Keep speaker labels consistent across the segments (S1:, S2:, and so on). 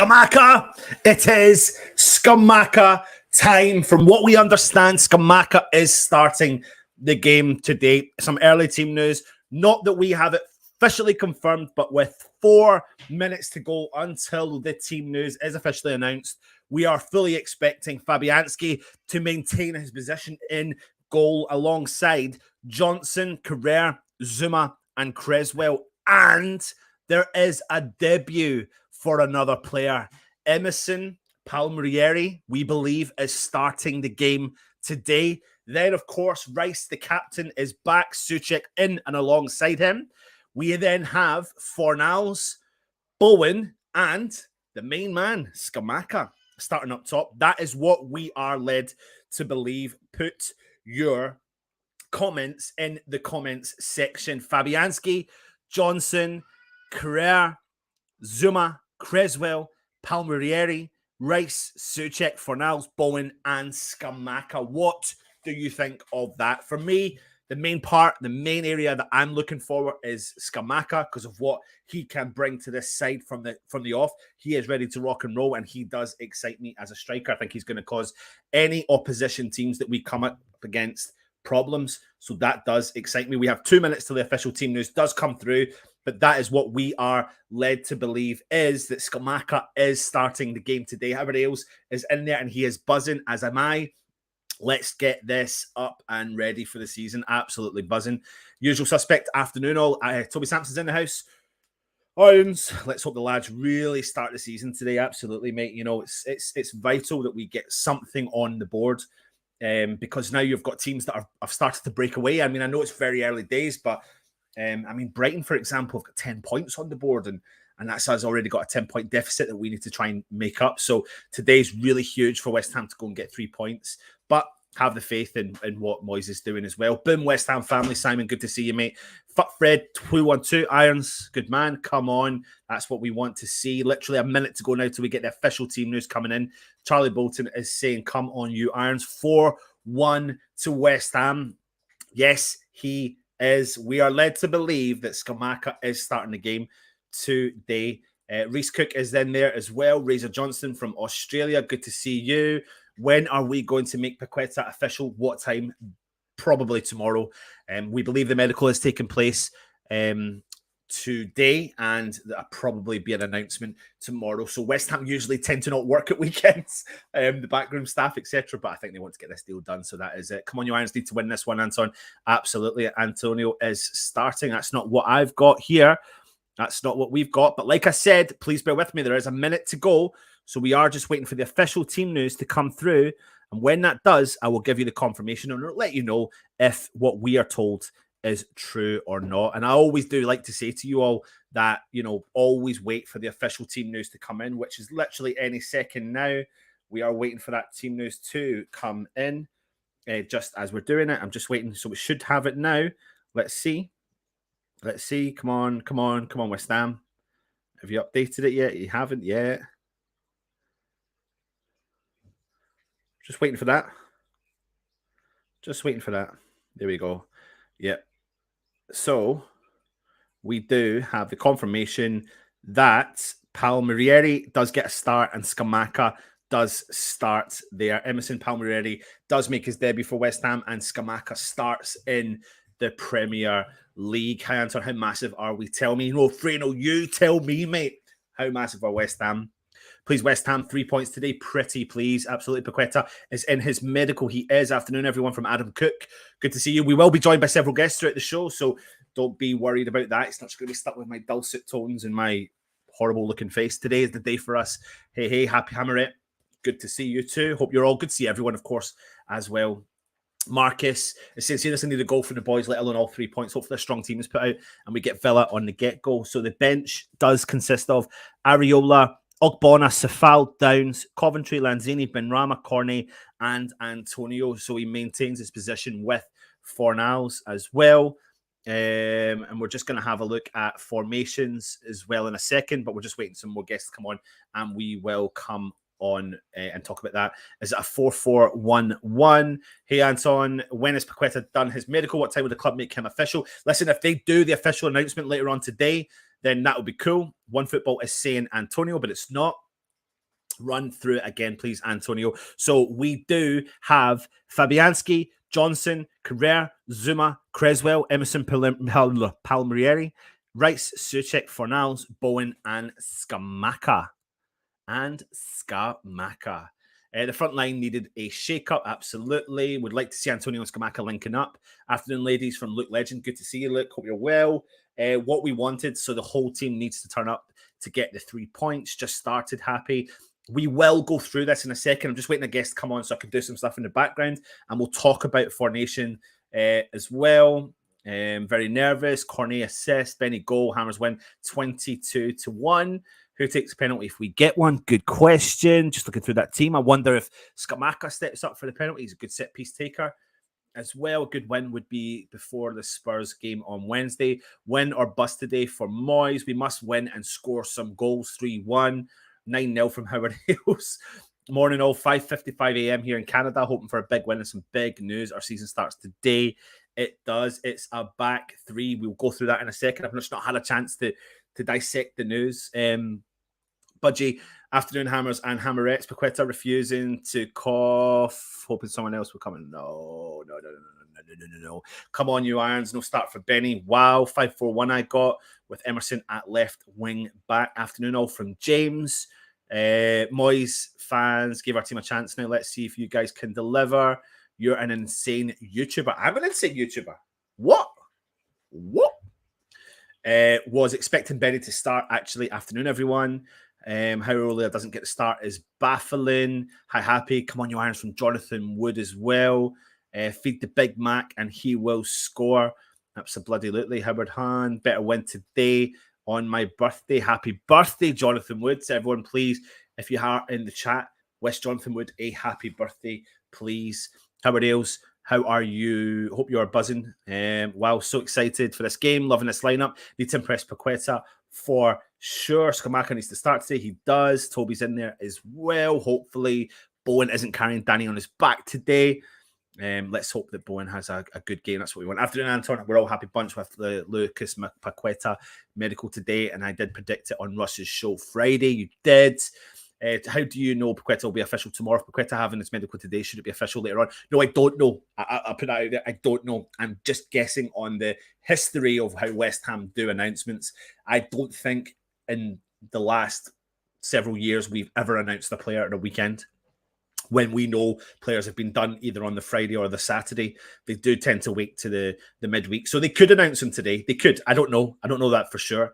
S1: Scamacca. It is Scamacca time. From what we understand, Scamacca is starting the game today. Some early team news. Not that we have it officially confirmed, but with 4 minutes to go until the team news is officially announced, we are fully expecting Fabianski to maintain his position in goal alongside Johnson, Carrera, Zuma, and Creswell. And there is a debut for another player. Emerson Palmieri, we believe, is starting the game today. Then, of course, Rice, the captain, is back. Souček in and alongside him. We then have Fornals, Bowen, and the main man, Scamacca, starting up top. That is what we are led to believe. Put your comments in the comments section. Fabianski, Johnson, Carrera, Zuma, Creswell, Palmieri, Rice, Souček, Fornals, Bowen, and Scamacca. What do you think of that? For me, the main area that I'm looking forward is Scamacca because of what he can bring to this side from the off. He is ready to rock and roll, and he does excite me as a striker. I think he's going to cause any opposition teams that we come up against problems. So that does excite me. We have 2 minutes till the official team news does come through, but that is what we are led to believe, is that Scamacca is starting the game today. Everybody else is in there, and he is buzzing, as am I. Let's get this up and ready for the season. Absolutely buzzing. Usual suspect afternoon all. Toby Sampson's in the house. Irons. Let's hope the lads really start the season today. Absolutely, mate. You know, it's vital that we get something on the board because now you've got teams that have started to break away. I mean, I know it's very early days, but I mean, Brighton, for example, have got 10 points on the board, and that's us already got a 10-point deficit that we need to try and make up. So today's really huge for West Ham to go and get 3 points. But have the faith in what Moyes is doing as well. Boom, West Ham family. Simon, good to see you, mate. Fuck Fred, 212 Irons. Good man. Come on. That's what we want to see. Literally a minute to go now till we get the official team news coming in. Charlie Bolton is saying, come on, you Irons. 4-1 to West Ham. Yes, he is. We are led to believe that Scamacca is starting the game today. Reece Cook is then there as well. Razor Johnson from Australia. Good to see you. When are we going to make Paqueta official? What time? Probably tomorrow. We believe the medical is taking place today, and there'll probably be an announcement tomorrow. So West Ham usually tend to not work at weekends, the backroom staff, etc. But I think they want to get this deal done, so that is it. Come on, you Irons need to win this one, Anton. Absolutely. Antonio is starting. That's not what I've got here. That's not what we've got. But like I said, please bear with me. There is a minute to go. So we are just waiting for the official team news to come through. And when that does, I will give you the confirmation and I'll let you know if what we are told is true or not. And I always do like to say to you all that, you know, always wait for the official team news to come in, which is literally any second now. We are waiting for that team news to come in just as we're doing it. I'm just waiting. So we should have it now. Let's see. Let's see. Come on, come on, come on, West Ham. Have you updated it yet? You haven't yet. Just waiting for that. Just waiting for that. There we go. Yep. So we do have the confirmation that Palmieri does get a start and Scamacca does start there. Emerson Palmieri does make his debut for West Ham and Scamacca starts in the Premier League. Hi, Anton, how massive are we? Tell me. No, Freno, you tell me, mate. How massive are West Ham? Please, West Ham, 3 points today. Pretty, please. Absolutely. Paqueta is in his medical. He is. Afternoon, everyone, from Adam Cook. Good to see you. We will be joined by several guests throughout the show, so don't be worried about that. It's not just going to be stuck with my dulcet tones and my horrible-looking face. Today is the day for us. Hey, hey, happy Hammerette. Good to see you too. Hope you're all good to see everyone, of course, as well. Marcus is saying, seriously, need a goal for the boys, let alone all 3 points. Hopefully a strong team is put out and we get Villa on the get-go. So the bench does consist of Areola, Ogbonna, Sefal, Downs, Coventry, Lanzini, Benrahma, Cornet, and Antonio. So he maintains his position with Fornals as well. And we're just going to have a look at formations as well in a second, but we're just waiting some more guests to come on and we will come on and talk about that. Is it a 4-4-1-1? Hey, Anton, when has Paqueta done his medical? What time will the club make him official? Listen, if they do the official announcement later on today, then that would be cool. One Football is saying Antonio, but it's not. run through it again, please, Antonio. So we do have Fabianski, Johnson, Carrera, Zuma, Creswell, Emerson, Palmieri, Rice, Soucek, Fornals, Bowen, and Scamacca. The front line needed a shake-up, absolutely. Would like to see Antonio and Scamacca linking up. Afternoon, ladies, from Luke Legend. Good to see you, Luke. Hope you're well. What we wanted, so the whole team needs to turn up to get the 3 points. Just started happy. We will go through this in a second. I'm just waiting a guest to come on so I can do some stuff in the background, and we'll talk about formation as well. Very nervous. Cornet assist. Benny goal. Hammers win 22-1. Who takes a penalty if we get one? Good question. Just looking through that team. I wonder if Scamacca steps up for the penalty. He's a good set piece taker as well. A good win would be before the Spurs game on Wednesday. Win or bust today for Moyes. We must win and score some goals. 3-1. 9-0 from Howard Hills. Morning all, 5:55 a.m. here in Canada. Hoping for a big win and some big news. Our season starts today. It does. It's a back three. We'll go through that in a second. I've just not had a chance to dissect the news. Budgie, afternoon hammers and hammerettes. Paqueta refusing to cough, hoping someone else will come in. No. Come on, you irons. No start for Benny. Wow, 5-4-1 I got with Emerson at left wing back. Afternoon all from James. Moyes fans, give our team a chance now. Let's see if you guys can deliver. You're an insane YouTuber. I'm an insane YouTuber. What? Was expecting Benny to start, actually. Afternoon, everyone. How Olia doesn't get the start is baffling. Hi, happy. Come on, you irons from Jonathan Wood as well. Feed the Big Mac and he will score. Absolutely. Howard Hahn, better win today on my birthday. Happy birthday, Jonathan Wood. So everyone, please, if you are in the chat, wish Jonathan Wood a happy birthday, please. Howard Ailes, how are you? Hope you are buzzing. Wow, so excited for this game. Loving this lineup. Need to impress Paqueta for sure. Scamacca needs to start today. He does. Toby's in there as well. Hopefully, Bowen isn't carrying Danny on his back today. Let's hope that Bowen has a good game. That's what we want. Afternoon, Anton. We're all happy bunch with the Lucas Paqueta medical today, and I did predict it on Russ's show Friday. You did. How do you know Paqueta will be official tomorrow? If Paqueta having his medical today, should it be official later on? No, I don't know. I'll put that out there. I don't know. I'm just guessing on the history of how West Ham do announcements. I don't think in the last several years we've ever announced a player at a weekend. When we know players have been done either on the Friday or the Saturday, they do tend to wait to the midweek. So they could announce them today. They could. I don't know. I don't know that for sure.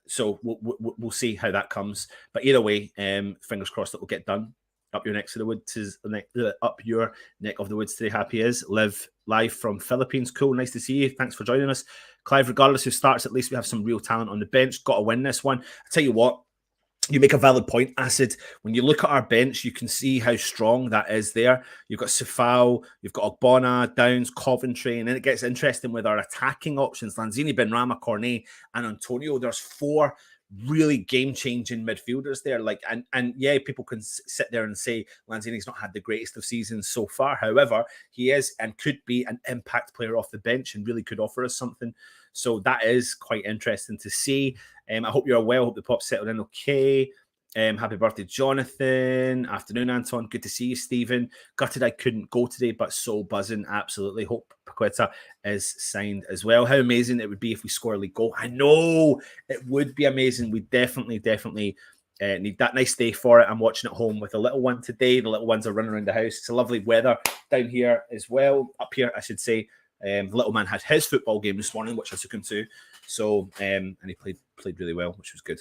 S1: So we'll see how that comes. But either way, fingers crossed that will get done. Up your neck of the woods up your neck of the woods today. Happy is live from Philippines. Cool, nice to see you. Thanks for joining us, Clive. Regardless who starts, at least we have some real talent on the bench. Got to win this one. I tell you what. You make a valid point, Acid. When you look at our bench, you can see how strong that is there. You've got Sefao, you've got Ogbonna, Downs, Coventry, and then it gets interesting with our attacking options. Lanzini, Benrahma, Cornet, and Antonio. There's 4 really game-changing midfielders there. And yeah, people can sit there and say Lanzini's not had the greatest of seasons so far. However, he is and could be an impact player off the bench and really could offer us something. So that is quite interesting to see. I hope you're well. Hope the pop's settled in okay. Happy birthday, Jonathan. Afternoon, Anton. Good to see you, Stephen. Gutted I couldn't go today, but so buzzing. Absolutely. Hope Paqueta is signed as well. How amazing it would be if we score a league goal. I know it would be amazing. We definitely need that. Nice day for it. I'm watching at home with the little one today. The little ones are running around the house. It's a lovely weather down here as well. Up here, I should say. The little man had his football game this morning, which I took him to. So, and he played really well, which was good.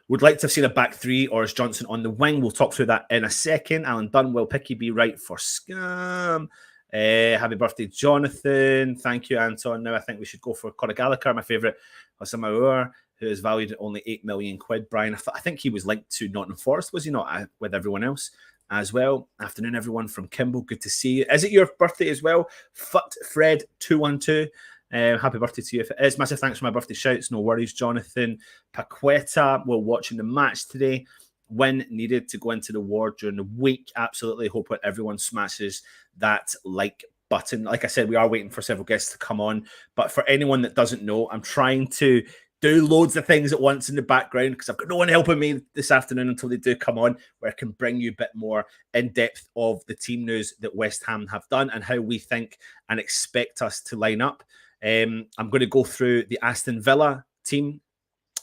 S1: Would like to have seen a back 3 or is Johnson on the wing? We'll talk through that in a second. Alan Dunn, will Picky be right for Scam? Happy birthday, Jonathan. Thank you, Anton. Now I think we should go for Conor Gallagher, my favourite Osamaur, who is valued at only 8 million quid. Brian, I think he was linked to Nottingham Forest, was he not, with everyone else as well? Afternoon, everyone from Kimball. Good to see you. Is it your birthday as well? Fut Fred 212. Happy birthday to you if it is. Massive thanks for my birthday shouts. No worries, Jonathan. Paqueta, we're watching the match today. When needed to go into the ward during the week. Absolutely. Hope that everyone smashes that like button. Like I said, we are waiting for several guests to come on. But for anyone that doesn't know, I'm trying to do loads of things at once in the background because I've got no one helping me this afternoon until they do come on, where I can bring you a bit more in depth of the team news that West Ham have done and how we think and expect us to line up. I'm going to go through the Aston Villa team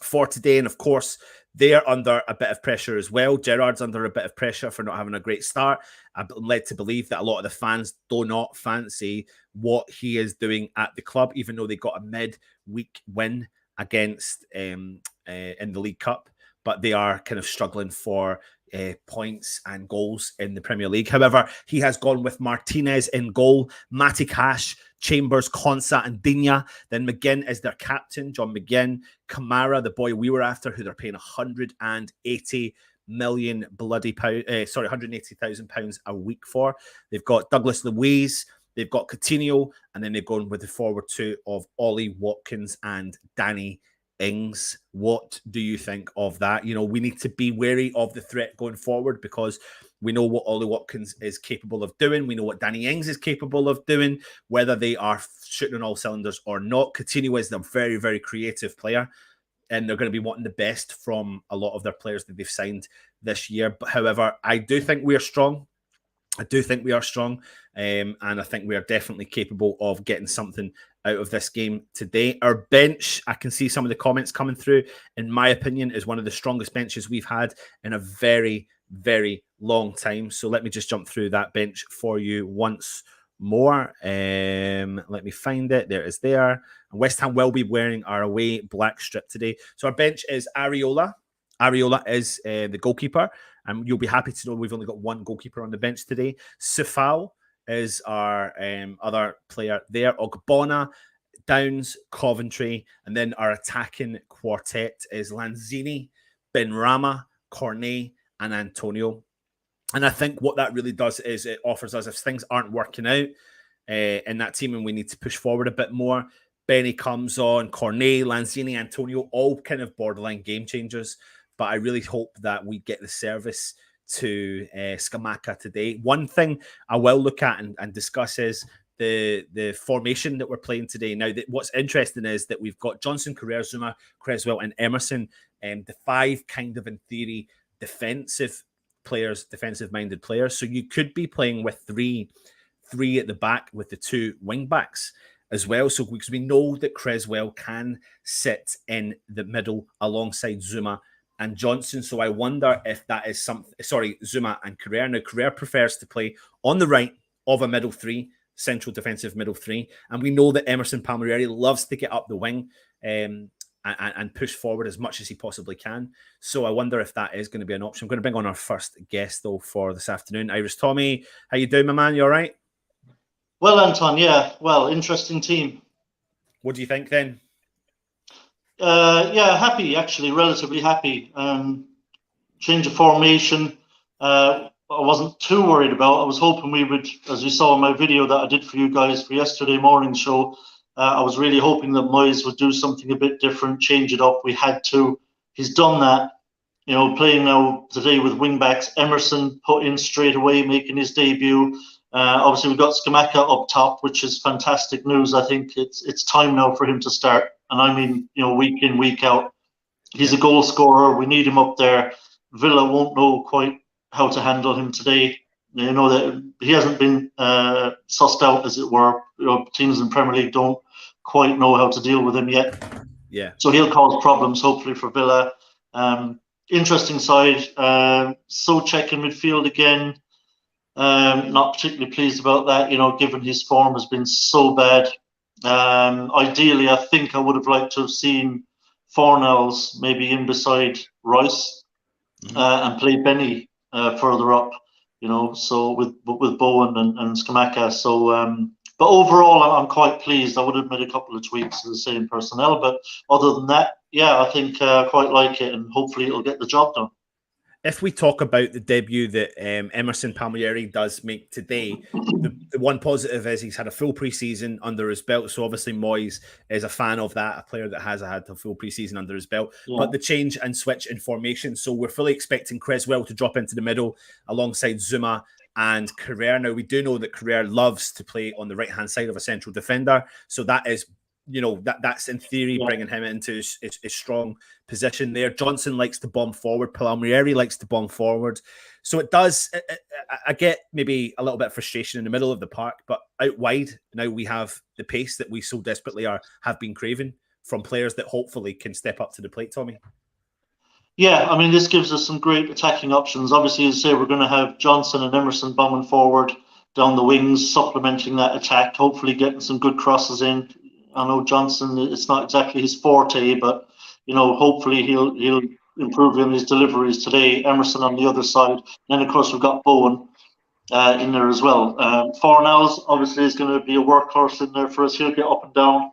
S1: for today, and of course they're under a bit of pressure as well. Gerrard's under a bit of pressure for not having a great start. I'm led to believe that a lot of the fans do not fancy what he is doing at the club, even though they got a mid-week win against in the League Cup, but they are kind of struggling for points and goals in the Premier League. However, he has gone with Martinez in goal, Matty Cash, Chambers, Konsa, and Digne. Then McGinn is their captain, John McGinn. Kamara, the boy we were after, who they're paying 180 million bloody pound, 180,000 pounds a week for. They've got Douglas Luiz, they've got Coutinho, and then they've gone with the forward two of Ollie Watkins and Danny Ings. What do you think of that? You know, we need to be wary of the threat going forward because we know what Ollie Watkins is capable of doing. We know what Danny Ings is capable of doing, whether they are shooting on all cylinders or not. Coutinho is a very, very creative player, and they're going to be wanting the best from a lot of their players that they've signed this year. But however, I do think we are strong. And I think we are definitely capable of getting something out of this game today. Our bench, I can see some of the comments coming through, in my opinion, is one of the strongest benches we've had in a very, very long time. So let me just jump through that bench for you once more. Let me find it. There it is there. And West Ham will be wearing our away black strip today. So our bench is Areola. Areola is the goalkeeper. And you'll be happy to know we've only got one goalkeeper on the bench today. Sifal is our other player there. Ogbonna, Downs, Coventry. And then our attacking quartet is Lanzini, Benrahma, Cornet, and Antonio. And I think what that really does is it offers us, if things aren't working out in that team and we need to push forward a bit more, Benny comes on, Cornet, Lanzini, Antonio, all kind of borderline game changers. But I really hope that we get the service to Scamacca today. One thing I will look at and discuss is the formation that we're playing today. Now, what's interesting is that we've got Johnson, Carrera, Zuma, Creswell, and Emerson, the five kind of, in theory, defensive-minded players. So you could be playing with three at the back with the two wing backs as well. So because we know that Creswell can sit in the middle alongside Zuma and Johnson. So I wonder if that is Zuma and Carrera. Now, Carrera prefers to play on the right of a middle three, central defensive middle three. And we know that Emerson Palmieri loves to get up the wing and push forward as much as he possibly can. So I wonder if that is going to be an option. I'm going to bring on our first guest, though, for this afternoon. Irish Tommy, how you doing, my man? You all right?
S2: Well, Anton, yeah. Well, interesting team.
S1: What do you think, then?
S2: Yeah, happy, actually, relatively happy. Change of formation, I wasn't too worried about. I was hoping we would, as you saw in my video that I did for you guys for yesterday morning's show, I was really hoping that Moyes would do something a bit different, change it up. We had to. He's done that. You know, playing now today with wing-backs, Emerson put in straight away, making his debut. Obviously, we've got Scamacca up top, which is fantastic news. I think it's time now for him to start. And I mean, you know, week in, week out. He's a goal scorer. We need him up there. Villa won't know quite how to handle him today. You know, that he hasn't been sussed out, as it were. You know, teams in Premier League don't quite know how to deal with him yet.
S1: Yeah.
S2: So he'll cause problems, hopefully, for Villa. Interesting side. Souček in midfield again. Not particularly pleased about that, you know, given his form has been so bad. Ideally, I think I would have liked to have seen Fornals maybe in beside Rice and play Benny further up, you know, so with Bowen and Scamacca. So, but overall, I'm quite pleased. I would have made a couple of tweaks to the same personnel, but other than that, yeah, I think I quite like it, and hopefully it'll get the job done.
S1: If we talk about the debut that Emerson Palmieri does make today, the one positive is he's had a full preseason under his belt. So obviously Moyes is a fan of that, a player that has had a full preseason under his belt. Yeah. But the change and switch in formation. So we're fully expecting Creswell to drop into the middle alongside Zuma and Carrera. Now, we do know that Carrera loves to play on the right-hand side of a central defender. So that is that's in theory bringing him into his strong position there. Johnson likes to bomb forward. Palmieri likes to bomb forward. So it does. I get maybe a little bit of frustration in the middle of the park, but out wide now we have the pace that we so desperately have been craving from players that hopefully can step up to the plate. Tommy.
S2: Yeah, I mean, this gives us some great attacking options. Obviously, as I say, we're going to have Johnson and Emerson bombing forward down the wings, supplementing that attack, hopefully getting some good crosses in. I know Johnson, it's not exactly his forte, but, hopefully he'll improve in his deliveries today. Emerson on the other side. And then, of course, we've got Bowen in there as well. Fornals, obviously, is going to be a workhorse in there for us. He'll get up and down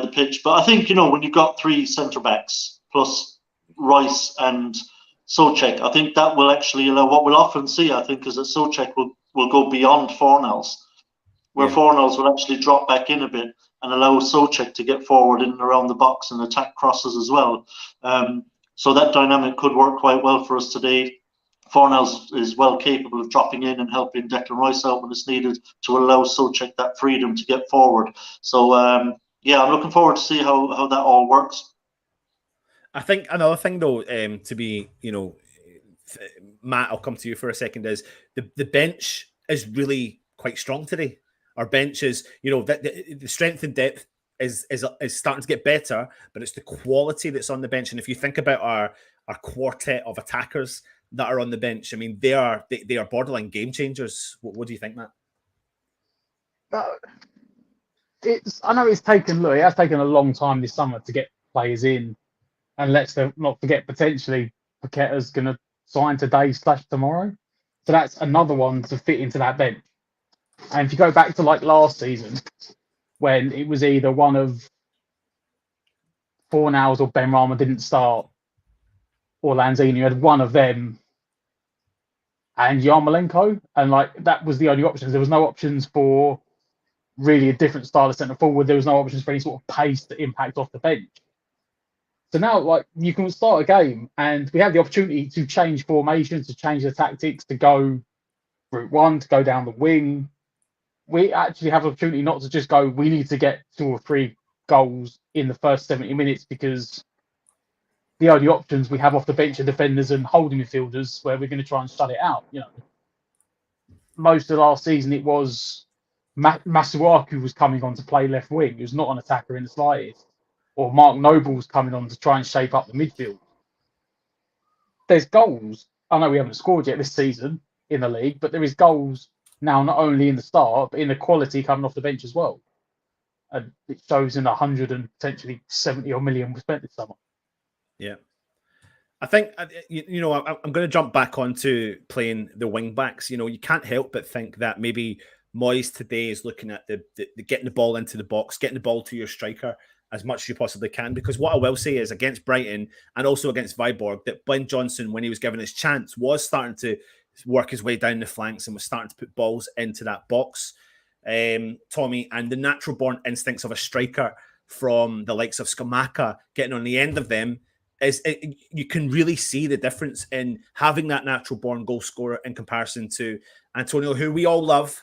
S2: the pitch. But I think, when you've got three centre-backs plus Rice and Souček, I think that will actually allow, what we'll often see, I think, is that Souček will go beyond Fornals, where Fornals will actually drop back in a bit and allow Souček to get forward in and around the box and attack crosses as well. So that dynamic could work quite well for us today. Fornals is well capable of dropping in and helping Declan Rice out when it's needed to allow Souček that freedom to get forward. So, I'm looking forward to see how that all works.
S1: I think another thing, though, to be, Matt, I'll come to you for a second, is the bench is really quite strong today. Our bench is, the strength and depth is starting to get better, but it's the quality that's on the bench. And if you think about our quartet of attackers that are on the bench, I mean, they are borderline game changers. What do you think, Matt?
S3: I know it has taken a long time this summer to get players in. And let's not forget, potentially, Paqueta's going to sign today/tomorrow. So that's another one to fit into that bench. And if you go back to like last season, when it was either one of Fornals or Benrahma didn't start, or Lanzini, you had one of them and Yarmolenko. And that was the only options. There was no options for really a different style of centre forward. There was no options for any sort of pace to impact off the bench. So now, you can start a game and we have the opportunity to change formations, to change the tactics, to go route one, to go down the wing. We actually have the opportunity not to just go, we need to get 2 or 3 goals in the first 70 minutes, because the only options we have off the bench are defenders and holding midfielders, where we're going to try and shut it out. Most of last season, it was Masuaku was coming on to play left wing. He was not an attacker in the slightest. Or Mark Noble's coming on to try and shape up the midfield. There's goals. I know we haven't scored yet this season in the league, but there is goals now, not only in the start, but in the quality coming off the bench as well. And it shows in 100 and potentially 70 million we spent this summer.
S1: Yeah. I think, I'm going to jump back onto playing the wing backs. You can't help but think that maybe Moyes today is looking at the getting the ball into the box, getting the ball to your striker as much as you possibly can, because what I will say is against Brighton and also against Viborg, that Ben Johnson, when he was given his chance, was starting to work his way down the flanks and was starting to put balls into that box, Tommy, and the natural born instincts of a striker from the likes of Scamacca getting on the end of them you can really see the difference in having that natural born goal scorer in comparison to Antonio, who we all love,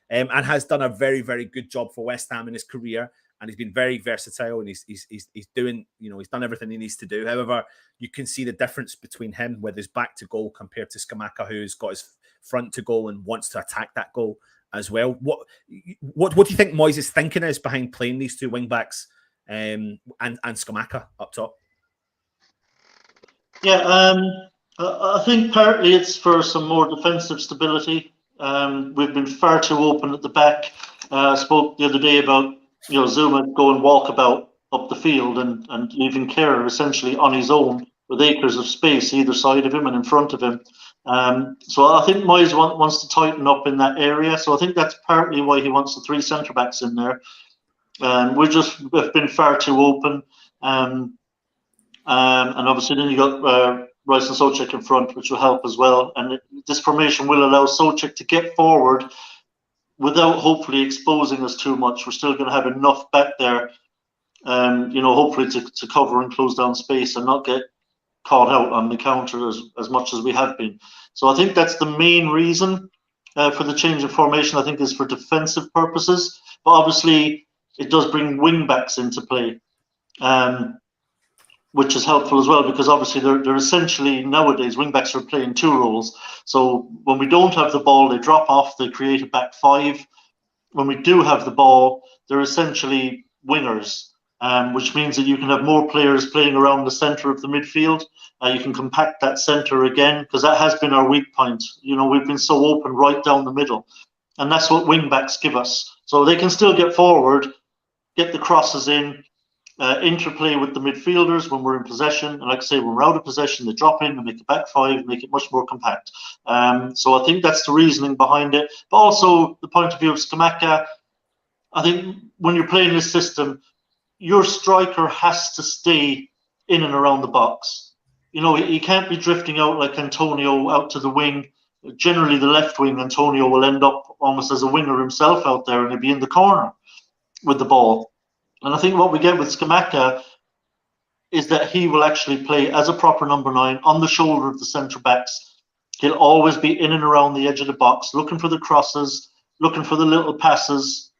S1: and has done a very, very good job for West Ham in his career. And he's been very versatile, and he's doing, he's done everything he needs to do. However, you can see the difference between him with his back to goal compared to Scamacca, who's got his front to goal and wants to attack that goal as well. What do you think Moyes' thinking is behind playing these two wing backs and Scamacca up top?
S2: Yeah, I think partly it's for some more defensive stability. We've been far too open at the back. I spoke the other day about Zuma go and walk about up the field and leaving Kerr essentially on his own with acres of space either side of him and in front of him. So I think Moyes wants to tighten up in that area. So I think that's partly why he wants the 3 centre-backs in there. We've been far too open. And obviously then you got Rice and Souček in front, which will help as well. And this formation will allow Souček to get forward without hopefully exposing us too much. We're still going to have enough back there, hopefully to cover and close down space and not get caught out on the counter as much as we have been. So I think that's the main reason for the change of formation. I think is for defensive purposes. But obviously, it does bring wing backs into play, which is helpful as well, because obviously they're essentially, nowadays, wing backs are playing two roles. So when we don't have the ball, they drop off, they create a back five. When we do have the ball, they're essentially wingers, which means that you can have more players playing around the centre of the midfield. You can compact that centre again, because that has been our weak point. You know, we've been so open right down the middle, and that's what wing backs give us. So they can still get forward, get the crosses in, interplay with the midfielders when we're in possession. And like I say, when we're out of possession, they drop in and make a back five, make it much more compact. So I think that's the reasoning behind it. But also the point of view of Scamacca, I think when you're playing this system, your striker has to stay in and around the box. You know, he can't be drifting out like Antonio out to the wing. Generally, the left wing, Antonio will end up almost as a winger himself out there, and he'll be in the corner with the ball. And I think what we get with Scamacca is that he will actually play as a proper number 9 on the shoulder of the centre backs. He'll always be in and around the edge of the box, looking for the crosses, looking for the little passes,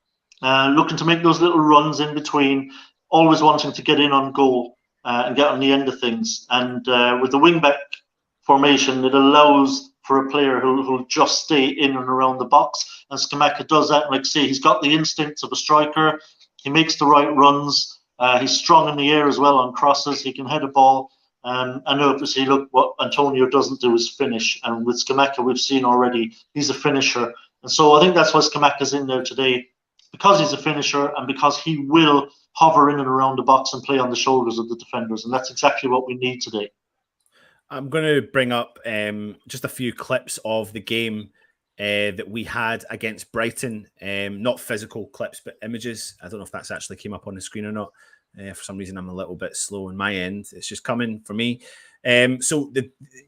S2: looking to make those little runs in between, always wanting to get in on goal and get on the end of things. And with the wing-back formation, it allows for a player who'll just stay in and around the box. And Scamacca does that. And like I say, he's got the instincts of a striker. He makes the right runs. He's strong in the air as well on crosses. He can head a ball. And obviously, look, what Antonio doesn't do is finish. And with Scamacca, we've seen already, he's a finisher. And so I think that's why Scamacca's in there today, because he's a finisher and because he will hover in and around the box and play on the shoulders of the defenders. And that's exactly what we need today.
S1: I'm going to bring up just a few clips of the game that we had against Brighton. Not physical clips, but images. I don't know if that's actually came up on the screen or not. For some reason, I'm a little bit slow on my end. It's just coming for me. So,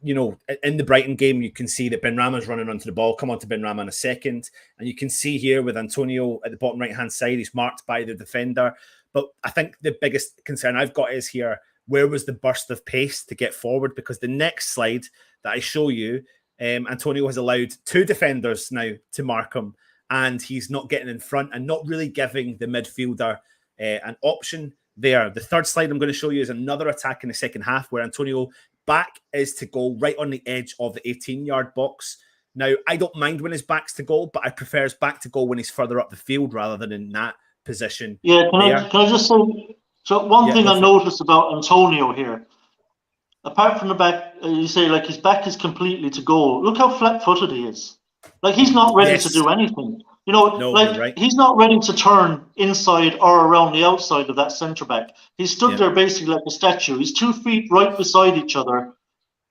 S1: in the Brighton game, you can see that Benrahma's running onto the ball. Come on to Benrahma in a second. And you can see here with Antonio at the bottom right-hand side, he's marked by the defender. But I think the biggest concern I've got is here, where was the burst of pace to get forward? Because the next slide that I show you, Antonio has allowed 2 defenders now to mark him, and he's not getting in front and not really giving the midfielder an option there. The third slide I'm going to show you is another attack in the second half where Antonio back is to goal right on the edge of the 18-yard box. Now, I don't mind when his back's to goal, but I prefer his back to goal when he's further up the field rather than in that position.
S2: Yeah, can I just say, so one thing I noticed about Antonio here, apart from the back, you say like his back is completely to goal. Look how flat-footed he is. Like he's not ready to do anything. You know, right. He's not ready to turn inside or around the outside of that centre back. He stood there basically like a statue. He's 2 feet right beside each other.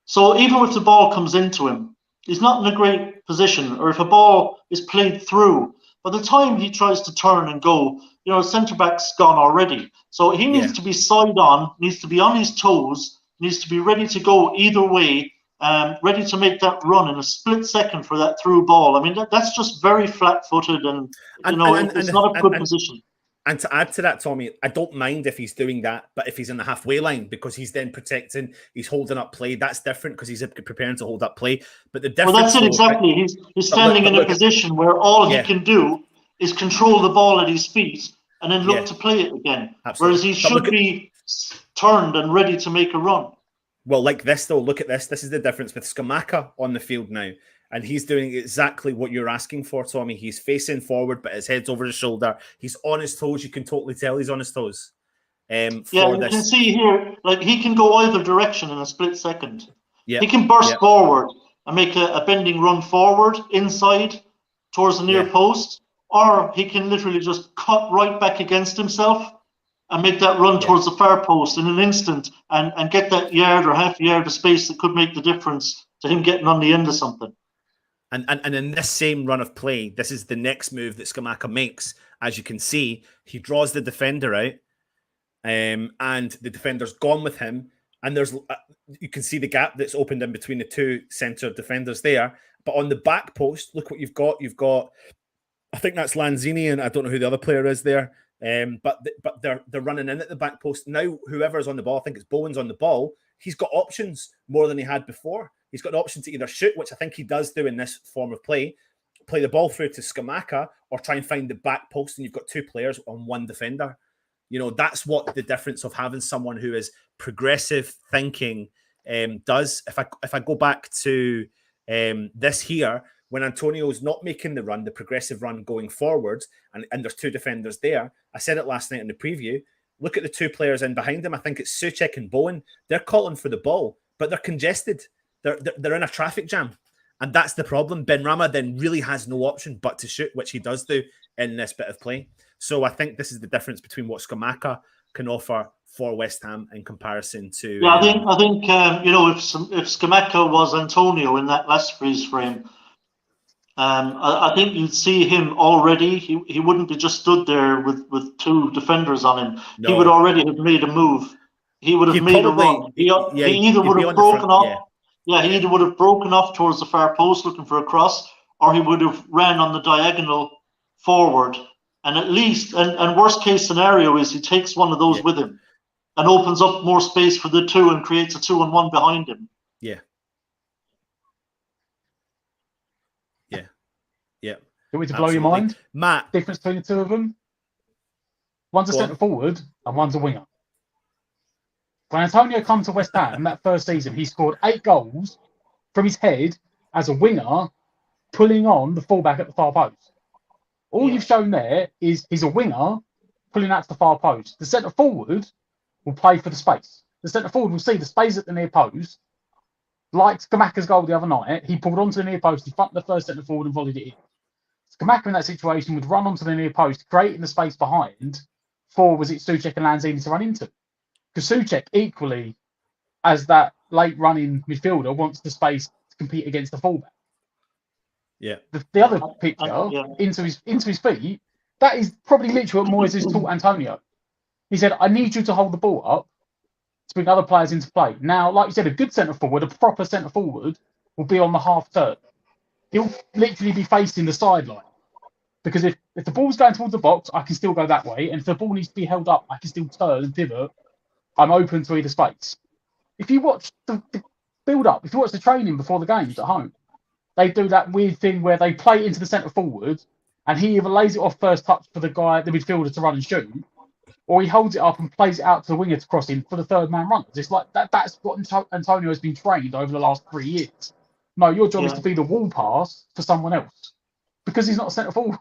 S2: So even if the ball comes into him, he's not in a great position. Or if a ball is played through, by the time he tries to turn and go, you know, the centre back's gone already. So he needs to be side on, needs to be on his toes, needs to be ready to go either way, ready to make that run in a split second for that through ball. I mean, that's just very flat-footed, and it's not a good position.
S1: And to add to that, Tommy, I don't mind if he's doing that, but if he's in the halfway line, because he's then protecting, he's holding up play, that's different because he's preparing to hold up play. But the difference,
S2: well, that's it exactly. He's standing in a position where all he can do is control the ball at his feet and then look to play it again. Absolutely. Whereas he should be turned and ready to make a run.
S1: Well, like this though, look at this. This is the difference with Scamacca on the field now. And he's doing exactly what you're asking for, Tommy. He's facing forward, but his head's over his shoulder. He's on his toes. You can totally tell he's on his toes.
S2: You can see here, like he can go either direction in a split second. Yeah. He can burst forward and make a bending run forward, inside, towards the near post. Or he can literally just cut right back against himself and make that run towards the far post in an instant and get that yard or half yard of space that could make the difference to him getting on the end of something.
S1: And in this same run of play, this is the next move that Scamacca makes. As you can see, he draws the defender out, and the defender's gone with him. And there's you can see the gap that's opened in between the 2 centre defenders there. But on the back post, look what you've got. You've got, I think that's Lanzini, and I don't know who the other player is there. But they're running in at the back post now. Whoever's on the ball, I think it's Bowen's on the ball. He's got options more than he had before. He's got an option to either shoot, which I think he does do in this form of play, play the ball through to Scamacca or try and find the back post and you've got two players on one defender. You know, that's what the difference of having someone who is progressive thinking does. If I go back to this here, when Antonio's not making the run, the progressive run going forward, and there's two defenders there, I said it last night in the preview, look at the two players in behind him. I think it's Souček and Bowen. They're calling for the ball, but they're congested. They're in a traffic jam. And that's the problem. Benrahma then really has no option but to shoot, which he does do in this bit of play. So I think this is the difference between what Scamacca can offer for West Ham in comparison to...
S2: Yeah, I think you know, if Scamacca was Antonio in that last freeze frame, I think you'd see him already. He wouldn't be just stood there with two defenders on him. No. He would already have made a move. He would have made a run. He either would have broken off. Yeah, he either would have broken off towards the far post looking for a cross, or he would have ran on the diagonal forward. And at least, and worst case scenario is he takes one of those with him and opens up more space for the two and creates a 2-on-1 behind him.
S1: Yeah. Yeah.
S3: Do we to blow your mind?
S1: Matt.
S3: Difference between the two of them? One's a centre forward and one's a winger. When Antonio comes to West Ham that first season, he scored 8 goals from his head as a winger, pulling on the fullback at the far post. All you've shown there is he's a winger pulling out to the far post. The centre forward will play for the space. The centre forward will see the space at the near post. Like Scamacca's goal the other night, he pulled onto the near post, he fronted the first centre forward and volleyed it in. Scamacca in that situation would run onto the near post, creating the space behind for, was it Souček and Lanzini to run into? Because Souček, equally as that late running midfielder, wants the space to compete against the fullback.
S1: Yeah.
S3: The other picture, into his feet, that is probably literally what Moyes has taught Antonio. He said, I need you to hold the ball up to bring other players into play. Now, like you said, a good centre forward, a proper centre forward, will be on the half turn. He'll literally be facing the sideline. Because if the ball's going towards the box, I can still go that way. And if the ball needs to be held up, I can still turn and pivot. I'm open to either space. If you watch the build-up, if you watch the training before the games at home, they do that weird thing where they play into the centre forward and he either lays it off first touch for the midfielder to run and shoot, or he holds it up and plays it out to the winger to cross in for the third man runners. It's like that's what Antonio has been trained over the last 3 years. No, your job is to be the wall pass for someone else because he's not a centre forward.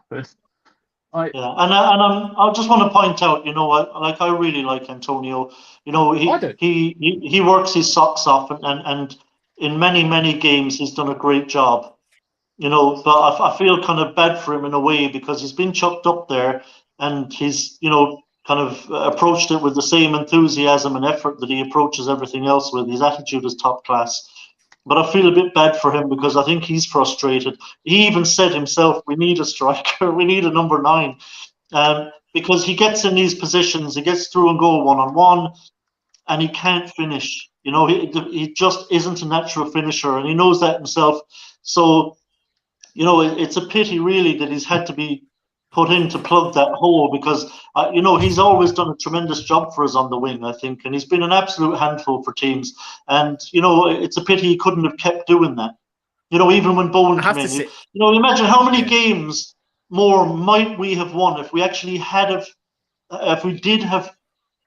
S2: And I just want to point out, you know, I really like Antonio. You know, he works his socks off, and in many games he's done a great job. You know, but I feel kind of bad for him in a way because he's been chucked up there, and he's, you know, kind of approached it with the same enthusiasm and effort that he approaches everything else with. His attitude is top class. But I feel a bit bad for him because I think he's frustrated. He even said himself, we need a striker, we need a number 9. Because he gets in these positions, he gets through and go one-on-one, and he can't finish. You know, he just isn't a natural finisher, and he knows that himself. So, you know, it's a pity really that he's had to be put in to plug that hole because, you know, he's always done a tremendous job for us on the wing, I think, and he's been an absolute handful for teams. And, you know, it's a pity he couldn't have kept doing that. You know, even when Bowen came in, you know, imagine how many games more might we have won if we actually if we did have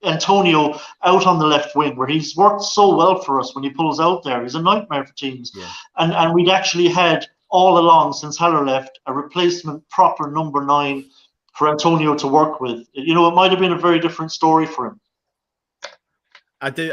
S2: Antonio out on the left wing, where he's worked so well for us when he pulls out there. He's a nightmare for teams. Yeah. And we'd actually had all along since Haller left a replacement proper number 9 for Antonio to work with. You know, it might have been a very different story for him.
S1: I do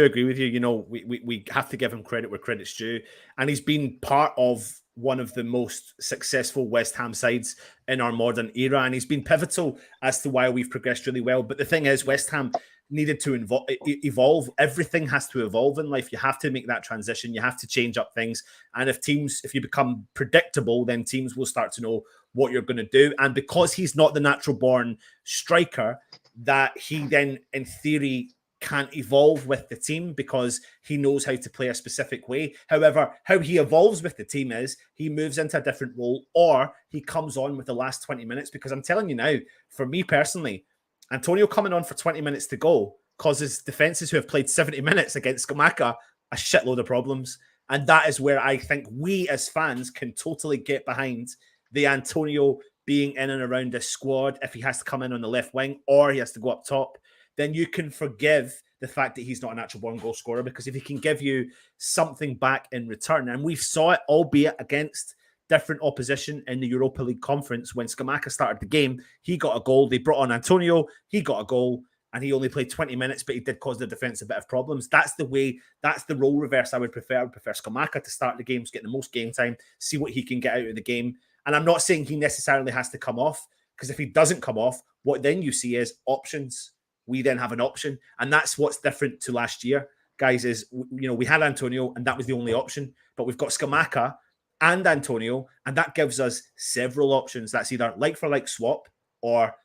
S1: agree with you. You know, we have to give him credit where credit's due, and he's been part of one of the most successful West Ham sides in our modern era, and he's been pivotal as to why we've progressed really well. But the thing is, West Ham needed to evolve. Everything has to evolve in life. You have to make that transition. You have to change up things. And if you become predictable, then teams will start to know what you're going to do. And because he's not the natural born striker, that he then, in theory, can't evolve with the team because he knows how to play a specific way. However, how he evolves with the team is he moves into a different role or he comes on with the last 20 minutes. Because I'm telling you now, for me personally, Antonio coming on for 20 minutes to go causes defences who have played 70 minutes against Scamacca a shitload of problems. And that is where I think we as fans can totally get behind the Antonio being in and around this squad. If he has to come in on the left wing or he has to go up top, then you can forgive the fact that he's not a natural born goal scorer, because if he can give you something back in return, and we saw it, albeit against different opposition in the Europa League conference, when Scamacca started the game, he got a goal. They brought on Antonio, he got a goal, and he only played 20 minutes, but he did cause the defence a bit of problems. That's the way, that's the role reverse I would prefer. I would prefer Scamacca to start the games, get the most game time, see what he can get out of the game. And I'm not saying he necessarily has to come off, because if he doesn't come off, what then you see is options. We then have an option. And that's what's different to last year, guys, is, we had Antonio and that was the only option, but we've got Scamacca and Antonio, and that gives us several options. That's either like for like swap, or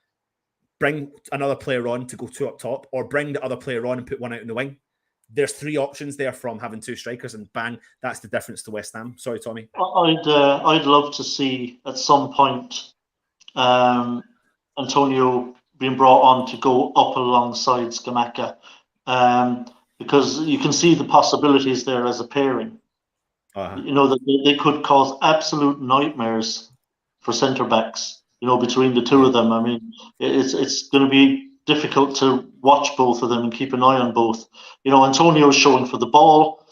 S1: bring another player on to go two up top, or bring the other player on and put one out in the wing. There's three options there from having two strikers, and bang, that's the difference to West Ham. Sorry, Tommy.
S2: I'd love to see at some point Antonio being brought on to go up alongside Scamacca, because you can see the possibilities there as a pairing. That they could cause absolute nightmares for centre backs. Between the two of them. I mean, it's going to be difficult to watch both of them and keep an eye on both. Antonio's showing for the ball,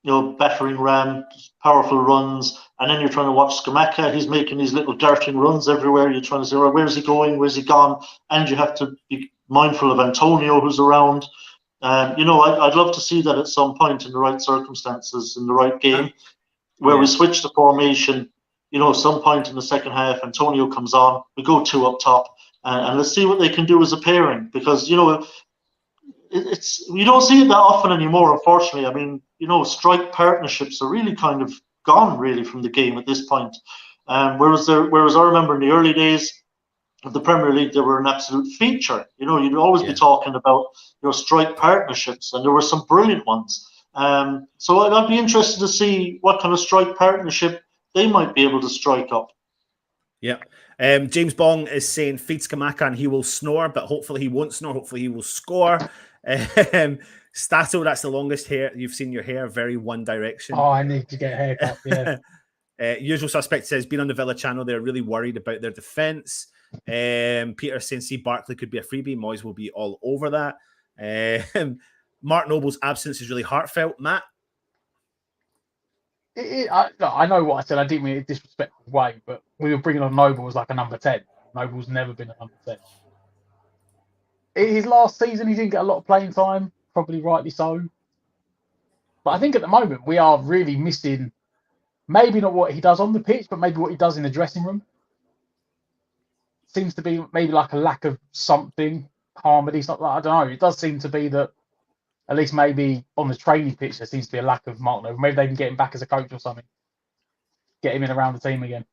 S2: battering ram, powerful runs, and then you're trying to watch Scamacca. He's making these little darting runs everywhere. You're trying to say, well, where's he going? Where's he gone? And you have to be mindful of Antonio, who's around. I'd love to see that at some point in the right circumstances, in the right game, where we switch the formation. Some point in the second half, Antonio comes on, we go two up top, and let's see what they can do as a pairing, because, it's you don't see it that often anymore, unfortunately. I mean, strike partnerships are really kind of gone, really, from the game at this point. Whereas I remember in the early days of the Premier League, they were an absolute feature. You'd always be talking about strike partnerships, and there were some brilliant ones. So I'd be interested to see what kind of strike partnership they might be able to strike up.
S1: Yeah. James Bong is saying feed Scamacca and he will snore, but hopefully he won't snore. Hopefully he will score. Stato, that's the longest hair you've seen your hair. Very One Direction.
S3: Oh, I need to get a haircut. Yeah.
S1: Usual Suspect says, being on the Villa channel, they're really worried about their defence. Peter saying, see, Barkley could be a freebie. Moyes will be all over that. Mark Noble's absence is really heartfelt. Matt?
S3: I know what I said. I didn't mean it in a disrespectful way, but we were bringing on Noble as like a number 10. Noble's never been a number 10. His last season, he didn't get a lot of playing time, probably rightly so. But I think at the moment, we are really missing, maybe not what he does on the pitch, but maybe what he does in the dressing room. Seems to be maybe like a lack of something, harmony, something like, I don't know. It does seem to be that, at least maybe on the training pitch, there seems to be a lack of Mark Noble. Maybe they can get him back as a coach or something. Get him in around the team again.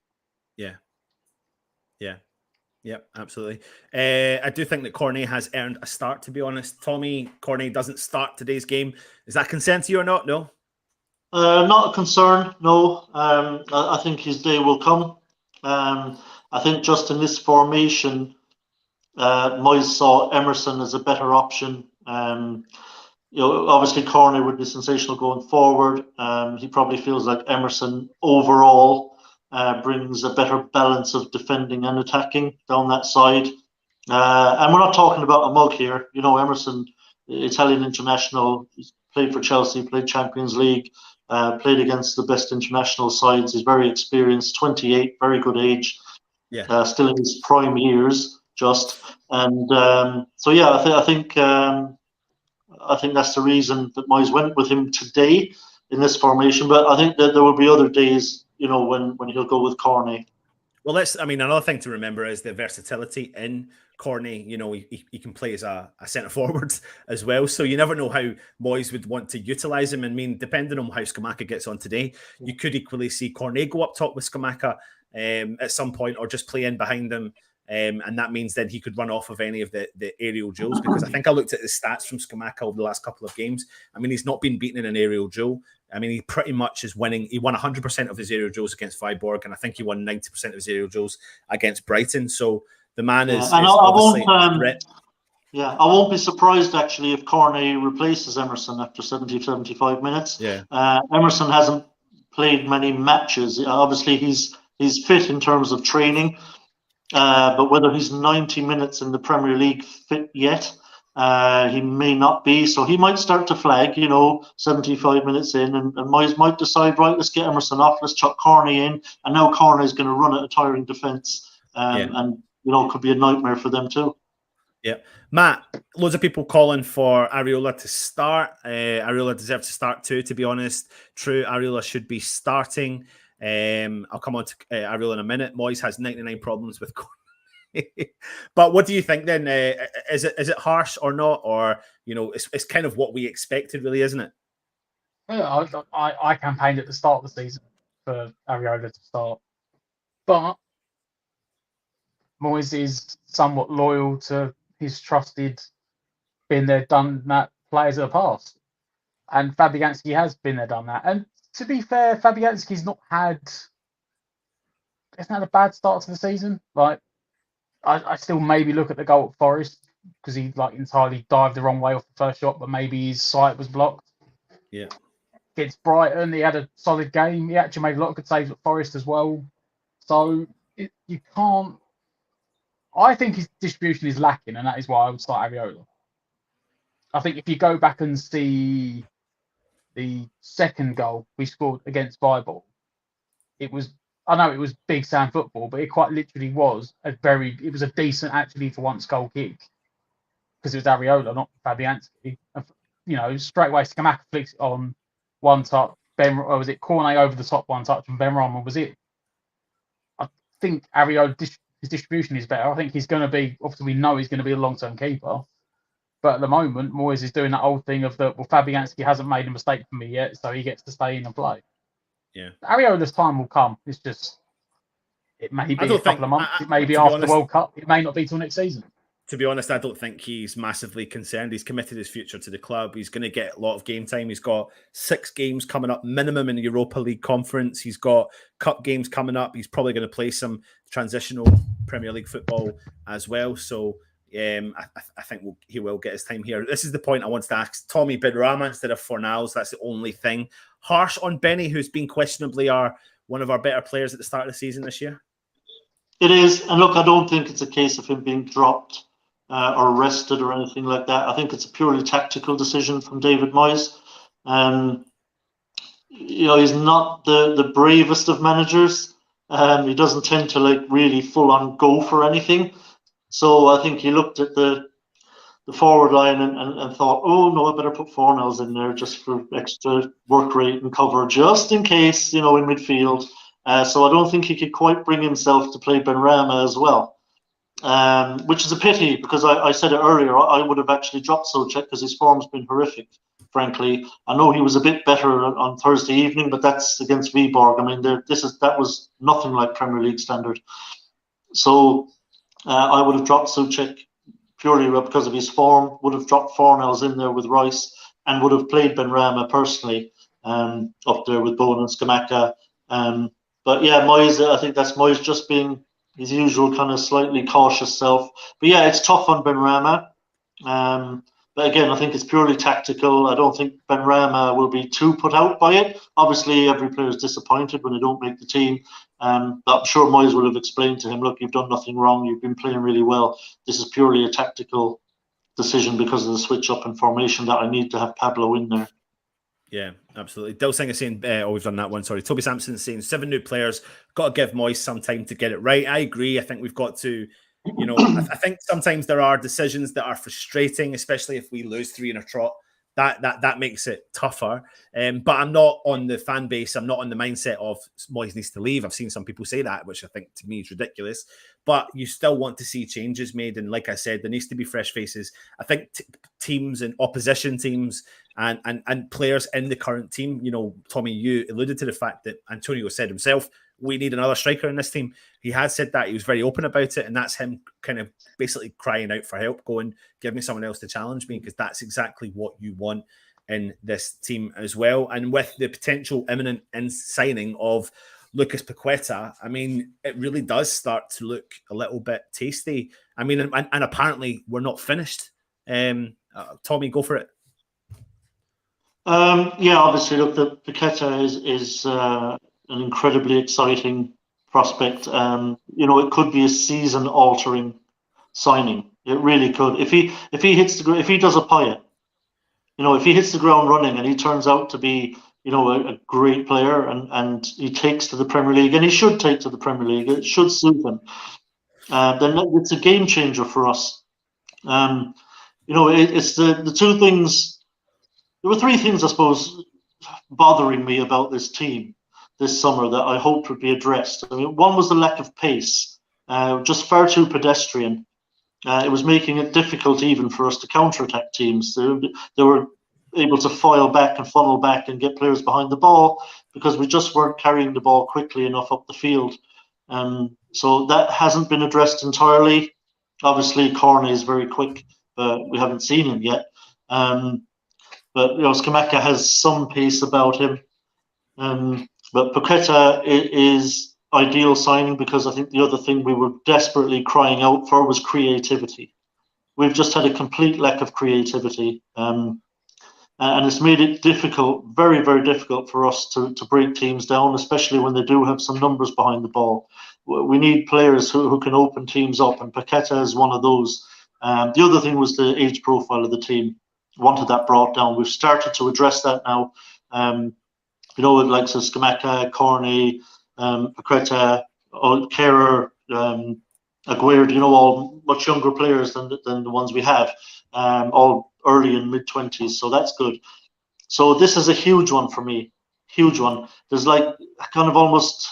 S1: Yeah, absolutely. I do think that Cornet has earned a start, to be honest. Tommy, Cornet doesn't start today's game. Is that a concern to you or not? No?
S2: Not a concern, no. I think his day will come. I think just in this formation, Moyes saw Emerson as a better option. Obviously Cornet would be sensational going forward. He probably feels like Emerson overall brings a better balance of defending and attacking down that side. And we're not talking about a mug here. Emerson, Italian international, he's played for Chelsea, played Champions League, played against the best international sides. He's very experienced, 28, very good age. Still in his prime years, just. And I think that's the reason that Moyes went with him today in this formation. But I think that there will be other days, when he'll go with Cornet.
S1: Well, another thing to remember is the versatility in Cornet. He can play as a centre forward as well. So you never know how Moyes would want to utilise him. I mean, depending on how Scamacca gets on today, you could equally see Cornet go up top with Scamacca at some point, or just play in behind them. And that means then he could run off of any of the aerial duels, because I think I looked at the stats from Scamacca over the last couple of games. I mean, he's not been beaten in an aerial duel. I mean, he pretty much is winning. He won 100% of his aerial duels against Freiburg, and I think he won 90% of his aerial duels against Brighton. So the man is obviously a threat.
S2: Yeah, I won't be surprised actually if Cornet replaces Emerson after 70, 75 minutes.
S1: Yeah.
S2: Emerson hasn't played many matches. Obviously, he's fit in terms of training, but whether he's 90 minutes in the Premier League fit yet, he may not be. So he might start to flag, 75 minutes in, and Moyes might decide, right, let's get Emerson off, let's chuck Cornet in, and now Cornet is going to run at a tiring defence, and could be a nightmare for them too.
S1: Yeah. Matt, loads of people calling for Areola to start. Areola deserves to start too, to be honest. True, Areola should be starting. I'll come on to Areola in a minute. Moyes has 99 problems with but what do you think then? Is it harsh or not? Or, it's kind of what we expected, really, isn't it?
S3: Yeah, I campaigned at the start of the season for Areola to start. But Moyes is somewhat loyal to his trusted, been there, done that players of the past. And Fabianski has been there, done that. And to be fair, Fabianski's not had a bad start to the season. Like, I still maybe look at the goal at Forest because he entirely dived the wrong way off the first shot, but maybe his sight was blocked.
S1: Yeah.
S3: Against Brighton, he had a solid game. He actually made a lot of good saves at Forest as well. So you can't. I think his distribution is lacking, and that is why I would start Areola. I think if you go back and see the second goal we scored against Bible, I know it was Big Sam football, but it quite literally was it was a decent, actually, for once, goal kick because it was Areola, not Fabianski. Straight away, Scamacca flicks it on one touch. Was it Cornet over the top one touch, and Ben Rama was it? I think Areola, his distribution is better. I think he's going to be, obviously we know he's going to be a long-term keeper. But at the moment, Moyes is doing that old thing of Fabianski hasn't made a mistake for me yet, so he gets to stay in and play.
S1: Yeah.
S3: Areola's time will come. It's just, it may be a couple of months. It may be after the World Cup. It may not be till next season.
S1: To be honest, I don't think he's massively concerned. He's committed his future to the club. He's going to get a lot of game time. He's got 6 games coming up minimum in the Europa League conference. He's got cup games coming up. He's probably going to play some transitional Premier League football as well. So I think he will get his time here. This is the point I wanted to ask. Tommy Benrahma instead of Fornals. That's the only thing. Harsh on Benny, who's been questionably one of our better players at the start of the season this year.
S2: It is. And look, I don't think it's a case of him being dropped or rested or anything like that. I think it's a purely tactical decision from David Moyes. He's not the bravest of managers. He doesn't tend to really full on go for anything. So I think he looked at the forward line and thought, oh no, I better put Fornals in there just for extra work rate and cover, just in case, in midfield. So I don't think he could quite bring himself to play Benrahma as well. Which is a pity because I said it earlier, I would have actually dropped Souček because his form's been horrific, frankly. I know he was a bit better on Thursday evening, but that's against Viborg. I mean, that was nothing like Premier League standard. So I would have dropped Souček purely because of his form, would have dropped Fornals in there with Rice, and would have played Benrahma personally up there with Bowen and Scamacca. But yeah, Moyes, I think that's Moyes just being his usual kind of slightly cautious self. But yeah, it's tough on Benrahma. But again, I think it's purely tactical. I don't think Benrahma will be too put out by it. Obviously, every player is disappointed when they don't make the team. But I'm sure Moyes will have explained to him, look, you've done nothing wrong. You've been playing really well. This is purely a tactical decision because of the switch up in formation that I need to have Pablo in there.
S1: Yeah, absolutely. Dil Singh is saying, we've done that one, sorry. Toby Sampson is saying 7 new players, got to give Moyes some time to get it right. I agree. I think we've got to, I think sometimes there are decisions that are frustrating, especially if we lose 3 in a trot. That makes it tougher. But I'm not on the fan base. I'm not on the mindset of Moyes needs to leave. I've seen some people say that, which I think to me is ridiculous. But you still want to see changes made. And like I said, there needs to be fresh faces. I think teams and opposition teams and players in the current team, Tommy, you alluded to the fact that Antonio said himself, we need another striker in this team. He had said that. He was very open about it. And that's him kind of basically crying out for help, going, give me someone else to challenge me, because that's exactly what you want in this team as well. And with the potential imminent signing of Lucas Paqueta, I mean, it really does start to look a little bit tasty. I mean, and apparently we're not finished Tommy, go for it.
S2: Yeah, obviously, look, the Paqueta is an incredibly exciting prospect. It could be a season-altering signing. It really could. If he does a Payet, if he hits the ground running and he turns out to be, a great player and he takes to the Premier League, and he should take to the Premier League, it should suit him. Then it's a game changer for us. It's the two things. There were three things, I suppose, bothering me about this team this summer that I hoped would be addressed. I mean, one was the lack of pace, just far too pedestrian. It was making it difficult even for us to counterattack teams. They were able to file back and funnel back and get players behind the ball because we just weren't carrying the ball quickly enough up the field. So that hasn't been addressed entirely. Obviously, Cornet is very quick, but we haven't seen him yet. But Scamacca has some pace about him. But Paqueta is ideal signing because I think the other thing we were desperately crying out for was creativity. We've just had a complete lack of creativity. And it's made it difficult, very, very difficult for us to break teams down, especially when they do have some numbers behind the ball. We need players who can open teams up, and Paqueta is one of those. The other thing was the age profile of the team. Wanted that brought down. We've started to address that now. With likes of Scamacca, Cornet, Paqueta, Kerr, Aguirre, all much younger players than the ones we have, all early and mid-20s, so that's good. So this is a huge one for me, huge one. There's like kind of almost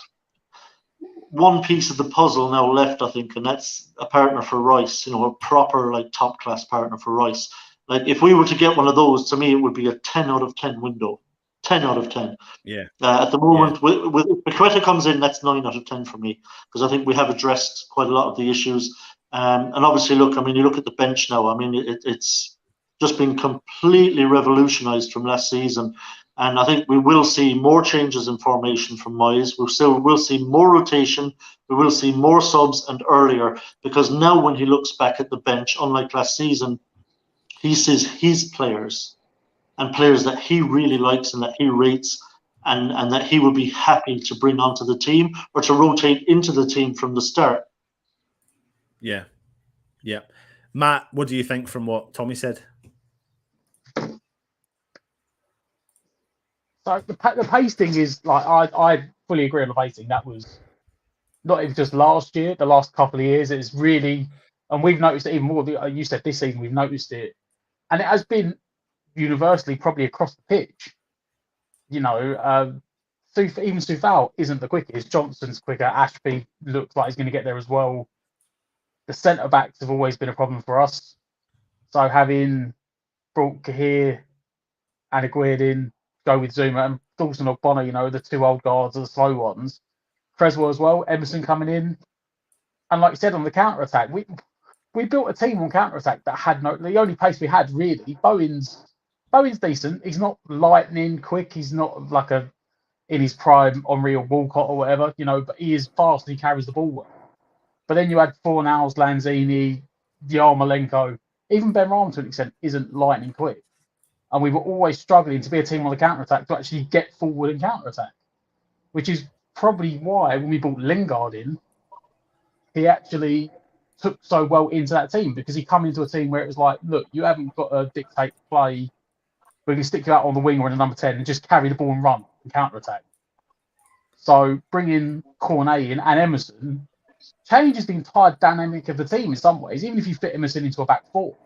S2: one piece of the puzzle now left, I think, and that's a partner for Rice, a proper like top-class partner for Rice. Like if we were to get one of those, to me, it would be a 10 out of 10 window. 10 out of 10. Yeah. At the moment, with Paqueta comes in, that's 9 out of 10 for me, because I think we have addressed quite a lot of the issues. And obviously, look, you look at the bench now. It's just been completely revolutionised from last season. And I think we will see more changes in formation from Moyes. We'll see more rotation. We will see more subs and earlier, because now when he looks back at the bench, unlike last season, he sees his players and players that he really likes and that he rates and that he would be happy to bring onto the team or to rotate into the team from the start.
S1: Yeah. Matt, what do you think from what Tommy said?
S3: So the pace thing is, like, I fully agree on the pacing. That was not even just last year, the last couple of years. It's really, and we've noticed it even more. You said this season, we've noticed it. And it has been universally probably across the pitch. Even Soufal isn't the quickest. Johnson's quicker. Ashby looks like he's going to get there as well. The centre backs have always been a problem for us. So having brought Kahir and Aguirre in, go with Zuma and Dawson or Bonner, the two old guards are the slow ones. Creswell as well. Emerson coming in, and like you said, on the counter attack, we built a team on counter attack that had the only pace we had really. Bowen's decent. He's not lightning quick. He's not like in his prime Henri or Walcott or whatever, but he is fast and he carries the ball well. But then you had Fornals, Lanzini, Yarmolenko, even Ben Rama to an extent isn't lightning quick. And we were always struggling to be a team on the counter attack to actually get forward and counter attack, which is probably why when we brought Lingard in, he actually took so well into that team, because he come into a team where it was like, look, you haven't got to dictate play. We're going to stick you out on the wing or in the number 10 and just carry the ball and run and counter attack. So bringing Cornet in and Emerson changes the entire dynamic of the team in some ways, even if you fit Emerson into a back four.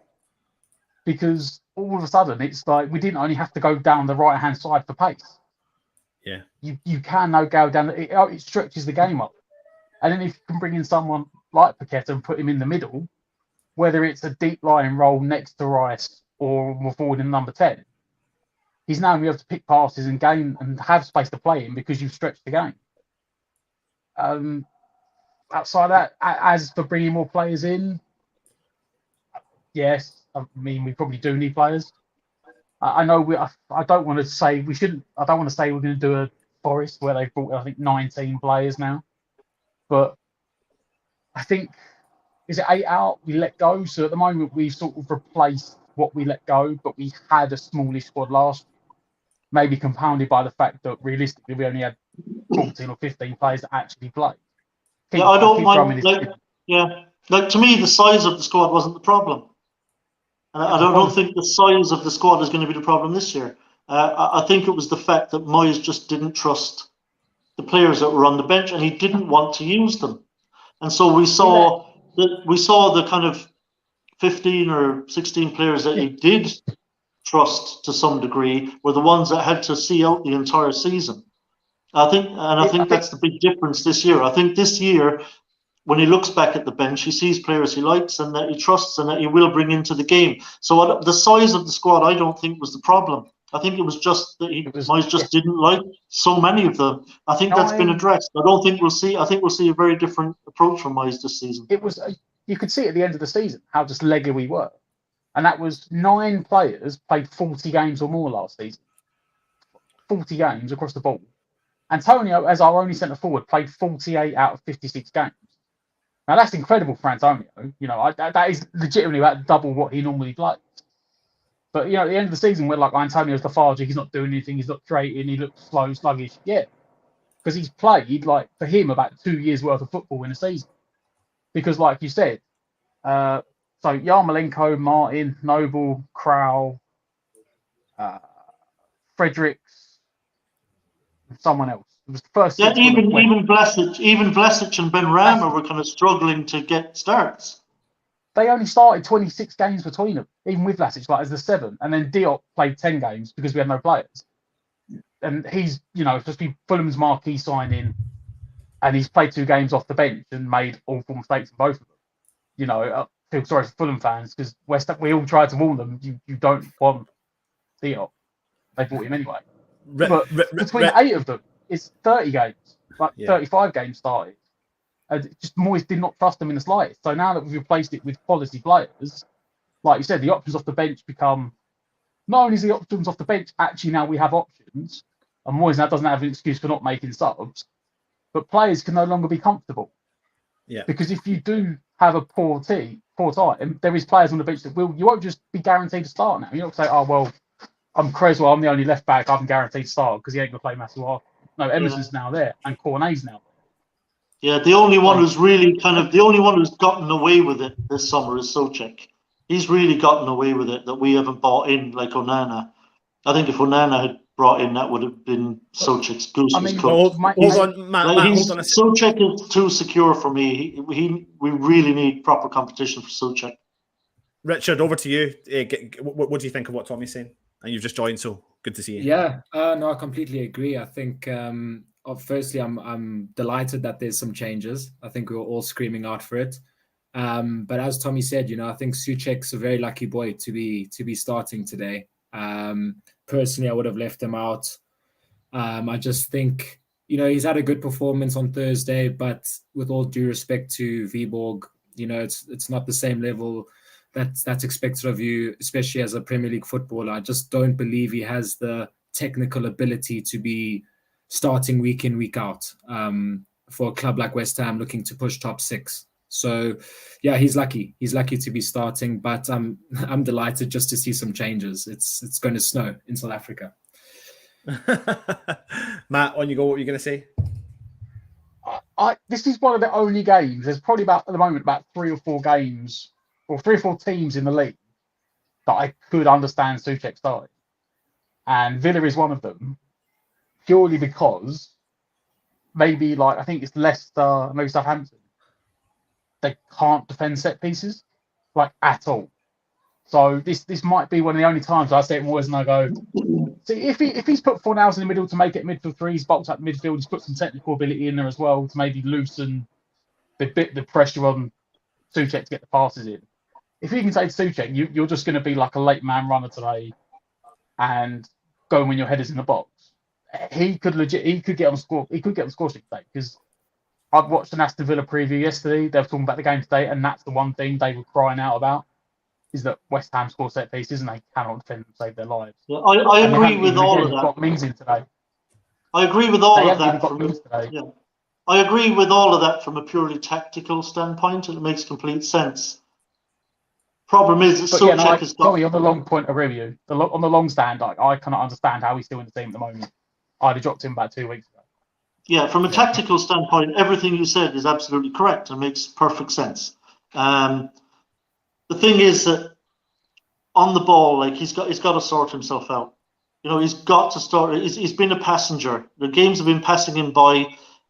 S3: Because all of a sudden it's like we didn't only have to go down the right hand side for pace.
S1: Yeah.
S3: You can now go down, it stretches the game up. And then if you can bring in someone like Paqueta and put him in the middle, whether it's a deep lying role next to Rice or more forward in number 10, he's now going to be able to pick passes and gain and have space to play in because you've stretched the game. Outside that, as for bringing more players in, yes, I mean, we probably do need players. I know I don't want to say we shouldn't. I don't want to say we're going to do a Forest where they've brought, I think, 19 players now. But I think is it 8 out? We let go. So at the moment, we've sort of replaced what we let go, but we had a smallish squad last year, maybe compounded by the fact that realistically we only had 14 or 15 players that actually played.
S2: I don't mind. Like to me, the size of the squad wasn't the problem. And I don't think the size of the squad is going to be the problem this year. I think it was the fact that Moyes just didn't trust the players that were on the bench, and he didn't want to use them. And so we saw the kind of 15 or 16 players that he did trust to some degree were the ones that had to see out the entire season. I think that's the big difference this year. I think this year, when he looks back at the bench, he sees players he likes and that he trusts and that he will bring into the game. So the size of the squad, I don't think was the problem. I think it was just that Moyes just didn't like so many of them. I think that's been addressed. I think we'll see a very different approach from Moyes this season.
S3: It was you could see at the end of the season how just leggy we were, and that was 9 players played 40 games or more last season. 40 games across the board. Antonio, as our only centre forward, played 48 out of 56 games. Now that's incredible for Antonio. You know, that is legitimately about double what he normally plays. But, you know, at the end of the season, we're like, Antonio's lethargic, he's not doing anything, he's not creating, he looks slow, sluggish. Yeah, because he's played, like, for him, about 2 years' worth of football in a season. Because, like you said, so Yarmolenko, Martin, Noble, Crowell, Fredericks, and someone else. It was the first.
S2: Yeah, even Vlasic and Benrahma were kind of struggling to get starts.
S3: They only started 26 games between them, even with Vlasic, like as the 7. And then Diop played 10 games because we had no players. And he's, you know, supposed to be Fulham's marquee signing, and he's played 2 games off the bench and made awful mistakes in both of them. You know, I feel sorry for Fulham fans because we all tried to warn them, you don't want Diop. They bought him anyway. But between 8 of them, it's 30 games, 35 games started. Just Moyes did not trust them in the slightest. So now that we've replaced it with quality players, like you said, the options off the bench become, not only is the options off the bench, actually now we have options, and Moyes now doesn't have an excuse for not making subs, but players can no longer be comfortable.
S1: Yeah.
S3: Because if you do have a poor time, there is players on the bench that you won't just be guaranteed to start now. You're not say, oh, well, I'm Creswell, I'm the only left back, I'm guaranteed to start because he ain't going to play Masuaku. No, Emerson's now there, and Cornet's now there.
S2: Yeah, the only one who's gotten away with it this summer is Souček. He's really gotten away with it that we haven't bought in like Onana. I think if Onana had brought in, that would have been Souček's goose was cooked.
S1: Hold on, Matt, hold on a second.
S2: Souček is too secure for me. We really need proper competition for Souček.
S1: Richard, over to you. What do you think of what Tommy's saying? And you've just joined, so good to see you.
S4: Yeah, no, I completely agree. I think, firstly, I'm delighted that there's some changes. I think we were all screaming out for it. But as Tommy said, you know, I think Souček's a very lucky boy to be starting today. Personally, I would have left him out. I just think, you know, he's had a good performance on Thursday, but with all due respect to Viborg, you know, it's not the same level that's expected of you, especially as a Premier League footballer. I just don't believe he has the technical ability to be starting week in, week out for a club like West Ham looking to push top 6. So, yeah, he's lucky. He's lucky to be starting, but I'm delighted just to see some changes. It's going to snow in South Africa.
S1: Matt, on you go. What were you going to say?
S3: This is one of the only games. There's probably at the moment about 3 or 4 games or 3 or 4 teams in the league that I could understand Souček starting, and Villa is one of them. Purely because maybe I think it's Leicester, maybe Southampton, they can't defend set pieces at all. So this might be one of the only times I say it more and I go, see, if he's put Fornals in the middle to make it midfield 3, he's boxed up midfield, he's put some technical ability in there as well to maybe loosen the pressure on Souček to get the passes in. If you can say to Souček, you're just going to be like a late man runner today and go when your head is in the box. He could get on the score sheet today, because I've watched an Aston Villa preview yesterday. They were talking about the game today, and that's the one thing they were crying out about, is that West Ham score set pieces and they cannot defend and save their lives.
S2: Yeah, I agree with all of that.
S3: Got Mings in today.
S2: I agree with all of that. Yeah. I agree with all of that from a purely tactical standpoint, and it makes complete sense. Problem is that Souček has got...
S3: Tommy, on the long point of review, on the long stand, I cannot understand how he's still in the team at the moment. I'd have dropped him about 2 weeks ago.
S2: Yeah, from a tactical standpoint, everything you said is absolutely correct and makes perfect sense. The thing is that on the ball, like he's got to sort himself out. You know, he's got to start. He's been a passenger. The games have been passing him by.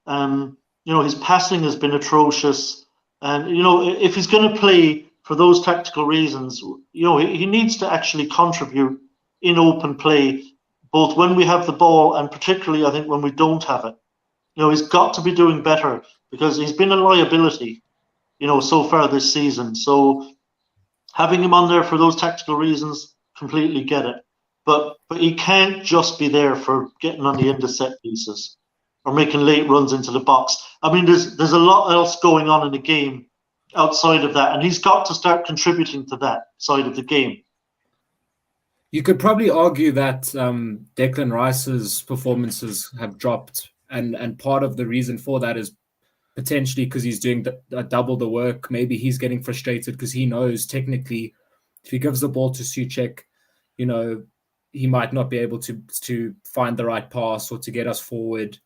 S2: You know, his passing has been atrocious. And, you know, if he's going to play for those tactical reasons, you know, he needs to actually contribute in open play, both when we have the ball and particularly, I think, when we don't have it. You know, he's got to be doing better because he's been a liability, you know, so far this season. So having him on there for those tactical reasons, completely get it. But he can't just be there for getting on the end of set pieces or making late runs into the box. I mean, there's a lot else going on in the game outside of that, and he's got to start contributing to that side of the game.
S4: You could probably argue that Declan Rice's performances have dropped, and part of the reason for that is potentially because he's doing double the work. Maybe he's getting frustrated because he knows technically if he gives the ball to Souček, you know, he might not be able to find the right pass or to get us forward.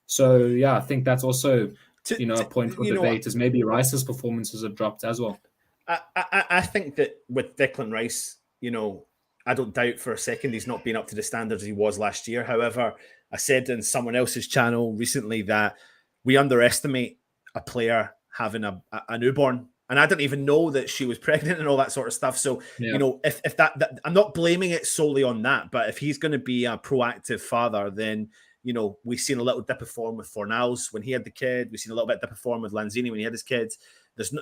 S4: So, yeah, I think that's also, you know, a point for debate is maybe Rice's performances have dropped as well.
S1: I think that with Declan Rice, you know, I don't doubt for a second he's not been up to the standards he was last year. However, I said in someone else's channel recently that we underestimate a player having a newborn. And I didn't even know that she was pregnant and all that sort of stuff. So, you know, if that I'm not blaming it solely on that, but if he's going to be a proactive father, then, you know, we've seen a little dip of form with Fornals when he had the kid. We've seen a little bit dip of form with Lanzini when he had his kids.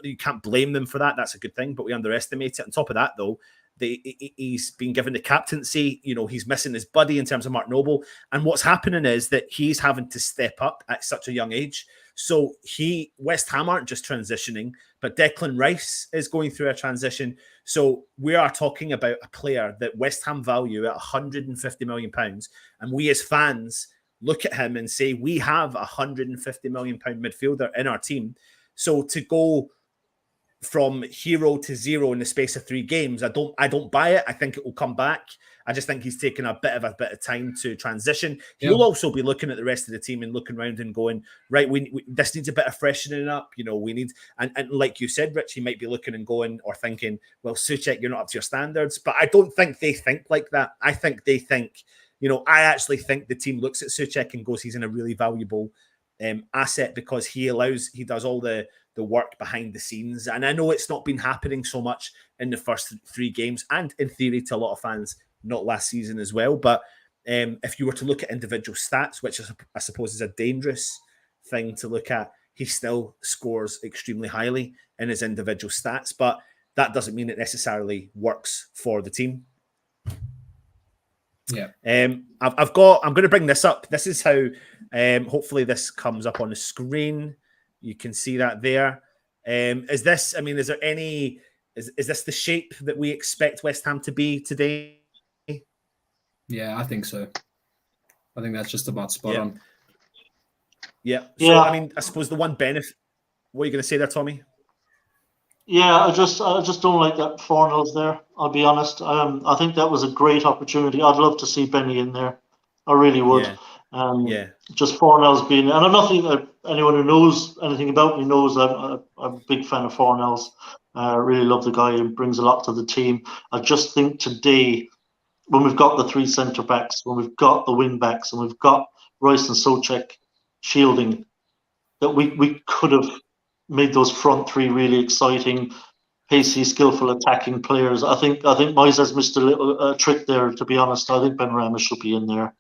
S1: You can't blame them for that. That's a good thing, but we underestimate it. On top of that, though, he's been given the captaincy. You know, he's missing his buddy in terms of Mark Noble. And what's happening is that he's having to step up at such a young age. So West Ham aren't just transitioning, but Declan Rice is going through a transition. So we are talking about a player that West Ham value at £150 million. And we as fans look at him and say, we have a £150 million midfielder in our team. So to go from hero to zero in the space of 3 games, I don't buy it. I think it will come back. I just think he's taken a bit of time to transition. He'll also be looking at the rest of the team and looking around and going, right, we this needs a bit of freshening up. You know, we need, and like you said, Rich, he might be looking and going or thinking, well, Souček, you're not up to your standards. But I don't think they think like that. I think they think, you know, I actually think the team looks at Souček and goes, he's in a really valuable asset because he does all the work behind the scenes. And I know it's not been happening so much in the first 3 games, and in theory to a lot of fans, not last season as well. But if you were to look at individual stats, which I suppose is a dangerous thing to look at, he still scores extremely highly in his individual stats, but that doesn't mean it necessarily works for the team.
S4: Yeah.
S1: I'm going to bring this up. This is how, hopefully this comes up on the screen. You can see that there. Is this the shape that we expect West Ham to be today?
S4: Yeah, I think so. I think that's just about spot on.
S1: Yeah. So, I mean, I suppose the one benefit... What are you going to say there, Tommy?
S2: Yeah, I just don't like that Fornals there, I'll be honest. I think that was a great opportunity. I'd love to see Benny in there. I really would. Just Fornals being... And I'm nothing... anyone who knows anything about me knows I'm a big fan of Fornals. I really love the guy and brings a lot to the team. I just think today, when we've got the 3 centre-backs, when we've got the wing-backs, and we've got Rice and Souček shielding, that we could have made those front 3 really exciting, pacey, skillful attacking players. I think Moyes has missed a little trick there, to be honest. I think Benrahma should be in there.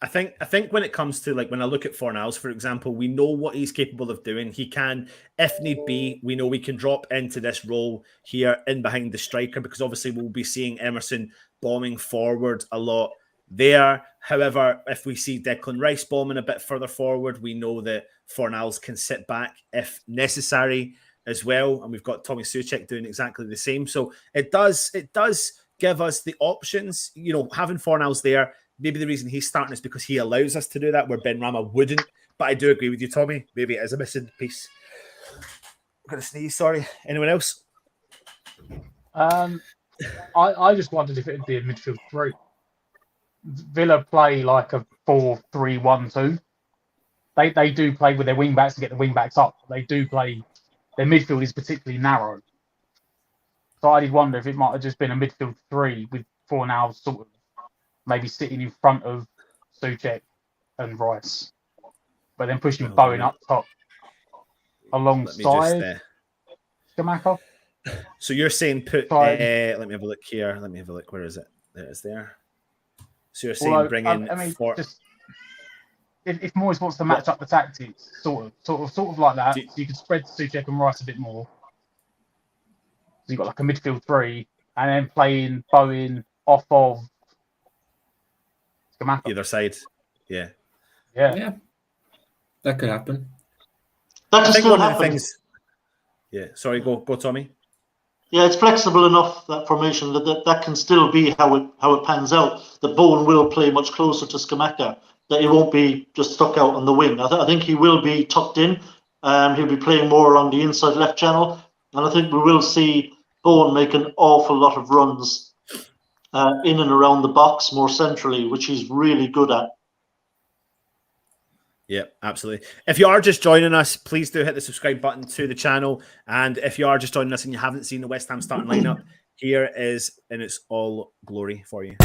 S1: I think when it comes to, like, when I look at Fornals, for example, we know what he's capable of doing. He can, if need be, we know we can drop into this role here in behind the striker, because obviously we'll be seeing Emerson bombing forward a lot there. However, if we see Declan Rice bombing a bit further forward, we know that Fornals can sit back if necessary as well. And we've got Tommy Souček doing exactly the same. So it does give us the options, you know, having Fornals there. Maybe the reason he's starting is because he allows us to do that, where Benrahma wouldn't, But I do agree with you, Tommy. Maybe it is a missing piece. I'm going to sneeze, sorry. Anyone else?
S3: I just wondered if it'd be a midfield three. Villa play like a 4-3-1-2. They do play with their wing backs to get the wing backs up. They do play. Their midfield is particularly narrow. So I did wonder if it might have just been a midfield three with Fornal sort of maybe sitting in front of Souček and Rice, but then pushing Bowen up top alongside Scamacca.
S1: So you're saying put. Let me have a look here. Let me have a look. Where is it? There it is. There. So you're saying bring in.
S3: I mean, just if Moyes wants to match up the tactics, sort of like that, so you can spread Souček and Rice a bit more. So you've got like a midfield three, and then playing Bowen off of Scamacca.
S1: Either side. Yeah.
S4: That could happen.
S2: That can still happen.
S1: Yeah. Sorry, go Tommy.
S2: Yeah, it's flexible enough, that formation, that can still be how it pans out. That Bowen will play much closer to Scamacca, that he won't be just stuck out on the wing. I think he will be tucked in. He'll be playing more along the inside left channel. And I think we will see Bowen make an awful lot of runs in and around the box more centrally, which he's really good at.
S1: Yeah, absolutely. If you are just joining us, please do hit the subscribe button to the channel. And if you are just joining us and you haven't seen the West Ham starting lineup, here is in its all glory for you.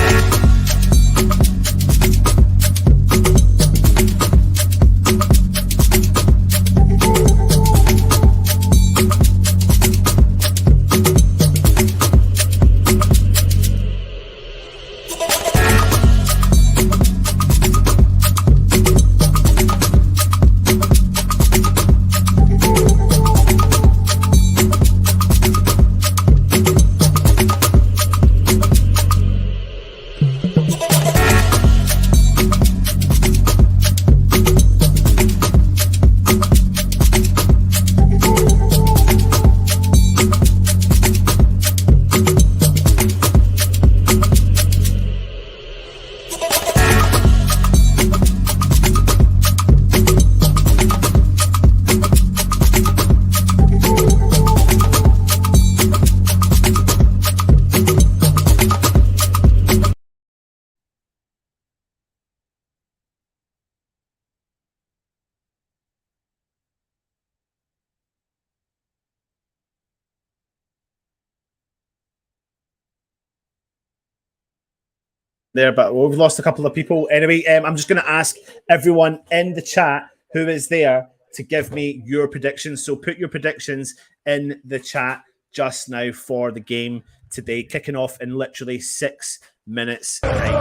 S1: There, but we've lost a couple of people. Anyway, I'm just going to ask everyone in the chat who is there to give me your predictions. So put your predictions in the chat just now for the game today, kicking off in literally 6 minutes time.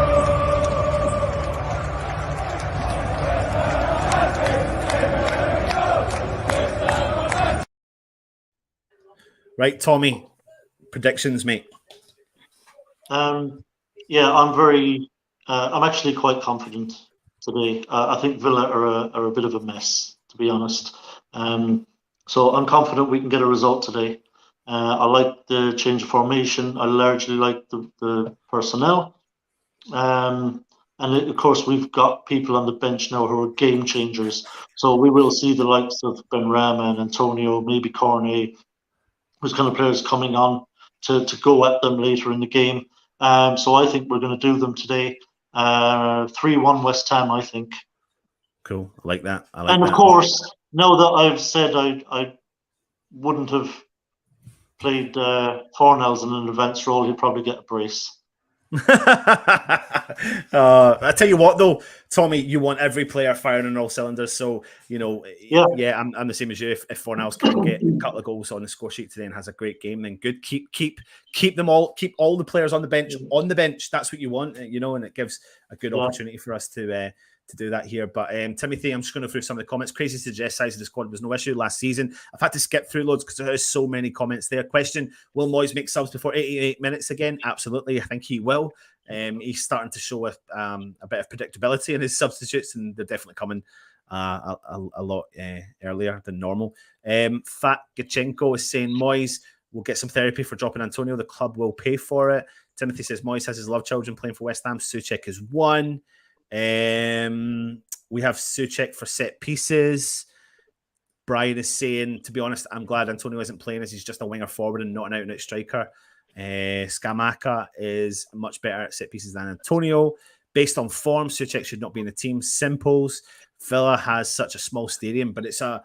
S1: Right, Tommy, predictions, mate.
S2: Yeah, I'm actually quite confident today. I think Villa are a bit of a mess, to be honest. So I'm confident we can get a result today. I like the change of formation. I largely like the personnel. And of course, we've got people on the bench now who are game changers. So we will see the likes of Benrahma and Antonio, maybe Cornet, those kind of players coming on to go at them later in the game. So I think we're going to do them today. 3-1 West Ham, I think.
S1: Cool. I like that.
S2: And of course, now that I've said I wouldn't have played Fornals in an advanced role, he'll probably get a brace.
S1: I tell you what, though, Tommy, you want every player firing on all cylinders. So, you know, yeah, I'm the same as you. If Fornals can get a couple of goals on the score sheet today and has a great game, then good. Keep them all. Keep all the players on the bench. On the bench, that's what you want, you know, and it gives a good opportunity for us to do that here. But Timothy, I'm just going to go through some of the comments. Crazy suggest size of the squad was no issue last season. I've had to skip through loads because there's so many comments there. Question: will Moyes make subs before 88 minutes again? Absolutely, I think he will. He's starting to show a bit of predictability in his substitutes, and they're definitely coming a lot earlier than normal. Fat Gachenko is saying Moyes will get some therapy for dropping Antonio. The club will pay for it. Timothy says Moyes has his love children playing for West Ham. Souček is one. We have Souček for set pieces. Brian is saying, to be honest, I'm glad Antonio isn't playing as he's just a winger forward and not an out-and-out striker. Scamacca is much better at set pieces than Antonio. Based on form, Souček should not be in the team. Simples. Villa has such a small stadium, but I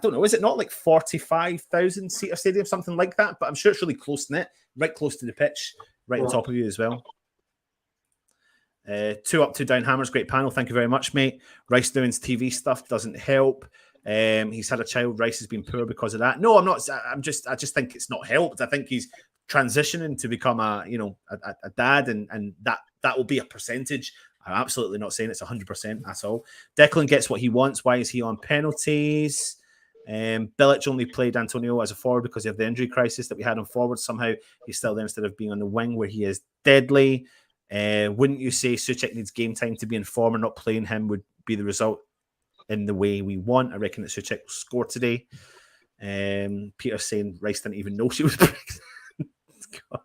S1: don't know, is it not like 45,000 seater stadium, something like that? But I'm sure it's really close knit, right close to the pitch, right on top of you as well. 2 up, 2 down hammers, great panel. Thank you very much, mate. Rice Down's TV stuff doesn't help. He's had a child. Rice has been poor because of that. No, I'm not. I just think it's not helped. I think he's transitioning to become a dad, and that will be a percentage. I'm absolutely not saying it's 100% at all. Declan gets what he wants. Why is he on penalties? Bilic only played Antonio as a forward because of the injury crisis that we had on forward. Somehow he's still there instead of being on the wing where he is deadly. Wouldn't you say Souček needs game time to be in form, and not playing him would be the result in the way we want? I reckon that Souček will score today. Peter saying Rice didn't even know she was pregnant. God.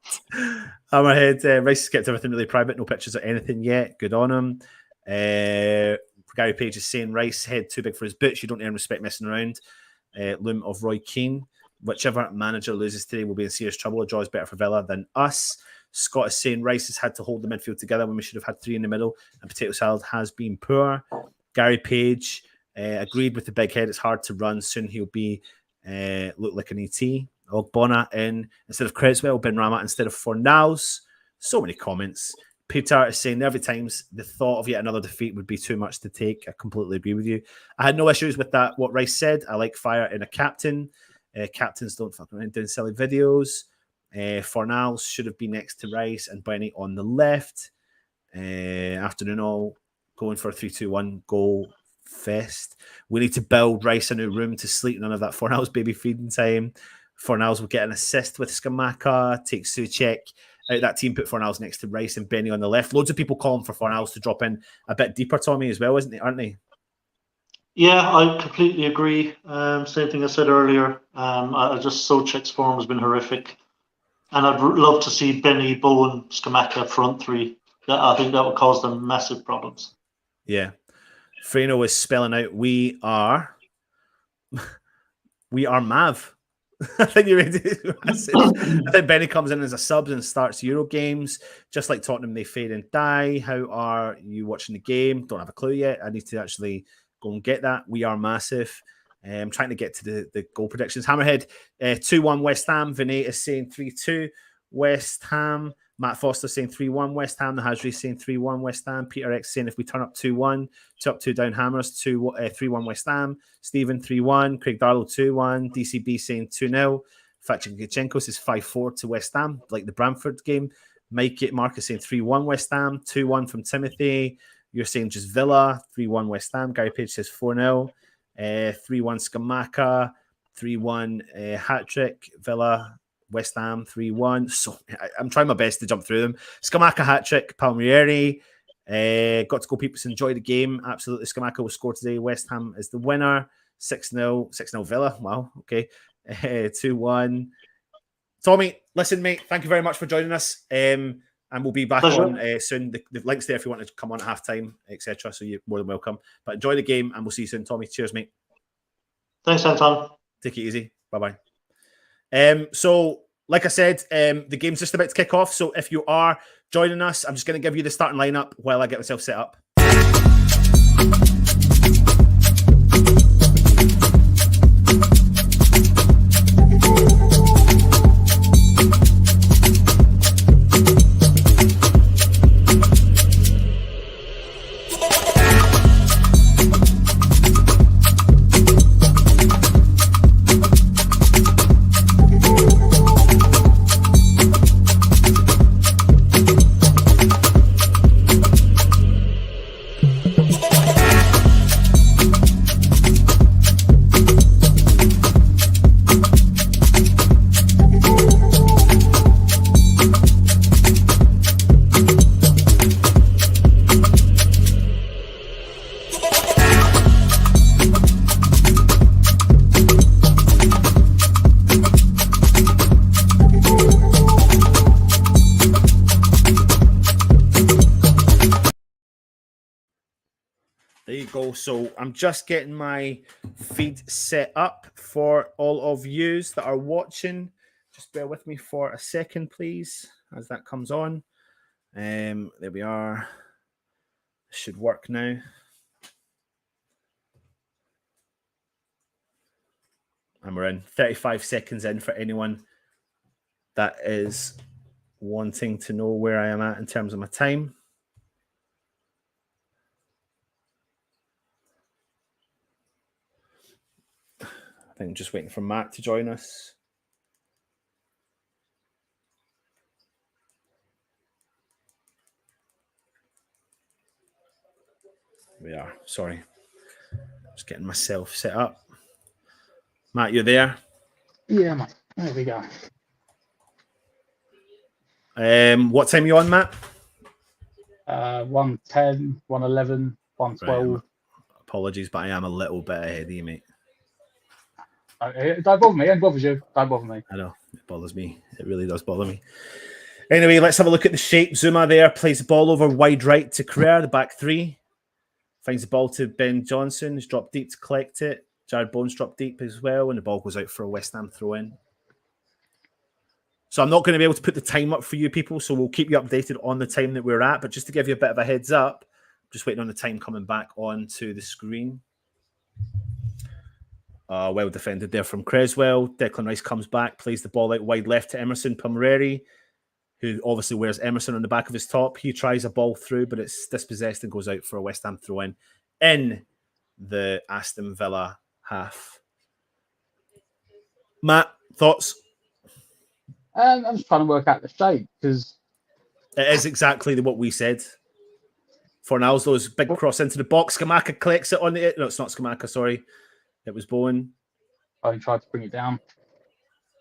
S1: Hammerhead, Rice kept everything really private, no pictures or anything yet. Good on him. Gary Page is saying Rice head too big for his boots. You don't earn respect messing around. Loom of Roy Keane. Whichever manager loses today will be in serious trouble. A draw is better for Villa than us. Scott is saying Rice has had to hold the midfield together when we should have had 3 in the middle, and potato salad has been poor. Gary Page agreed with the big head. It's hard to run. Soon he'll be look like an ET. Ogbonna in instead of Creswell, Ben Rama instead of Fornals. So many comments. Peter is saying every times the thought of yet another defeat would be too much to take. I completely agree with you. I had no issues with that. What Rice said, I like fire in a captain. Captains don't fucking around doing silly videos. Fornals should have been next to Rice and Benny on the left. Afternoon all going for a 3-2-1 goal fest. We need to build Rice a new room to sleep. None of that Fornals baby feeding time. Fornals will get an assist with Scamacca. Take Souček out that team. Put Fornals next to Rice and Benny on the left. Loads of people calling for Fornals to drop in a bit deeper, Tommy, as well, aren't they?
S2: Yeah, I completely agree. Same thing I said earlier. I just Souček's form has been horrific, and I'd love to see Benny, Bowen, Scamacca front three. I think that would cause them massive problems. Yeah.
S1: Freno is spelling out, we are Mav. I think you're ready. I think Benny comes in as a sub and starts Euro games. Just like Tottenham, they fade and die. How are you watching the game? Don't have a clue yet. I need to actually go and get that. We are massive. I'm trying to get to the goal predictions. Hammerhead, 2-1 West Ham. Vinay is saying 3-2 West Ham. Matt Foster saying 3-1 West Ham. The Hasri saying 3-1 West Ham. Peter X saying if we turn up 2-1, 2 up, 2 down hammers, 3-1 West Ham. Stephen 3-1. Craig Darlow 2-1. DCB saying 2-0. Fatchenko says 5-4 to West Ham, like the Bramford game. Marcus saying 3-1 West Ham. 2-1 from Timothy. You're saying just Villa. 3-1 West Ham. Gary Page says 4-0. 3-1 Scamacca. 3-1 hat-trick. Villa. West Ham 3-1. So I'm trying my best to jump through them. Scamacca hat-trick, Palmieri. Got to go, people. Enjoy the game. Absolutely. Scamacca will score today. West Ham is the winner. 6-0. 6-0 Villa. Wow. Okay. 2-1. Tommy, listen, mate. Thank you very much for joining us. And we'll be back on soon. The link's there if you want to come on at halftime, etc. So you're more than welcome. But enjoy the game, and we'll see you soon, Tommy. Cheers, mate.
S2: Thanks, Anton.
S1: Take it easy. Bye-bye. So, like I said, the game's just about to kick off. So if you are joining us, I'm just going to give you the starting lineup while I get myself set up. There you go. So I'm just getting my feed set up for all of yous that are watching. Just bear with me for a second, please, as that comes on. There we are. Should work now. And we're in 35 seconds in for anyone that is wanting to know where I am at in terms of my time. I think I'm just waiting for Matt to join us. We are. Sorry. Just getting myself set up. Matt, you're there?
S3: Yeah, mate. There we go.
S1: What time are you on, Matt?
S3: 110, 111, 112.
S1: Right, apologies, but I am a little bit ahead of you, mate.
S3: Don't bother me. It bothers you. Don't bother me.
S1: I know. It bothers me. It really does bother me. Anyway, let's have a look at the shape. Zuma there plays the ball over wide right to Carrera, the back three. Finds the ball to Ben Johnson. He's dropped deep to collect it. Jared Bones dropped deep as well, and the ball goes out for a West Ham throw-in. So I'm not going to be able to put the time up for you people, so we'll keep you updated on the time that we're at. But just to give you a bit of a heads up, just waiting on the time coming back onto the screen. Well defended there from Creswell. Declan Rice comes back, plays the ball out wide left to Emerson Palmieri, who obviously wears Emerson on the back of his top. He tries a ball through, but it's dispossessed and goes out for a West Ham throw-in in the Aston Villa half. Matt, thoughts?
S3: I'm just trying to work out the shape because
S1: it is exactly what we said. Fornaldo's big cross into the box. Scamacca collects it on the... No, it's not Scamacca, sorry. It was Bowen.
S3: I tried to bring it down.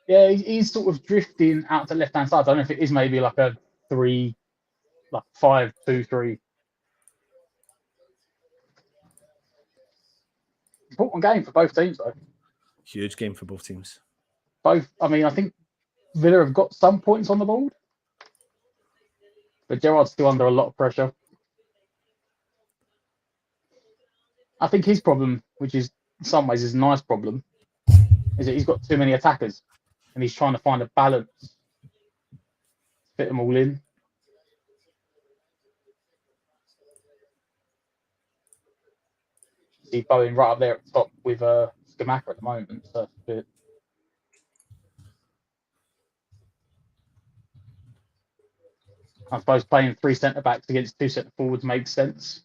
S3: Yeah, he's sort of drifting out to the left-hand side. I don't know if it is maybe like a 3, like 5-2-3. Important game for both teams, though.
S1: Huge game for both teams.
S3: I think Villa have got some points on the board, but Gerrard's still under a lot of pressure. I think his problem, which is in some ways is a nice problem, is that he's got too many attackers and he's trying to find a balance to fit them all in. See Bowen right up there at the top with Scamacca at the moment. So I suppose playing 3 centre-backs against 2 centre-forwards makes sense.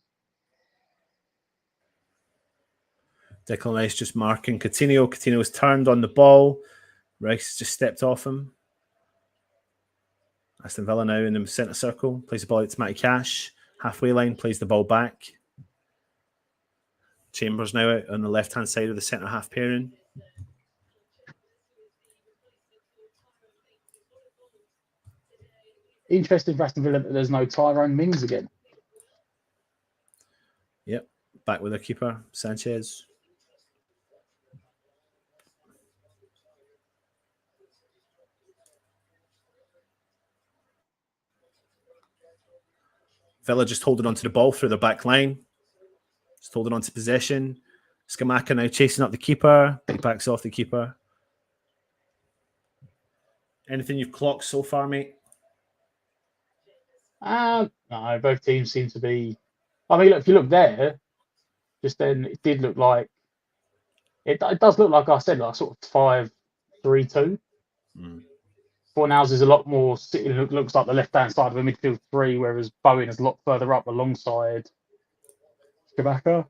S1: Declan Rice just marking Coutinho. Coutinho's turned on the ball. Rice just stepped off him. Aston Villa now in the centre circle. Plays the ball out to Matty Cash. Halfway line, plays the ball back. Chambers now out on the left-hand side of the centre-half pairing.
S3: Interesting for Aston Villa that there's no Tyrone Mings again.
S1: Yep, back with the keeper, Sanchez. Villa just holding onto the ball through the back line. Just holding on to possession. Scamacca now chasing up the keeper. He backs off the keeper. Anything you've clocked so far, mate?
S3: No, both teams seem to be... I mean, look, if you look there, just then it did look like... It does look like I said, like sort of 5-3-2. Fornals is a lot more... It looks like the left-hand side of a midfield 3, whereas Bowen is a lot further up alongside Scamacca.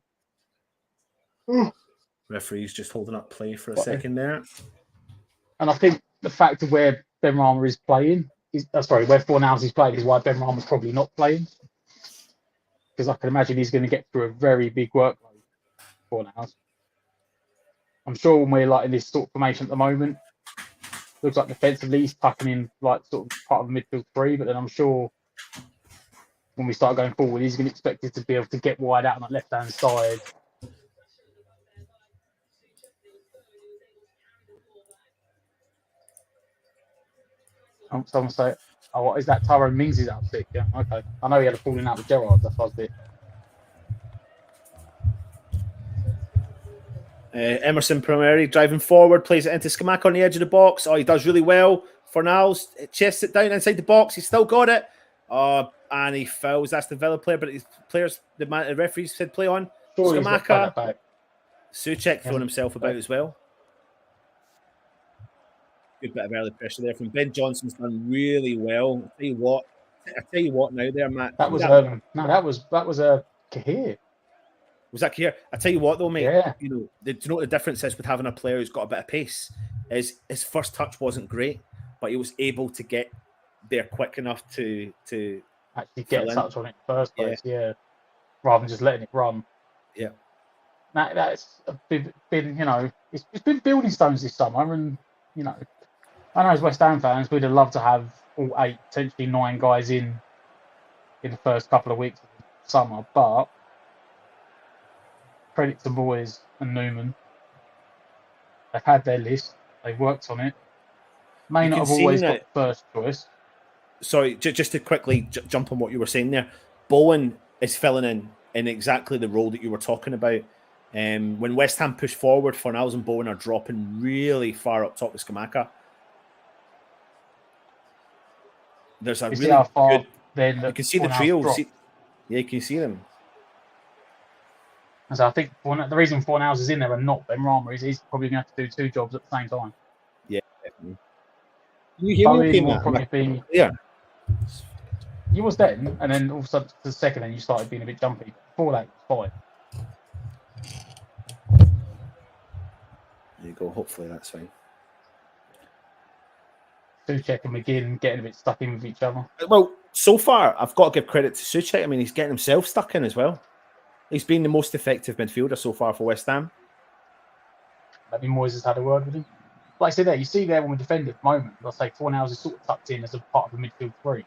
S1: Referee's just holding up play for a second there.
S3: And I think the fact of where Benrahma is playing... where Fornals is playing is why Benrahma's probably not playing. Because I can imagine he's going to get through a very big workload for Fornals. I'm sure when we're like in this sort of formation at the moment, looks like defensively he's tucking in like sort of part of the midfield 3, but then I'm sure when we start going forward, he's going to expect it to be able to get wide out on that left-hand side. Someone say, "Oh, what is that? Tyrone Mings is out sick." Yeah, okay. I know he had a falling out with Gerrard. That's what I was a bit.
S1: Emerson Primeri driving forward, plays it into Scamacca on the edge of the box. Oh, he does really well. Fornals chests it down inside the box. He's still got it. And he fouls. That's the Villa player, but his players, the referees said play on.
S3: Sure,
S1: Scamacca. Souček throwing himself about as well. Good bit of early pressure there from Ben Johnson's done really well. I tell you what now there, Matt.
S3: That was a Kahir.
S1: Was that here? I tell you what though, mate.
S3: Yeah.
S1: You know, do you know what the difference is with having a player who's got a bit of pace? Is his first touch wasn't great, but he was able to get there quick enough to
S3: actually get a touch on it in the first place, yeah. Rather than just letting it run.
S1: Yeah.
S3: That's been you know, it's been building stones this summer, and you know, I know as West Ham fans, we'd have loved to have all 8, potentially 9 guys in the first couple of weeks of the summer, but credit to Moyes and Newman. They've had their list. They've worked on it. May not have always got the first choice.
S1: Sorry, just to quickly jump on what you were saying there. Bowen is filling in exactly the role that you were talking about. When West Ham push forward, Fornals and Bowen are dropping really far up top with Scamacca. There's a really good... You can see the trio. Yeah, you can see them.
S3: So I think the reason Fornals is in there and not Benrahma is he's probably going to have to do 2 jobs at the same time.
S1: Yeah, definitely. You hear me
S3: will probably be...
S1: Yeah.
S3: He was then, and then all of a sudden, the second, then you started being a bit jumpy. Before that, it was fine.
S1: There you go. Hopefully that's fine.
S3: Souček and McGinn getting a bit stuck in with each other.
S1: Well, so far, I've got to give credit to Souček. I mean, he's getting himself stuck in as well. He's been the most effective midfielder so far for West Ham.
S3: Maybe Moyes has had a word with him. Like I said there, you see there when we defend at the moment, I'll say Fornals is sort of tucked in as a part of the midfield 3.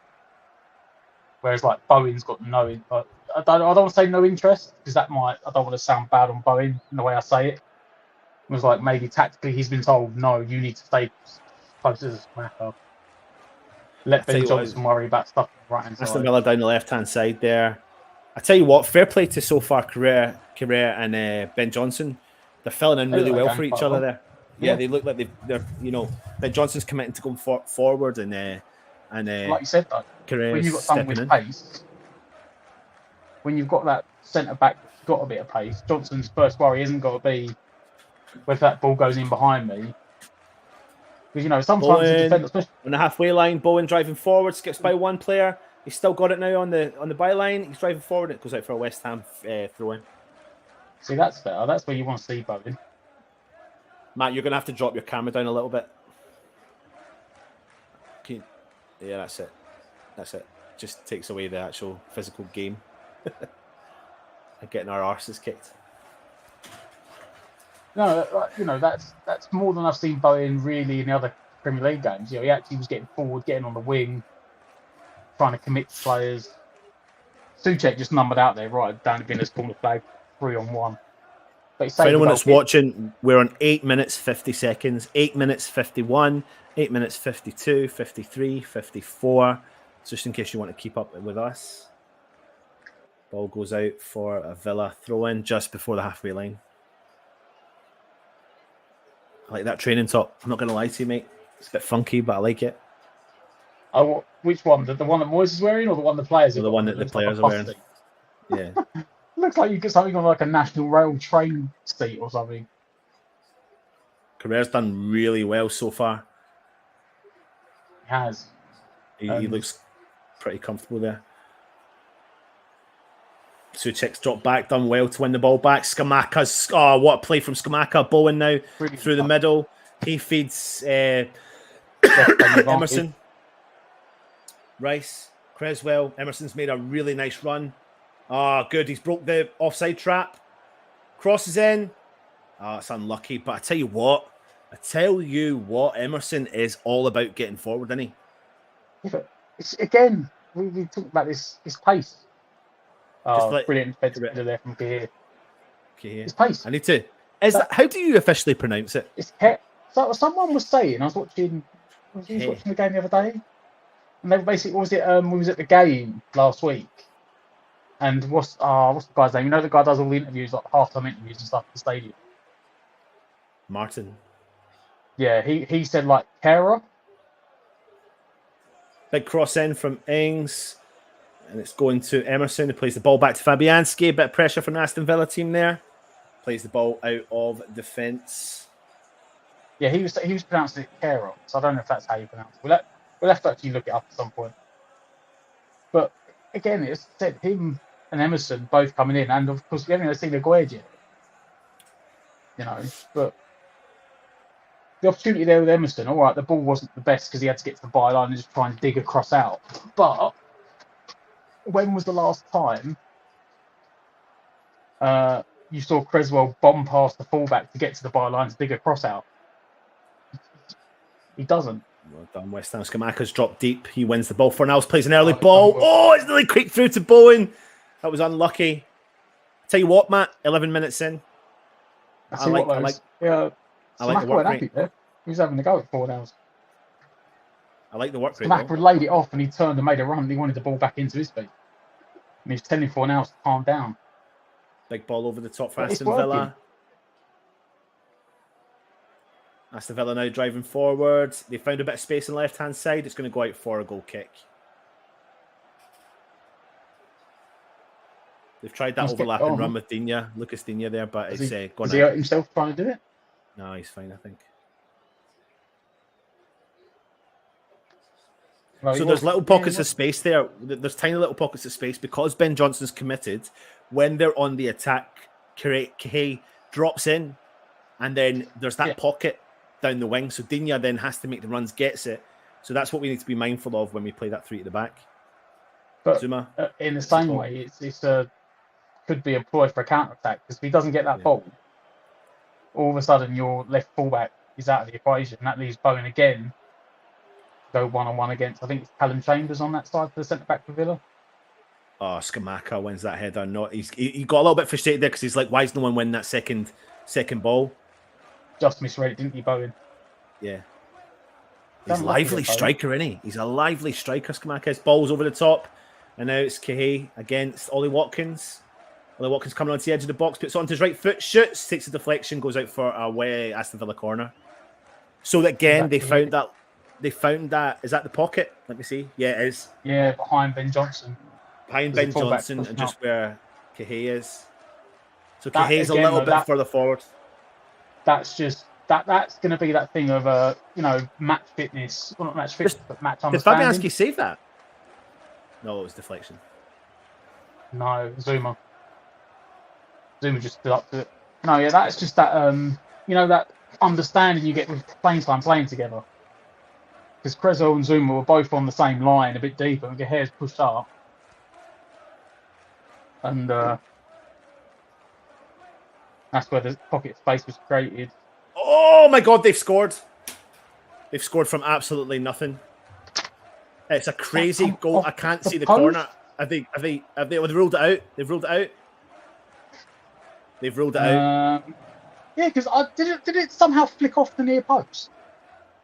S3: Whereas like Bowen's got no, I don't want to say no interest, because I don't want to sound bad on Bowen in the way I say it. It was like maybe tactically he's been told, no, you need to stay close to the Scamacca. Let Ben Johnson worry about stuff on the right hand side.
S1: Aston Villa down the left hand side there. I tell you what, fair play to so far Carrera and Ben Johnson. They're filling in really well for each other there. Yeah, they look like they're Ben Johnson's committing to go forward and
S3: like you said though,
S1: Carrera's
S3: when you've got someone with pace, when you've got that centre back that's got a bit of pace, Johnson's first worry isn't got to be whether that ball goes in behind me. Because you know sometimes the defender, especially
S1: on the halfway line, Bowen driving forward, skips by one player. He's still got it now on the byline. He's driving forward. It goes out for a West Ham throw in.
S3: See, that's better. That's where you want to see Bowen.
S1: Matt, you're going to have to drop your camera down a little bit. Yeah, that's it. That's it. Just takes away the actual physical game. And getting our arses kicked.
S3: No, you know, that's more than I've seen Bowen really in the other Premier League games. You know, he actually was getting forward, getting on the wing, trying to commit to players. Souček just numbered out there, right down the Guinness corner flag, 3-on-1.
S1: For anyone that's watching, we're on 8 minutes 50 seconds, 8 minutes 51, 8 minutes 52, 53, 54. Just in case you want to keep up with us. Ball goes out for a Villa throw-in just before the halfway line. I like that training top. I'm not going to lie to you, mate. It's a bit funky, but I like it.
S3: Oh, which one? The one that Moyes is wearing, or the one the players are wearing?
S1: The one that the players are wearing. Yeah.
S3: Looks like you get something on like a National Rail train seat or something.
S1: Carrera's done really well so far.
S3: He has.
S1: He looks pretty comfortable there. Souček's dropped back, done well to win the ball back. Scamacca's, what a play from Scamacca. Bowen now really through the middle. He feeds Emerson. Rice, Creswell. Emerson's made a really nice run. Good. He's broke the offside trap. Crosses in. It's unlucky. But I tell you what, Emerson is all about getting forward, isn't he?
S3: Yeah, but again, we talk about this pace. Brilliant defensive there from here. It's pace.
S1: I need to. How do you officially pronounce it?
S3: It's so someone was saying. I was watching the game the other day, and they were basically, we was at the game last week. And what's the guy's name? You know the guy does all the interviews, like halftime interviews and stuff at the stadium.
S1: Martin.
S3: Yeah, he said like Kara.
S1: Big cross in from Ings. And it's going to Emerson, who plays the ball back to Fabianski. A bit of pressure from the Aston Villa team there. Plays the ball out of defence.
S3: Yeah, he was pronouncing it Kara, so I don't know if that's how you pronounce it. We'll have to actually look it up at some point. But again, it's said him and Emerson both coming in, and of course we haven't even seen Aguerd yet. You know, but the opportunity there with Emerson, all right, the ball wasn't the best because he had to get to the byline and just try and dig across out. But when was the last time you saw Creswell bomb past the fullback to get to the byline to dig a cross out? He doesn't.
S1: Well done, West Ham. Scamacca's dropped deep. He wins the ball. Fornals plays an early ball. Oh, it's really quick through to Bowen. That was unlucky. Tell you what, Matt, 11 minutes in.
S3: I like the work rate. There. He was having a go at Fornals.
S1: I like the work rate.
S3: Scamacca laid it off and he turned and made a run and he wanted the ball back into his feet. And he's telling Fornals to calm down.
S1: Big ball over the top for Aston Villa. Aston Villa now driving forward. They found a bit of space on the left-hand side. It's going to go out for a goal kick. They've tried that overlapping run with Digne, Lucas Digne there, but it's gone out.
S3: Has he hurt himself trying to do it?
S1: No, he's fine, I think.
S3: Well,
S1: so there's little pockets of space there. There's tiny little pockets of space because Ben Johnson's committed. When they're on the attack, Kaye drops in, and then there's that pocket down the wing. So Digne then has to make the runs, gets it. So that's what we need to be mindful of when we play that three at the back.
S3: But
S1: Zuma,
S3: in the same way, it's could be employed for a counter attack because if he doesn't get that ball, all of a sudden your left fullback is out of the equation. And that leaves Bowen again go one-on-one against, I think it's Callum Chambers on that side for the centre back for Villa.
S1: Oh, Scamacca wins that header. He got a little bit frustrated there because he's like, why is no one winning that second ball?
S3: Just misread it, didn't he, Bowen?
S1: Yeah. He's a lively striker, isn't he? He's a lively striker, Scamacca. His ball's over the top. And now it's Kaye against Ollie Watkins. Ollie Watkins coming onto the edge of the box, puts it onto his right foot, shoots, takes a deflection, goes out for a way Aston Villa corner. So again, they found that. Is that the pocket? Let me see. Yeah, it is.
S3: Yeah, behind Ben Johnson.
S1: Behind Ben Johnson and just where Kaye is. So Kaye's a little bit further forward.
S3: That's just that's going to be that thing of match fitness. Well, not match fitness, but match understanding.
S1: Did Fabianski save that? No, it was deflection.
S3: No, Zuma just stood up to it. No, yeah, that's just that that understanding you get with playing together. Because Creswell and Zuma were both on the same line, a bit deeper, and Gahair's pushed up. And that's where the pocket space was created.
S1: Oh my God, they've scored. They've scored from absolutely nothing. It's a crazy goal. I can't see the corner. Have they ruled it out? They've ruled it out. They've ruled it out.
S3: Yeah, because did it somehow flick off the near post?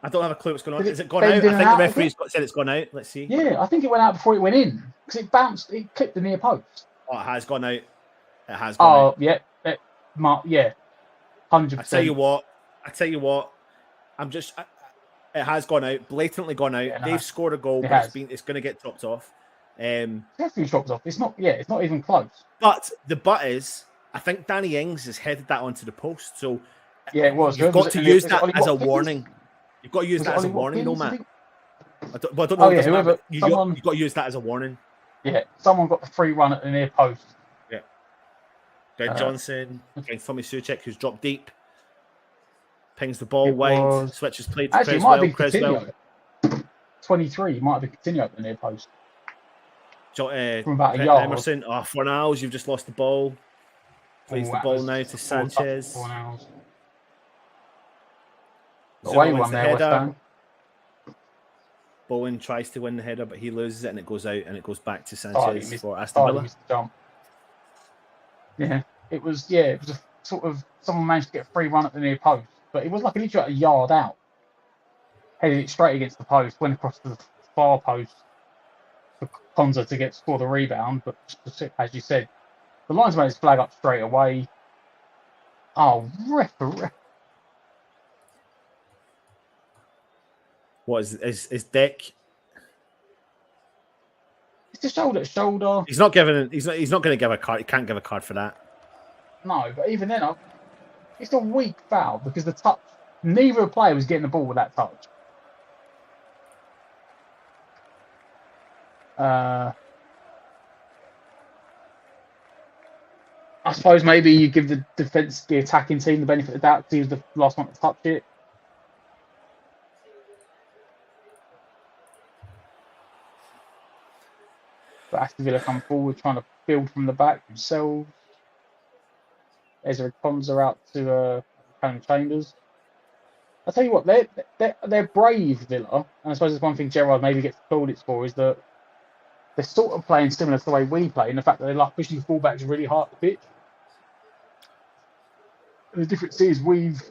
S1: I don't have a clue what's going on. Is it gone out? I think the referee's said it's gone out. Let's see.
S3: Yeah, I think it went out before it went in because it bounced. It clipped the near post.
S1: Oh, it has gone out. It has gone out.
S3: Oh, yeah. Yeah. 100%.
S1: I tell you what. It has gone out. Blatantly gone out. Yeah, they've scored a goal, but it's going to get chopped off.
S3: Definitely chopped off. It's not even close.
S1: But the is, I think Danny Ings has headed that onto the post. So
S3: yeah, it was.
S1: You've got to use that as a warning. You've got to use that as a warning, no, Matt. I don't know. You've got to use that as a warning.
S3: Yeah, someone got the free run at the near post.
S1: Yeah. Ben Johnson against Tommy Souček, who's dropped deep. Pings the ball wide. Switches played to Creswell.
S3: Might have been 23. Might have been Coutinho at the near post. From about a yard.
S1: Emerson. Oh, Fornals, you've just lost the ball. Plays the ball now to Sanchez.
S3: Away one there, West Ham.
S1: Bowen tries to win the header, but he loses it and it goes out and it goes back to Sanchez for Aston Villa.
S3: Yeah, it was a sort of someone managed to get a free run at the near post, but it was like literally a yard out. Headed it straight against the post, went across to the far post for Konza to score the rebound, but as you said, the linesman his flag up straight away. Oh, ref.
S1: What is Dick?
S3: It's a shoulder to shoulder.
S1: He's not going to give a card. He can't give a card for that.
S3: No, but even then, it's a weak foul because the touch. Neither player was getting the ball with that touch. I suppose maybe you give the attacking team, the benefit of the doubt because he was the last one to touch it. But Aston Villa come forward, trying to build from the back themselves. Ezra Konza out to Callum Chambers. I'll tell you what, they're brave, Villa, and I suppose there's one thing Gerrard maybe gets called for is that they're sort of playing similar to the way we play, in the fact that they like pushing the fullbacks really hard at the pitch. And the difference is we've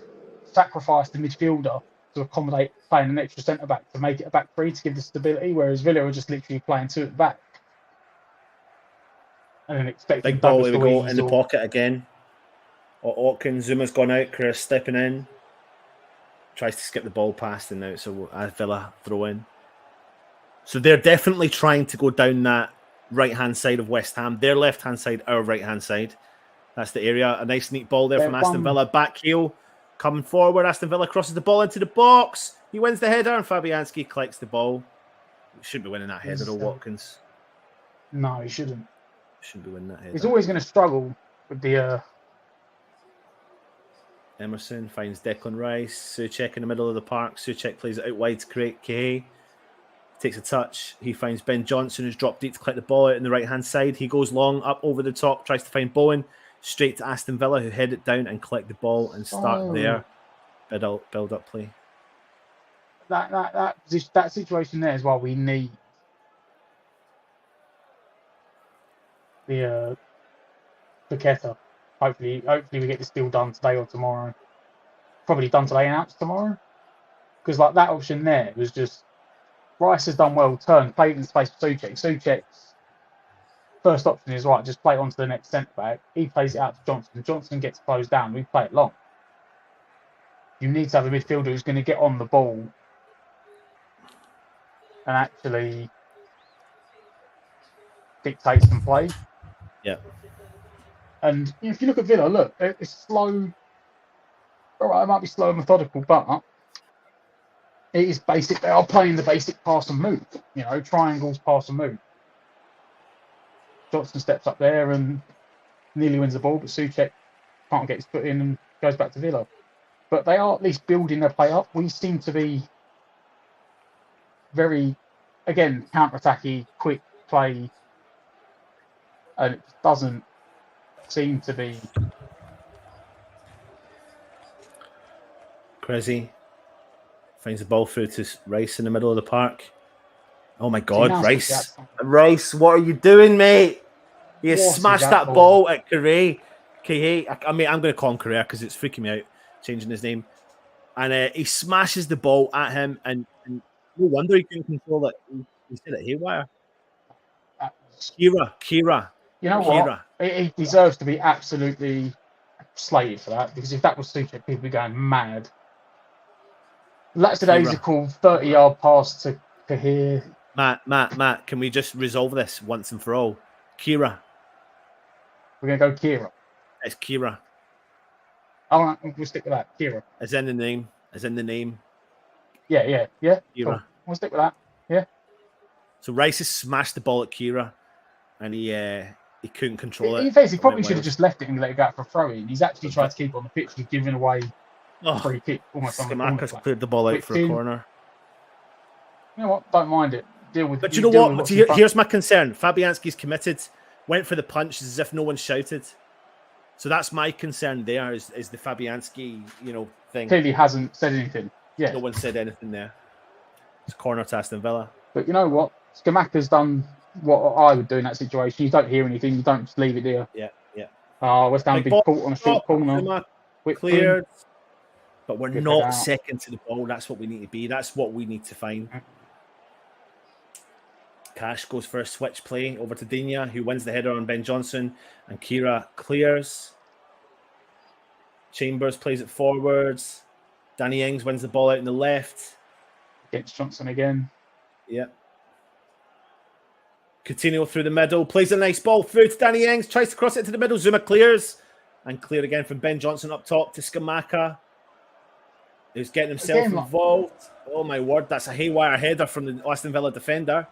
S3: sacrificed the midfielder to accommodate playing an extra centre back to make it a back three to give the stability, whereas Villa are just literally playing two at the back. And then expecting
S1: Big ball,
S3: Douglas
S1: we go
S3: Luiz
S1: in the pocket again. Watkins, Zuma's gone out, Chris stepping in. Tries to skip the ball past and out, so Villa throw in. So they're definitely trying to go down that right-hand side of West Ham. Their left-hand side, our right-hand side. That's the area. A nice neat ball there from Aston Villa. Back heel, coming forward. Aston Villa crosses the ball into the box. He wins the header and Fabianski collects the ball. He should be winning that header, though, Watkins.
S3: No, he shouldn't.
S1: Shouldn't be winning that header.
S3: He's always going to struggle with the...
S1: Emerson finds Declan Rice. Souček in the middle of the park. Souček plays it out wide to create Kaye. Takes a touch. He finds Ben Johnson, who's dropped deep to collect the ball out on the right-hand side. He goes long, up over the top, tries to find Bowen. Straight to Aston Villa, who head it down and collect the ball and start their build-up play.
S3: That situation there is why we need the Paqueta. Hopefully we get this deal done today or tomorrow. Probably done today and announced tomorrow. Because like that option there was just Rice has done well, played in space for Souček. Souček's first option is right, just play it onto the next centre back. He plays it out to Johnson. Johnson gets closed down. We play it long. You need to have a midfielder who's going to get on the ball and actually dictate some play.
S1: Yeah.
S3: And if you look at Villa, look, it's slow. All right, it might be slow and methodical, but it is basic. They are playing the basic pass and move. Triangles, pass and move. Johnson steps up there and nearly wins the ball, but Souček can't get his foot in and goes back to Villa. But they are at least building their play up. We seem to be very, again, counter-attacky, quick play, and it doesn't seem to be.
S1: Crazy finds the ball through to Rice in the middle of the park. Oh my God, Rice! Rice, what are you doing, mate? You smashed that ball at Kaye. I mean, I'm going to call him Carrera because it's freaking me out, changing his name. And he smashes the ball at him, and no wonder he couldn't control it. He said it haywire. Kira.
S3: You know what? He deserves to be absolutely slated for that, because if that was Souček, people would be going mad. Lackadaisical 30-yard pass to Kahir.
S1: Matt, can we just resolve this once and for all? Kira.
S3: We're going to go Kira.
S1: It's Kira.
S3: All right, we'll stick with that. Kira.
S1: As in the name.
S3: Yeah.
S1: Kira.
S3: Cool. We'll stick with that. Yeah.
S1: So Rice has smashed the ball at Kira, and he couldn't control it.
S3: He probably should have just left it and let it go out for a throw-in. He's actually tried to keep it on the pitch and giving away a free kick almost on the corner.
S1: Scamacca's cleared the ball out for a corner.
S3: You know what? Don't mind it. Deal with it.
S1: But you know what? Here's my concern. Fabianski's committed, went for the punch as if no one shouted. So that's my concern there is the Fabianski, thing.
S3: Clearly hasn't said anything. Yeah.
S1: No one said anything there. It's corner to Aston Villa.
S3: But you know what? Scamacca's done what I would do in that situation. You don't hear anything. You don't just leave it there.
S1: Yeah.
S3: West Ham been caught on a short corner.
S1: Cleared. But we're not second to the ball. That's what we need to be. That's what we need to find. Cash goes for a switch play over to Digne, who wins the header on Ben Johnson, and Kira clears. Chambers plays it forwards. Danny Ings wins the ball out in the left.
S3: Against Johnson again.
S1: Yeah. Coutinho through the middle, plays a nice ball through to Danny Ings, tries to cross it to the middle. Zuma clears, and clear again from Ben Johnson up top to Scamacca, who's getting himself involved. Oh my word, that's a haywire header from the Aston Villa defender.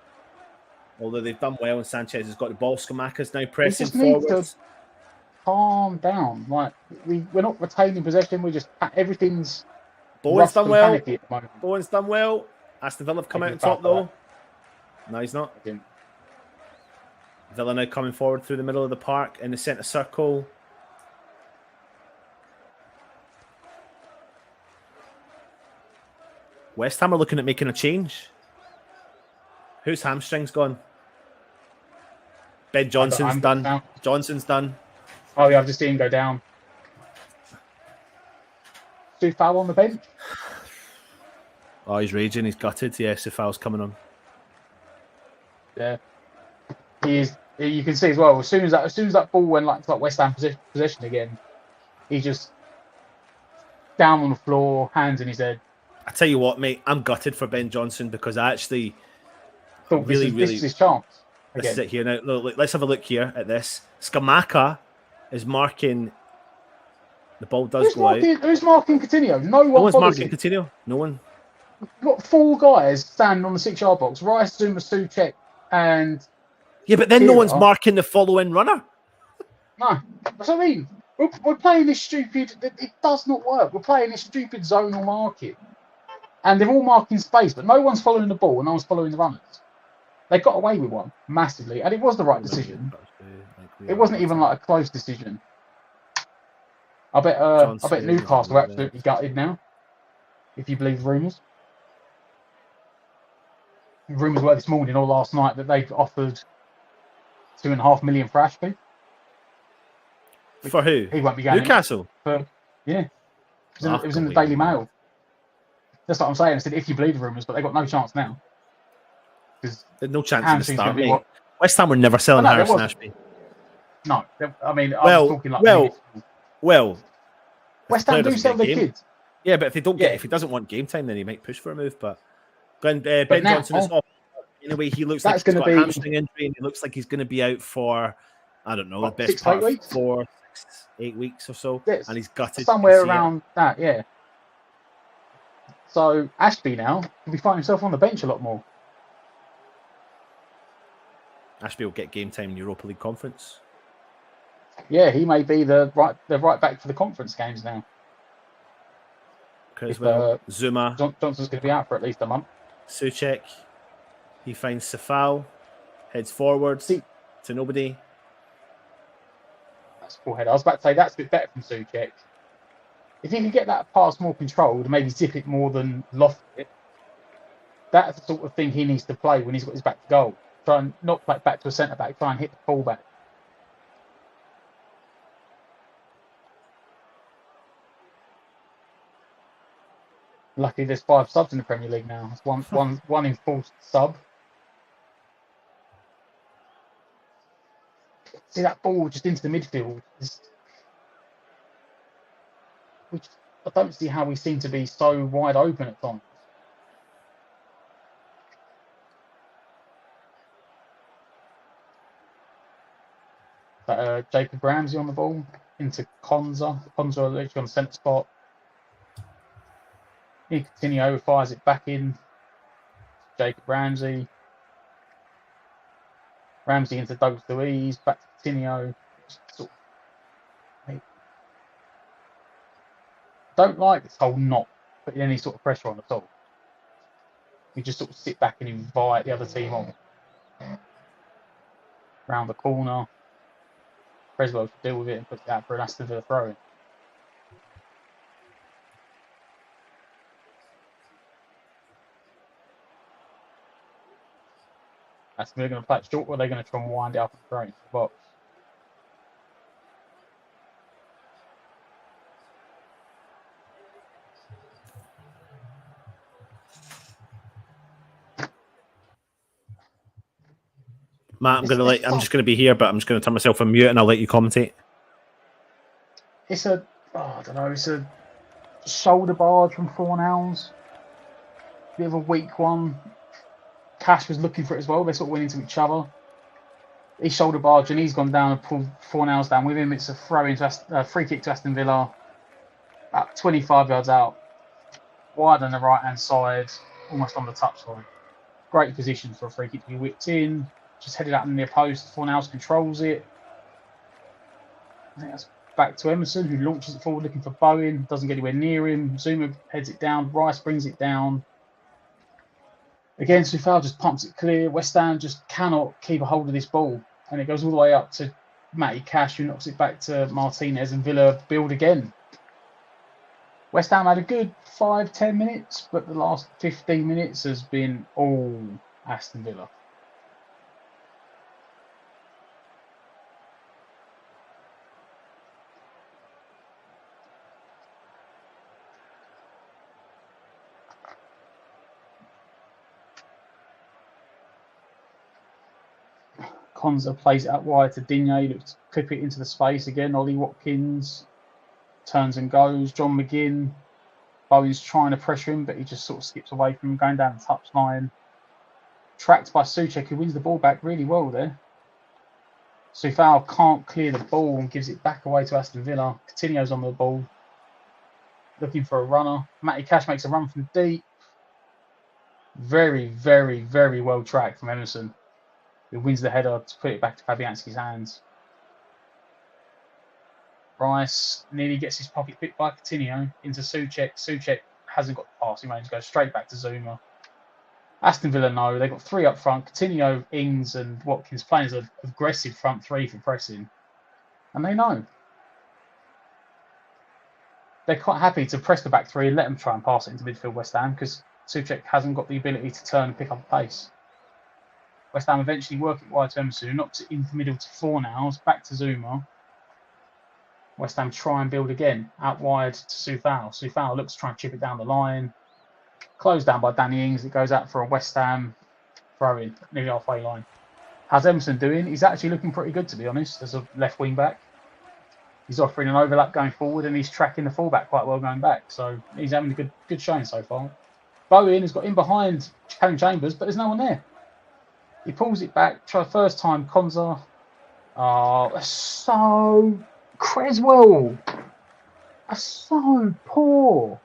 S1: Although they've done well, and Sanchez has got the ball. Scamacca's now pressing forwards.
S3: Calm down. Like we're not retaining possession. We just everything's.
S1: Bowen's done well. Bowen's done well. Aston Villa have come out on top though. No, he's not. Villa now coming forward through the middle of the park in the centre circle. West Ham are looking at making a change. Whose hamstring's gone? Ben Johnson's done. Johnson's done.
S3: Oh yeah, I've just seen him go down. Soufal on the bench.
S1: Oh, he's raging. He's gutted. Yeah, Soufal's coming on.
S3: Yeah, he is. You can see as well. As soon as that ball went like West Ham possession again, he's just down on the floor, hands in his head.
S1: I tell you what, mate, I'm gutted for Ben Johnson because I actually
S3: thought this is his chance.
S1: This is it here now. Look, let's have a look here at this. Scamacca is marking. The ball does go out.
S3: Who's marking Coutinho? No
S1: one's marking Coutinho. No one.
S3: We've got 4 guys standing on the 6-yard box. Rice, Zuma, Souček, and...
S1: Yeah, but then no one's marking the follow-in runner.
S3: No. That's what I mean. We're playing this stupid... It does not work. We're playing this stupid zonal market. And they're all marking space, but no one's following the ball and no one's following the runners. They got away with one, massively. And it was the right decision. It wasn't even like a close decision. I bet Newcastle are absolutely gutted now. If you believe rumours. Rumours were this morning or last night that they've offered $2.5 million for Ashby.
S1: For who?
S3: He won't be going
S1: Newcastle.
S3: Yeah. It was in the Daily Mail. That's what I'm saying. I said if you believe the rumours, but they've got no chance now.
S1: There's no chance in the start, mate. West Ham were never selling Harrison Ashby.
S3: No, I mean, I'm talking like West Ham do sell their kids.
S1: Yeah, but if they don't get, if he doesn't want game time, then he might push for a move. But Ben Johnson is off. Anyway, he looks like he's got a hamstring injury, and he looks like he's going to be out for, I don't know, the best part of 4, 6, 8 weeks or so. Yes. And he's gutted.
S3: Somewhere around that, yeah. So Ashby now can be finding himself on the bench a lot more.
S1: Ashby will get game time in Europa League Conference.
S3: Yeah, he may be the right back for the conference games now.
S1: Zuma.
S3: Johnson's going to be out for at least a month.
S1: Souček. He finds Soufal. Heads forwards to nobody.
S3: That's full head. I was about to say that's a bit better from Souček. If he can get that pass more controlled, maybe zip it more than loft it, that's the sort of thing he needs to play when he's got his back to goal. Try and not play back to a centre back. Try and hit the full-back. Luckily, there's 5 subs in the Premier League now. It's one enforced sub. See that ball just into the midfield? Which I don't see how we seem to be so wide open at times. Jacob Ramsey on the ball into Konza. Konza literally on the centre spot. Coutinho fires it back in. Jacob Ramsey. Ramsey into Douglas Luiz. Back to Coutinho. Don't like this whole not putting any sort of pressure on at all. We just sort of sit back and invite the other team on. Round the corner. Creswell should deal with it and put it out for an Aston Villa throw-in. Aston Villa going to play it short, or are they going to try and wind it up and throw it into the box?
S1: Matt, I'm just going to be here, but I'm just going to turn myself on mute and I'll let you commentate.
S3: It's I don't know, it's a shoulder barge from Thornhounds. bit of a weak one. Cash was looking for it as well. They sort of went into each other. He shoulder barged and he's gone down and pulled Fornals down with him. It's a free kick to Aston Villa, about 25 yards out, wide on the right hand side, almost on the touchline. Great position for a free kick to be whipped in. Just headed out in the near post. Fornals controls it. I think that's back to Emerson, who launches it forward looking for Bowen. Doesn't get anywhere near him. Zuma heads it down. Rice brings it down. Again, Soufal just pumps it clear. West Ham just cannot keep a hold of this ball. And it goes all the way up to Matty Cash, who knocks it back to Martinez, and Villa build again. West Ham had a good 5-10 minutes, but the last 15 minutes has been all Aston Villa. Konza plays it out wide to Digne, looks to clip it into the space again. Ollie Watkins turns and goes. John McGinn, Bowen's trying to pressure him, but he just sort of skips away from him, going down the touchline. Tracked by Souček, who wins the ball back really well there. Soufal can't clear the ball and gives it back away to Aston Villa. Coutinho's on the ball, looking for a runner. Matty Cash makes a run from deep. Very, very, very well tracked from Emerson, who wins the header to put it back to Fabianski's hands. Rice nearly gets his pocket picked by Coutinho into Souček. Souček hasn't got the pass. He manages to go straight back to Zuma. Aston Villa know. They've got three up front. Coutinho, Ings and Watkins playing as an aggressive front three for pressing. And they know. They're quite happy to press the back three and let them try and pass it into midfield West Ham, because Souček hasn't got the ability to turn and pick up the pace. West Ham eventually work it wide to Emerson, who knocks it into the middle to Fornals, back to Zuma. West Ham try and build again, out wide to Soufal. Soufal looks to try and chip it down the line. Closed down by Danny Ings. It goes out for a West Ham throw-in, nearly halfway line. How's Emerson doing? He's actually looking pretty good, to be honest, as a left wing back. He's offering an overlap going forward, and he's tracking the fullback quite well going back. So he's having a good showing so far. Bowen has got in behind Callum Chambers, but there's no one there. He pulls it back. Try first time, Konza. Oh, so Creswell. That's so poor.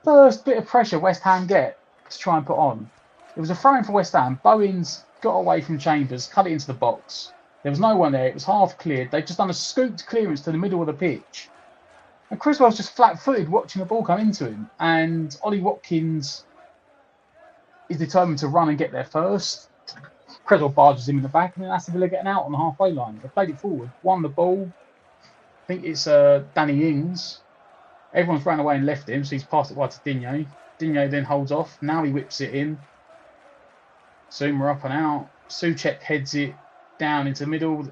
S3: First bit of pressure West Ham get to try and put on. It was a throw-in for West Ham. Bowen's got away from Chambers, cut it into the box. There was no one there. It was half cleared. They'd just done a scooped clearance to the middle of the pitch. And Creswell's just flat-footed watching the ball come into him. And Ollie Watkins is determined to run and get there first. Creswell barges him in the back, and then Aston Villa getting out on the halfway line. They played it forward, won the ball. I think it's Danny Ings. Everyone's ran away and left him, so he's passed it wide to Digne. Digne then holds off. Now he whips it in. Zuma up and out. Souček heads it down into the middle.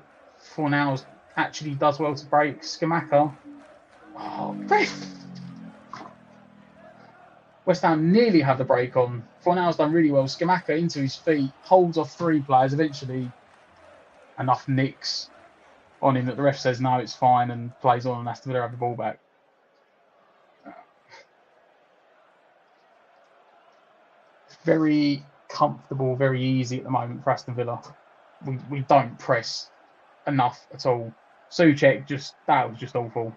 S3: Fornals actually does well to break. Scamacca. Oh, West Ham nearly have the break on. Fornals done really well. Scamacca into his feet, holds off three players. Eventually, enough nicks on him that the ref says no, it's fine, and plays on, and Aston Villa have the ball back. Very comfortable, very easy at the moment for Aston Villa. We don't press enough at all. Souček that was just awful.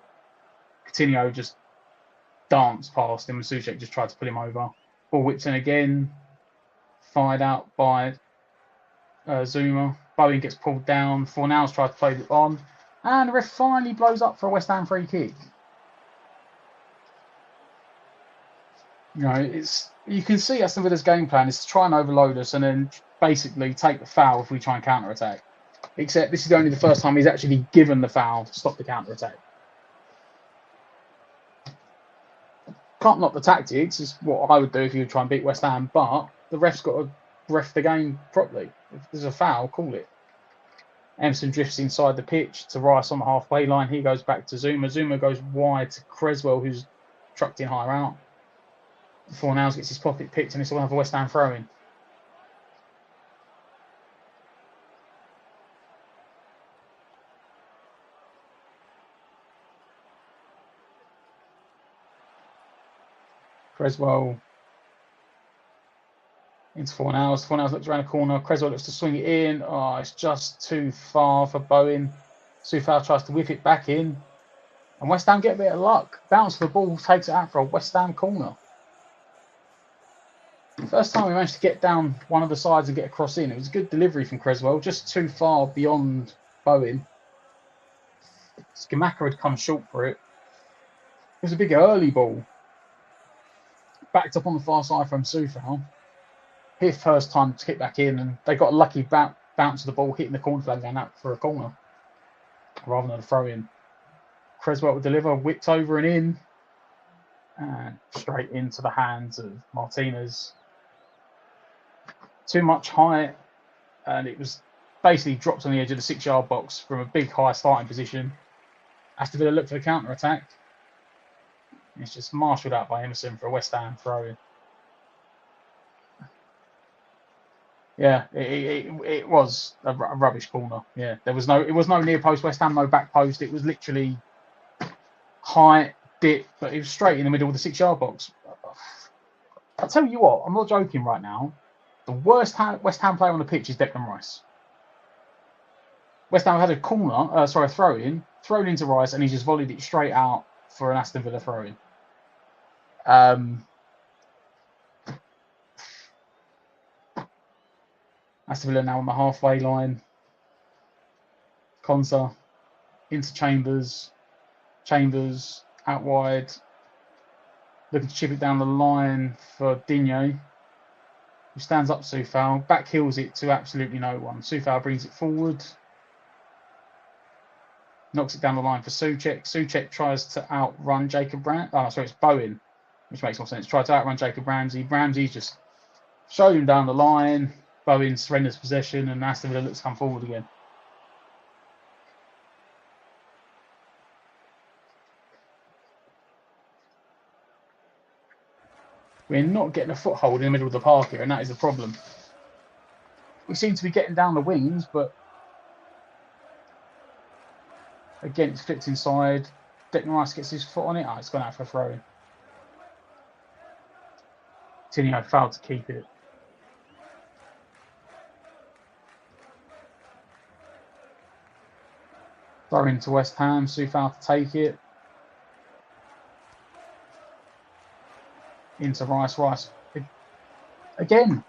S3: Coutinho just danced past him, and Souček just tried to pull him over. Ball whipped in again, fired out by Zuma. Bowen gets pulled down. Fornals tried to play it on, and the ref finally blows up for a West Ham free kick. You know, you can see Aston Villa's game plan is to try and overload us and then basically take the foul if we try and counter-attack. Except this is only the first time he's actually given the foul to stop the counter-attack. Can't knock the tactics, is what I would do if you would try and beat West Ham, but the ref's got to ref the game properly. If there's a foul, call it. Emerson drifts inside the pitch to Rice on the halfway line. He goes back to Zuma. Zuma goes wide to Creswell, who's trucked in higher out. Fornals gets his pocket picked, and it's another West Ham throw-in. Creswell Into Fornals. Fornals looks around the corner. Creswell looks to swing it in. Oh, it's just too far for Bowen. Soufal tries to whip it back in. And West Ham get a bit of luck. Bounce the ball, takes it out for a West Ham corner. The first time we managed to get down one of the sides and get a cross in, it was a good delivery from Creswell, just too far beyond Bowen. Scamacca had come short for it. It was a big early ball. Backed up on the far side from Soufal. His first time to kick back in, and they got a lucky bounce of the ball hitting the corner flag and out for a corner rather than a throw in. Creswell would deliver, whipped over and in, and straight into the hands of Martinez. Too much height, and it was basically dropped on the edge of the 6-yard box from a big high starting position. Aston Villa looked for the counter attack. It's just marshalled out by Emerson for a West Ham throw in. Yeah, it was a rubbish corner. Yeah, it was no near post West Ham, no back post. It was literally high dip, but it was straight in the middle of the 6-yard box. I'll tell you what, I'm not joking right now. The worst West Ham player on the pitch is Declan Rice. West Ham had a thrown into Rice, and he just volleyed it straight out for an Aston Villa throw in. Aston Villa now on the halfway line. Konsa into Chambers out wide, looking to chip it down the line for Digne, who stands up Soufal, back heels it to absolutely no one. Soufal brings it forward, knocks it down the line for Souček. Souček tries to outrun Jacob Ramsey. Oh, sorry, it's Bowen, which makes more sense. Tried to outrun Jacob Ramsey. Ramsey just showed him down the line. Bowen surrenders possession, and Aston Villa looks to come forward again. We're not getting a foothold in the middle of the park here, and that is the problem. We seem to be getting down the wings, but again, it's flipped inside. Declan Rice gets his foot on it. Oh, it's gone out for a throw-in. Tinio failed to keep it. Throw into West Ham. Soufal to take it. Into Rice. Rice again.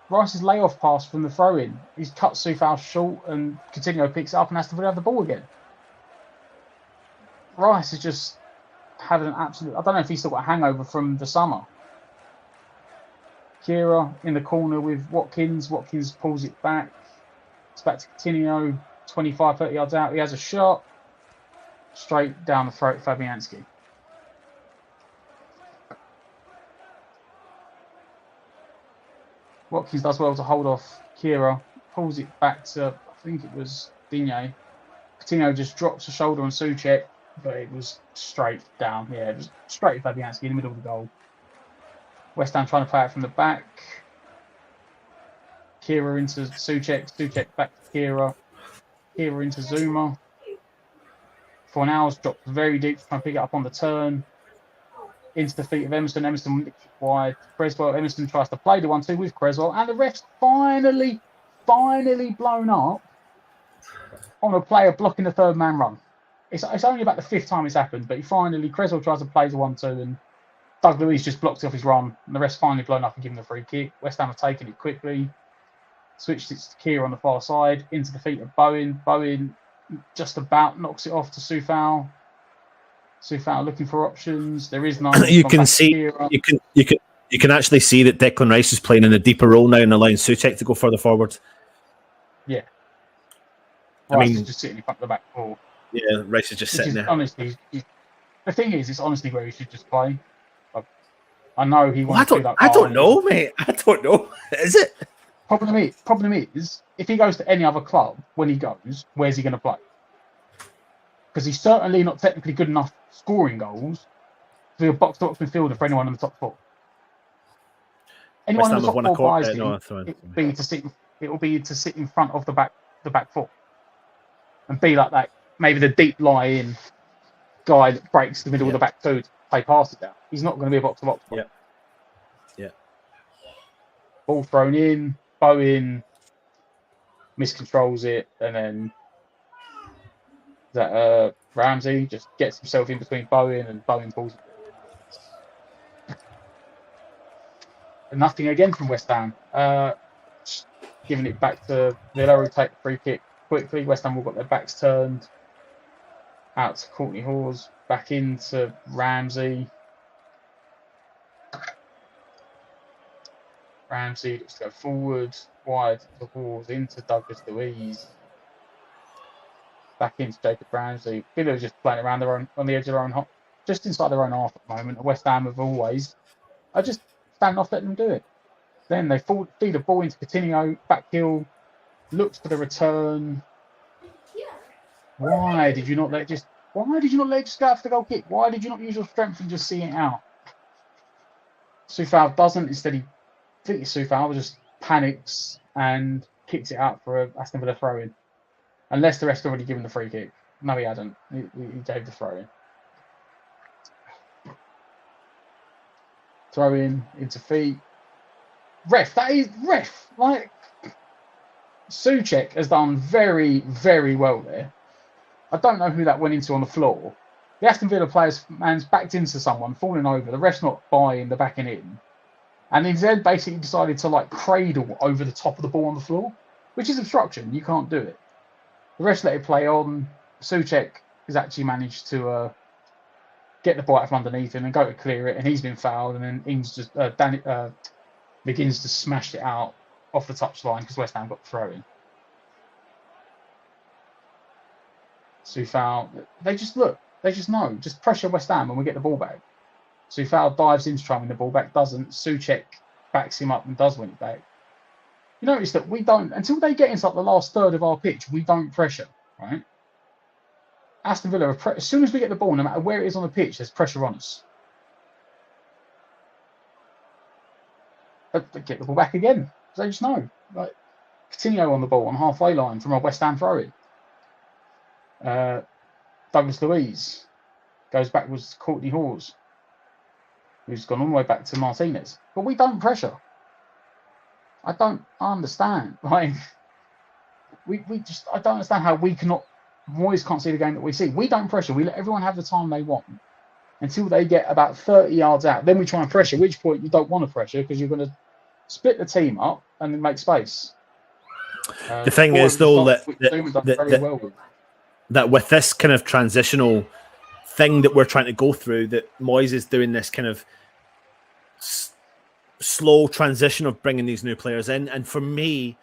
S3: Rice's layoff pass from the throw-in. He's cut Soufal short, and Coutinho picks it up, and Aston Villa have the ball again. Rice is just having an absolute. I don't know if he's still got a hangover from the summer. Kira in the corner with Watkins. Watkins pulls it back. It's back to Coutinho. 25, 30 yards out. He has a shot. Straight down the throat of Fabianski. Watkins does well to hold off Kira. Pulls it back to, I think it was Digne. Coutinho just drops a shoulder on Souček, but it was straight down. Yeah, it was straight to Fabianski in the middle of the goal. West Ham trying to play it from the back. Kira into Souček. Souček back to Kira. Kira into Zuma. Fornals dropped very deep, trying to pick it up on the turn. Into the feet of Emerson. Emerson nicks it wide. Creswell. Emerson tries to play the 1-2 with Creswell, and the ref's finally blown up on a player blocking the third man run. It's only about the 5th time it's happened, but Creswell tries to play the 1-2, and Doug Luiz just blocks off his run, and the ref's finally blown up and given the free kick. West Ham have taken it quickly. Switched it to Kira on the far side, into the feet of Bowen. Bowen just about knocks it off to Soufal. Soufal looking for options. There is none.
S1: You can see, you can actually see that Declan Rice is playing in a deeper role now and allowing Souček to go further forward.
S3: Yeah.
S1: Rice
S3: is just sitting in front of the back four.
S1: Yeah, Rice is just sitting there.
S3: Honestly, the thing is, it's honestly where he should just play. I know he wants to do that.
S1: I don't know, mate. I don't know. Is it?
S3: Problem is, if he goes to any other club, when he goes, where's he going to play? Because he's certainly not technically good enough scoring goals to be a box-to-box midfielder for anyone in the top 4. Anyone in the top 4 buys him, it will be to sit in front of the back 4 and be like that. Maybe the deep lie-in guy that breaks the middle of the back 2 to play passes down. He's not going to be a box-to-box.
S1: Yeah.
S3: Ball thrown in, Bowen miscontrols it, and then Ramsey just gets himself in between Bowen, and Bowen pulls it. And nothing again from West Ham. Giving it back to Villa, who take the free kick quickly. West Ham will got their backs turned. Out to Courtney Hawes, back into Ramsey. Ramsey looks to go forward, wide to Hawes, into Douglas Luiz. Back into Jacob Ramsey. Villa are just playing around on the edge of their own half, just inside their own half at the moment. West Ham have always. I just stand off, letting them do it. Then they feed a ball into Coutinho, back heel, looks for the return. Why did you not let it just go out for the goal kick? Why did you not use your strength and just see it out? Soufal doesn't. Instead, I think Soufal just panics and kicks it out for a Aston Villa throw-in. Unless the rest had already given the free kick. No, he hadn't. He gave the throw-in. Throw-in into feet. Ref. Like, Souček has done very, very well there. I don't know who that went into on the floor. The Aston Villa man's backed into someone, falling over. The ref's not buying the backing in. And instead basically decided to like cradle over the top of the ball on the floor, which is obstruction. You can't do it. The ref let it play on. Souček has actually managed to get the ball out from underneath him and go to clear it, and he's been fouled. And then Ings just begins to smash it out off the touchline because West Ham got the throw in. Soufal, they just know. Just pressure West Ham and we get the ball back. Soufal dives into trying to win the ball back, doesn't. Souček backs him up and does win it back. You notice that we don't, until they get into like the last third of our pitch, we don't pressure, right? Aston Villa, as soon as we get the ball, no matter where it is on the pitch, there's pressure on us. But they get the ball back again. They just know. Like Coutinho on the ball on halfway line from our West Ham throw-in. Douglas Luiz goes backwards to Courtney Hawes, who's gone all the way back to Martinez. But we don't pressure. I don't understand. Like, I don't understand how we cannot. Boys can't see the game that we see. We don't pressure. We let everyone have the time they want until they get about 30 yards out. Then we try and pressure. At which point you don't want to pressure because you're going to split the team up and then make space.
S1: The thing is, though, that with this kind of transitional thing that we're trying to go through, that Moyes is doing this kind of slow transition of bringing these new players in. And for me,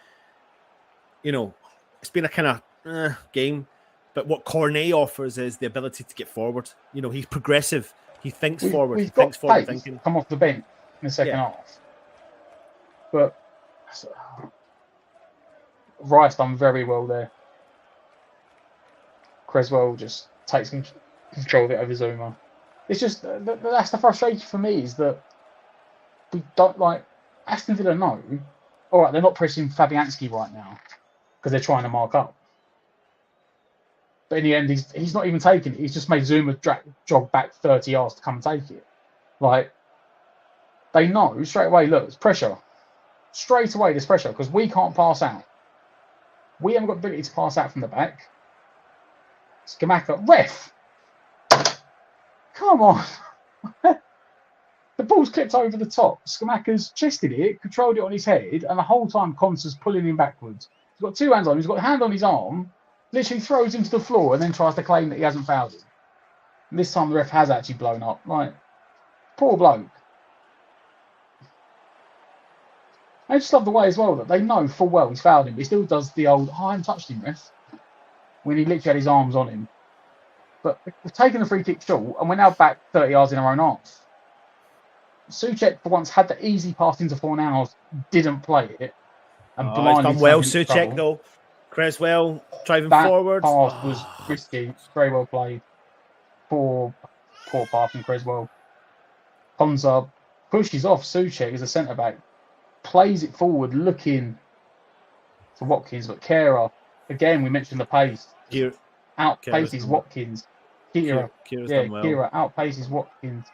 S1: you know, it's been a kind of game. But what Cornet offers is the ability to get forward. You know, he's progressive. He thinks forward. He thinks forward thinking.
S3: Come off the bench in the second half. But Rice done very well there. Creswell just takes control of it over Zuma. It's just, that's the frustration for me, is that we don't, like, Aston Villa know, all right, they're not pressing Fabianski right now because they're trying to mark up. But in the end, he's not even taking it. He's just made Zuma jog back 30 yards to come and take it. Like, they know straight away, look, it's pressure. Straight away, there's pressure because we can't pass out. We haven't got the ability to pass out from the back. Scamacca, ref! Come on! The ball's clipped over the top. Scamacca's chested it, controlled it on his head, and the whole time Concer's pulling him backwards. He's got two hands on him, he's got a hand on his arm, literally throws him to the floor and then tries to claim that he hasn't fouled him. And this time the ref has actually blown up. Like, poor bloke. I just love the way as well that they know full well he's fouled him, but he still does the old, I haven't touched him, ref, when he literally had his arms on him. But we've taken the free kick short, and we're now back 30 yards in our own half. Souček, for once, had the easy pass into Fornals, didn't play it. And
S1: he's done well, Souček, though. Creswell driving forward.
S3: That pass was risky. Very well played. Poor pass from Creswell. Konza pushes off Souček as a centre-back. Plays it forward, looking for Watkins, but Kehrer, again, we mentioned the pace. Outpaces Watkins. Kehrer outpaces Watkins.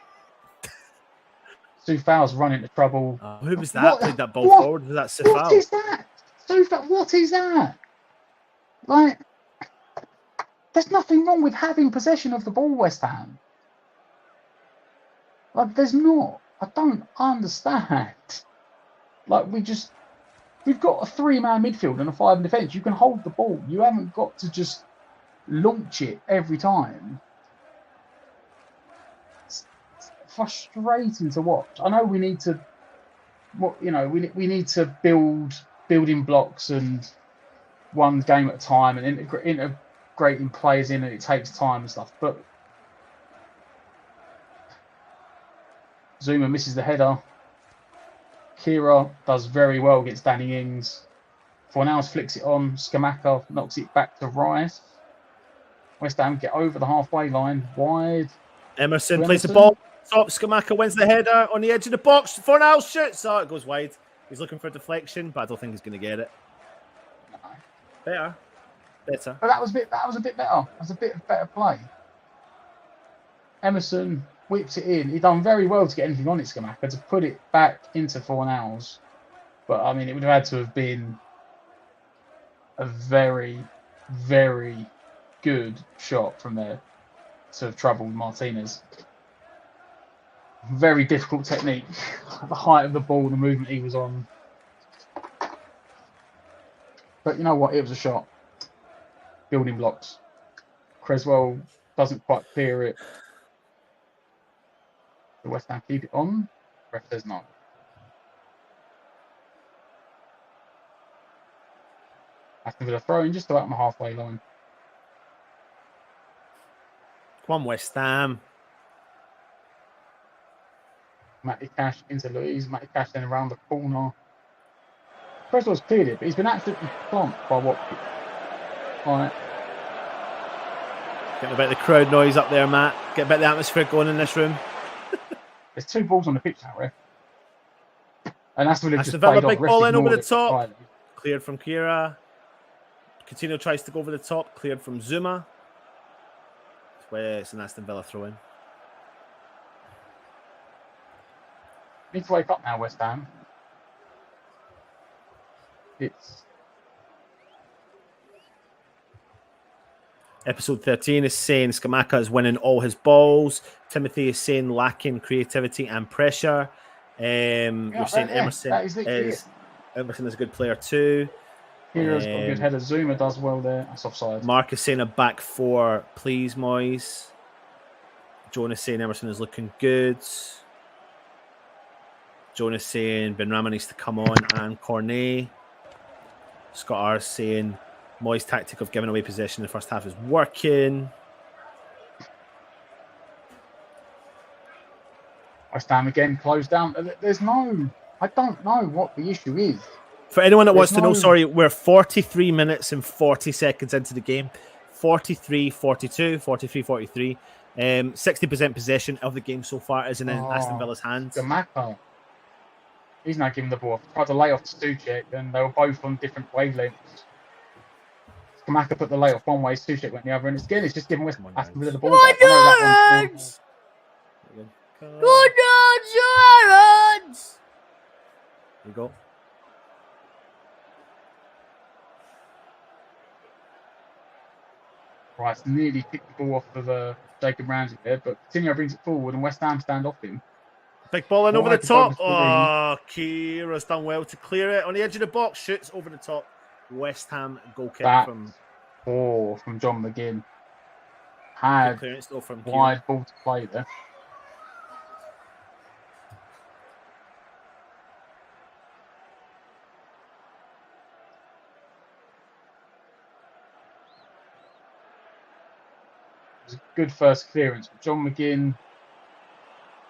S3: Soufal's running into trouble.
S1: Who was that? Played that ball forward? Was that Soufal?
S3: What is that? Soufal, what is that? Like, there's nothing wrong with having possession of the ball, West Ham. Like, there's not. I don't understand. Like, we've got a 3-man midfield and a 5 in defence. You can hold the ball. You haven't got to just launch it every time. It's frustrating to watch. I know we need to, we need to build building blocks and one game at a time and integrating players in, and it takes time and stuff. But Zuma misses the header. Kira does very well against Danny Ings. Fornals flicks it on. Scamacca knocks it back to Rice. West Ham get over the halfway line. Wide.
S1: Emerson plays the ball. Top. Scamacca wins the header on the edge of the box. Fornals shoots. Oh, it goes wide. He's looking for a deflection, but I don't think he's going to get it.
S3: No.
S1: Better.
S3: But that was a bit better. That was a bit of better play. Emerson whips it in. He done very well to get anything on it, Scamacca, to put it back into Fornals. But I mean, it would have had to have been a very, very good shot from there to have troubled Martinez. Very difficult technique. The height of the ball, the movement he was on. But you know what? It was a shot. Building blocks. Creswell doesn't quite clear it. The West Ham keep it on. Ref says no. Aston Villa throwing just about on the halfway line.
S1: Come on, West Ham.
S3: Matty Cash into Louise. Matty Cash then around the corner. Creswell's cleared it, but he's been absolutely plonked by Watford. Right.
S1: Getting a bit of the crowd noise up there, Matt. Get a bit of the atmosphere going in this room.
S3: There's 2 balls on the pitch now, ref. And Aston Villa just
S1: Villa,
S3: played
S1: big ball in over the
S3: it
S1: top.
S3: entirely.
S1: Cleared from Kira. Coutinho tries to go over the top. Cleared from Zuma. It's an Aston Villa throw in.
S3: Need to wake up now, West Ham. It's
S1: Episode 13 is saying Scamacca is winning all his balls. Timothy is saying lacking creativity and pressure. You're saying Emerson is a good player too.
S3: Kira's got a good header. Zuma does well there. That's offside.
S1: Mark is saying a back 4, please, Moyes. Jonas saying Emerson is looking good. Jonas saying Benrahma needs to come on and Cornet. Scott R saying Moyes' tactic of giving away possession in the first half is working.
S3: West Ham again closed down. I don't know what the issue is.
S1: For anyone that wants to know, sorry, we're 43 minutes and 40 seconds into the game. 43-42, 43-43. 60% possession of the game so far is in Aston Villa's hands.
S3: Scamacca. He's not giving the ball. Tried to lay off to Suchek, and they were both on different wavelengths. Scamacca put the lay off one way, Suchek went the other, and it's just giving Aston Villa the ball. Good
S1: nuts! Good nuts, Aaron's! There you go.
S3: Rice nearly kicked the ball off of Jacob Ramsey there, but Coutinho brings it forward, and West Ham stand off him.
S1: Big ball in over the top. Oh, Kira's done well to clear it. On the edge of the box, shoots over the top. West Ham goal kick from
S3: John McGinn. Had
S1: clearance though from
S3: wide ball to play there. It was a good first clearance, but John McGinn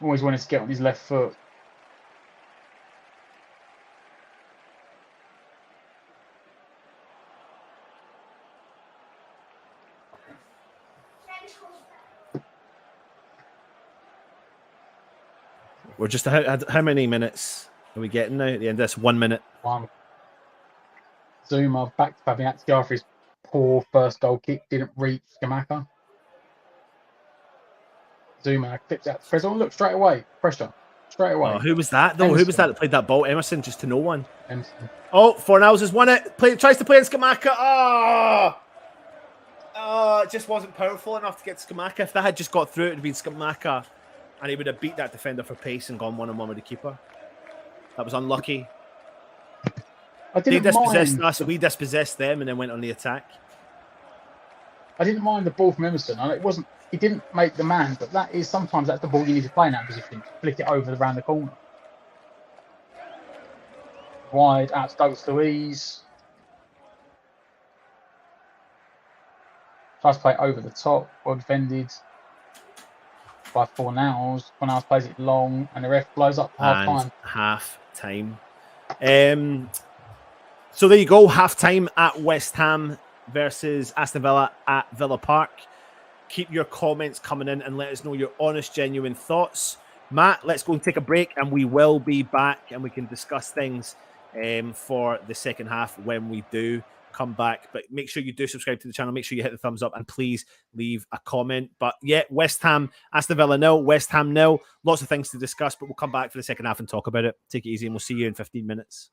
S3: always wanted to get on his left foot.
S1: We're just how many minutes are we getting now at the end of this? 1 minute.
S3: Zuma back to Fabianski after his poor first goal kick didn't reach Scamacca. Zuma clips out. Creswell, look straight away. Pressure. straight away.
S1: Oh, who was that though? Who was that played that ball? Emerson, just to no one.
S3: Emerson.
S1: Oh, Fornals has won it. Tries to play in Scamacca. Oh, it just wasn't powerful enough to get Scamacca. If that had just got through, it would have been Scamacca, and he would have beat that defender for pace and gone 1-on-1 with the keeper. That was unlucky. They dispossessed us, we dispossessed them, and then went on the attack.
S3: I didn't mind the ball from Emerson. And he didn't make the man, but sometimes that's the ball you need to play in that position. Flick it over around the corner. Wide, out to Douglas Luiz. Tries to play over the top, well defended by Fornals. Fornals plays it long, and the ref blows up half time.
S1: So there you go, half time at West Ham versus Aston Villa at Villa Park. Keep your comments coming in and let us know your honest, genuine thoughts. Matt, let's go and take a break, and we will be back, and we can discuss things for the second half when we do come back. But make sure you do subscribe to the channel. Make sure you hit the thumbs up, and please leave a comment. But yeah, West Ham, Aston Villa 0, West Ham 0. Lots of things to discuss, but we'll come back for the second half and talk about it. Take it easy, and we'll see you in 15 minutes.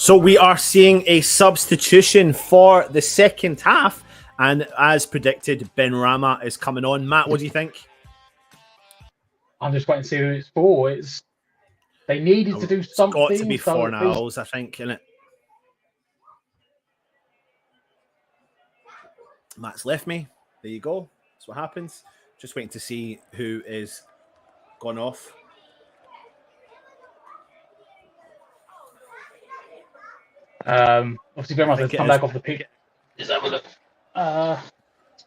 S1: So we are seeing a substitution for the second half, and as predicted, Ben Rama is coming on. Matt, what do you think?
S3: I'm just waiting to see who it's for. They needed to do something.
S1: It's got to be Fornals, I think, innit? Matt's left me. There you go. That's what happens. Just waiting to see who is gone off.
S3: Obviously, Ben Rama has come back off the pitch. Is that what?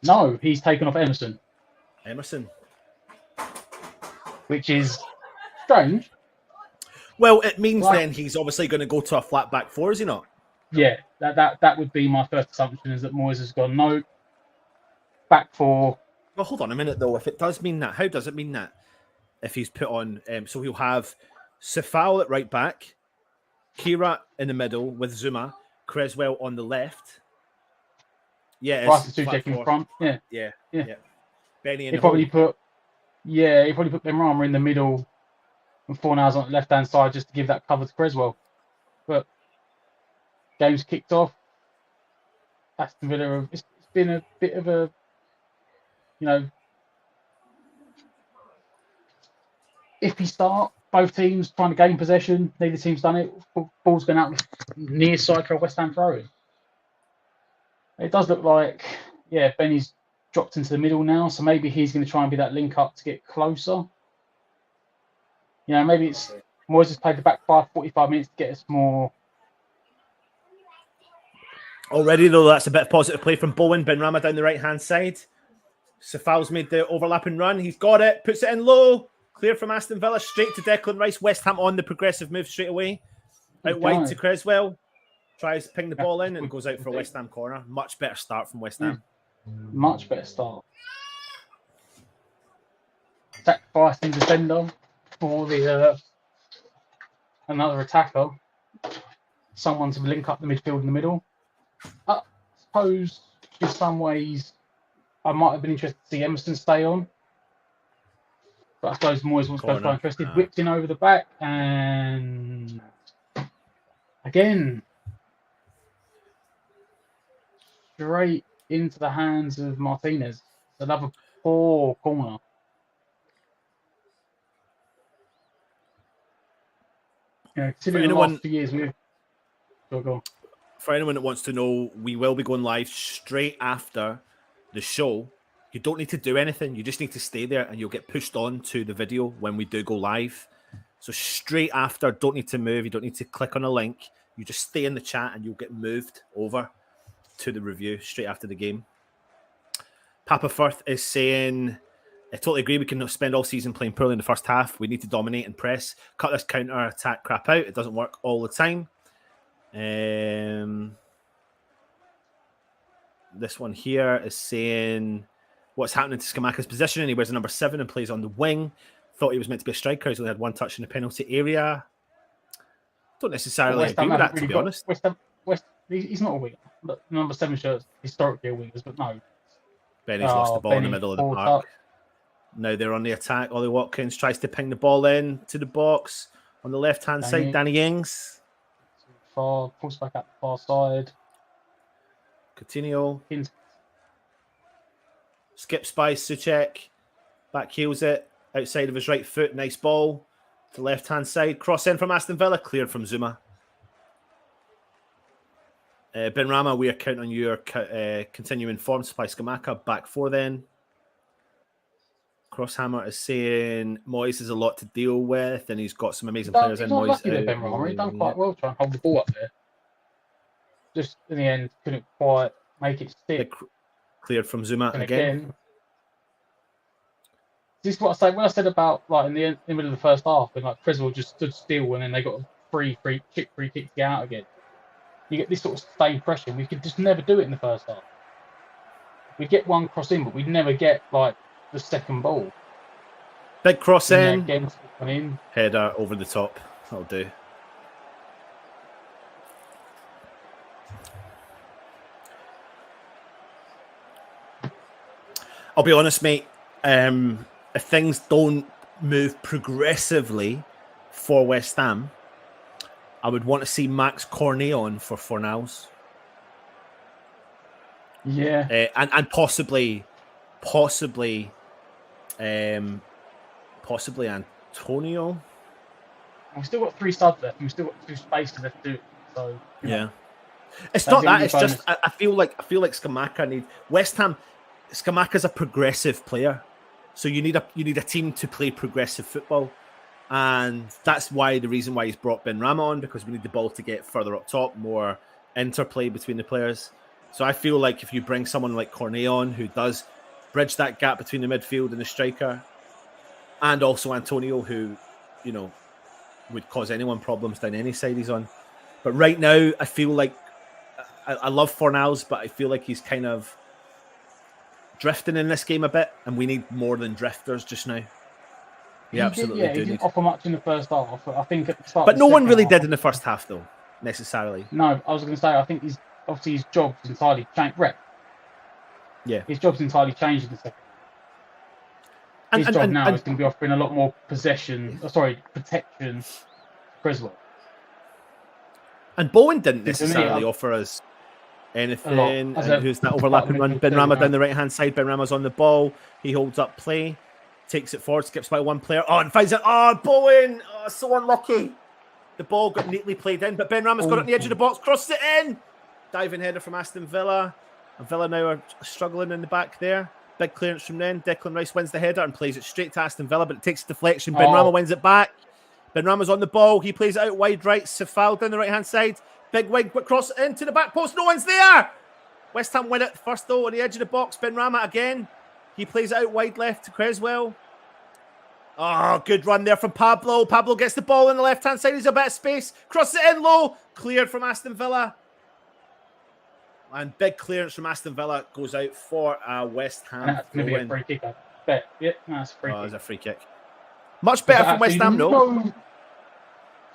S3: No, he's taken off Emerson. Which is strange.
S1: Well, it means then he's obviously going to go to a flat back four, is he not?
S3: Yeah, that would be my first assumption, is that Moyes has gone, no, back four.
S1: Well, hold on a minute, though. If it does mean that, how does it mean that? If he's put on, so he'll have Sefal at right back, Kira in the middle with Zuma, Creswell on the left. Yeah,
S3: Rice and Suchek in front.
S1: Yeah. Benny in
S3: he probably put Ben Rama in the middle and Fornals on the left hand side just to give that cover to Creswell. But game's kicked off. Aston Villa, it's been a bit of a, iffy start. Both teams trying to gain possession. Neither team's done it. Ball's going out near side for a West Ham throw. It does look like, Benny's dropped into the middle now, so maybe he's going to try and be that link up to get closer. Maybe it's Moyes has played the back 45 minutes to get us more.
S1: Already, though, that's a bit of positive play from Bowen. Ben Rama down the right-hand side. Sefal's made the overlapping run. He's got it. Puts it in low. Clear from Aston Villa. Straight to Declan Rice. West Ham on the progressive move straight away. Out wide to Creswell. Tries to ping the ball in and goes out for a West Ham corner. Much better start from West Ham.
S3: Much better start. Sacrificing defender for the another attacker. Someone to link up the midfield in the middle. I suppose in some ways I might have been interested to see Emerson stay on. But I suppose Moyes wants to go quite interested. Whipped in over the back and again straight into the hands of Martinez. Another poor corner. Considering the last 2 years we've go.
S1: For anyone that wants to know, we will be going live straight after the show. You don't need to do anything. You just need to stay there and you'll get pushed on to the video when we do go live. So straight after, don't need to move. You don't need to click on a link. You just stay in the chat and you'll get moved over to the review straight after the game. Papa Firth is saying, I totally agree. We can spend all season playing poorly in the first half. We need to dominate and press. Cut this counter-attack crap out. It doesn't work all the time. This one here is saying, what's happening to Scamacca's position? He wears a number 7 and plays on the wing. Thought he was meant to be a striker. He's only had one touch in the penalty area. Don't necessarily agree with that, to be honest.
S3: He's not a winger. But number 7 shirts historically are wingers, but no.
S1: Benny's lost the ball in the middle of the park. Now they're on the attack. Ollie Watkins tries to ping the ball in to the box on the left-hand side. Danny Ings.
S3: Far, pulls back up the far side.
S1: Coutinho. Skips by Suchek. Back heels it. Outside of his right foot. Nice ball. To the left-hand side. Cross in from Aston Villa. Cleared from Zuma. Ben Rama, we are counting on your continuing form. Supply Scamacca. Back 4 then. Crosshammer is saying Moyes has a lot to deal with and he's got some amazing players in Moyes.
S3: Ben Rama. He done quite well trying to hold the ball up there. Just in the end, couldn't quite make it stick.
S1: Cleared from Zuma again.
S3: This is what I say. When I said about in the middle of the first half, when Creswell just stood still and then they got a free kick to get out again. You get this sort of sustained pressure. We could just never do it in the first half. We get one cross in, but we never get the second ball.
S1: Big cross in.
S3: Again,
S1: header over the top. That'll do. I'll be honest, mate. If things don't move progressively for West Ham, I would want to see Max Cornet on for Fornals.
S3: Yeah.
S1: And possibly Antonio.
S3: We've still got 3 subs left, and we've still got 2 space to left to do it. So
S1: Yeah. It's
S3: That's
S1: not
S3: the
S1: that.
S3: only
S1: It's
S3: bonus.
S1: just I feel like Scamacca need West Ham. Scamacca's a progressive player, so you need a team to play progressive football, and that's the reason why he's brought Ben Rama on, because we need the ball to get further up top, more interplay between the players. So I feel like if you bring someone like Cornet on, who does bridge that gap between the midfield and the striker, and also Antonio, who would cause anyone problems down any side he's on. But right now, I feel like I love Fornals, but I feel like he's kind of drifting in this game a bit, and we need more than drifters just now. We absolutely
S3: he
S1: do
S3: didn't
S1: need.
S3: offer much in the first half. I think at the start,
S1: But
S3: of
S1: no
S3: the
S1: one
S3: second
S1: really
S3: half,
S1: did in the first half, though, necessarily.
S3: No, I was going to say, I think his job's entirely changed.
S1: Yeah.
S3: His job's entirely changed in the second half. His job now is going to be offering a lot more protection to Creswell.
S1: And Bowen didn't necessarily offer us anything. And who's that overlapping run? Ben Rama down the right-hand side. Ben Rama's on the ball. He holds up play, takes it forward, skips by one player. Oh, and finds it. Oh, Bowen! Oh, so unlucky. The ball got neatly played in, but Ben Rama's got it on the edge of the box, crosses it in. Diving header from Aston Villa. And Villa now are struggling in the back there. Big clearance from then. Declan Rice wins the header and plays it straight to Aston Villa, but it takes a deflection. Ben Rama wins it back. Ben Rama's on the ball. He plays it out wide right. Sefal down the right-hand side. Big wide cross into the back post. No one's there. West Ham win it first, though, on the edge of the box. Ben Rama again. He plays it out wide left to Creswell. Oh, good run there from Pablo. Pablo gets the ball on the left-hand side. He's a bit of space. Crosses it in low. Cleared from Aston Villa. And big clearance from Aston Villa goes out for West Ham.
S3: And that's going to be a free kick, I bet. Yeah, that's a free kick.
S1: Oh, it's a free kick. Much better from West Ham, though.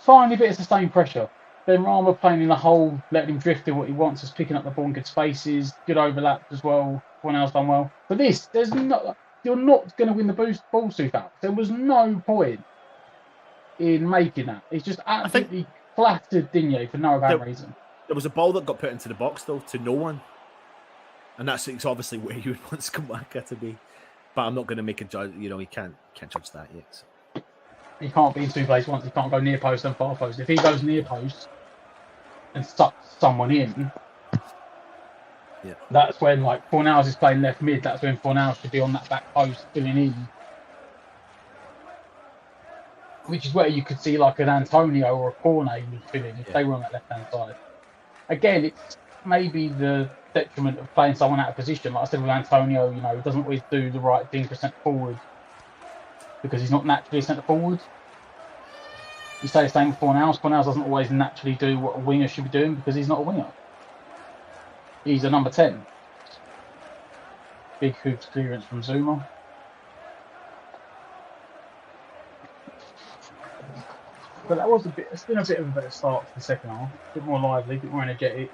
S3: Tiny bit of sustained pressure. Ben Rama playing in the hole, letting him drift do what he wants, is picking up the ball in good spaces, good overlap as well. Everyone else done well. But you're not going to win the ball too fast. There was no point in making that. It's just absolutely flattered Digne for no apparent reason.
S1: There was a ball that got put into the box, though, to no one. And that's obviously where you would want Scamacca to be. But I'm not going to make a judge. He can't judge that yet. So.
S3: He can't be in 2 places once. He can't go near post and far post. If he goes near post and sucks someone in, that's when, like, Fornals is playing left mid. That's when Fornals should be on that back post filling in. Which is where you could see, like, an Antonio or a Cornet would fill in if they were on that left-hand side. Again, it's maybe the detriment of playing someone out of position. Like I said with Antonio, he doesn't always do the right thing for centre forward because he's not naturally a centre forward. You say the same with Fornals. Fornals doesn't always naturally do what a winger should be doing because he's not a winger. He's a number 10. Big hoops clearance from Zuma. But that was it's been a bit of a better start for the second half. A bit more lively, a bit more energetic.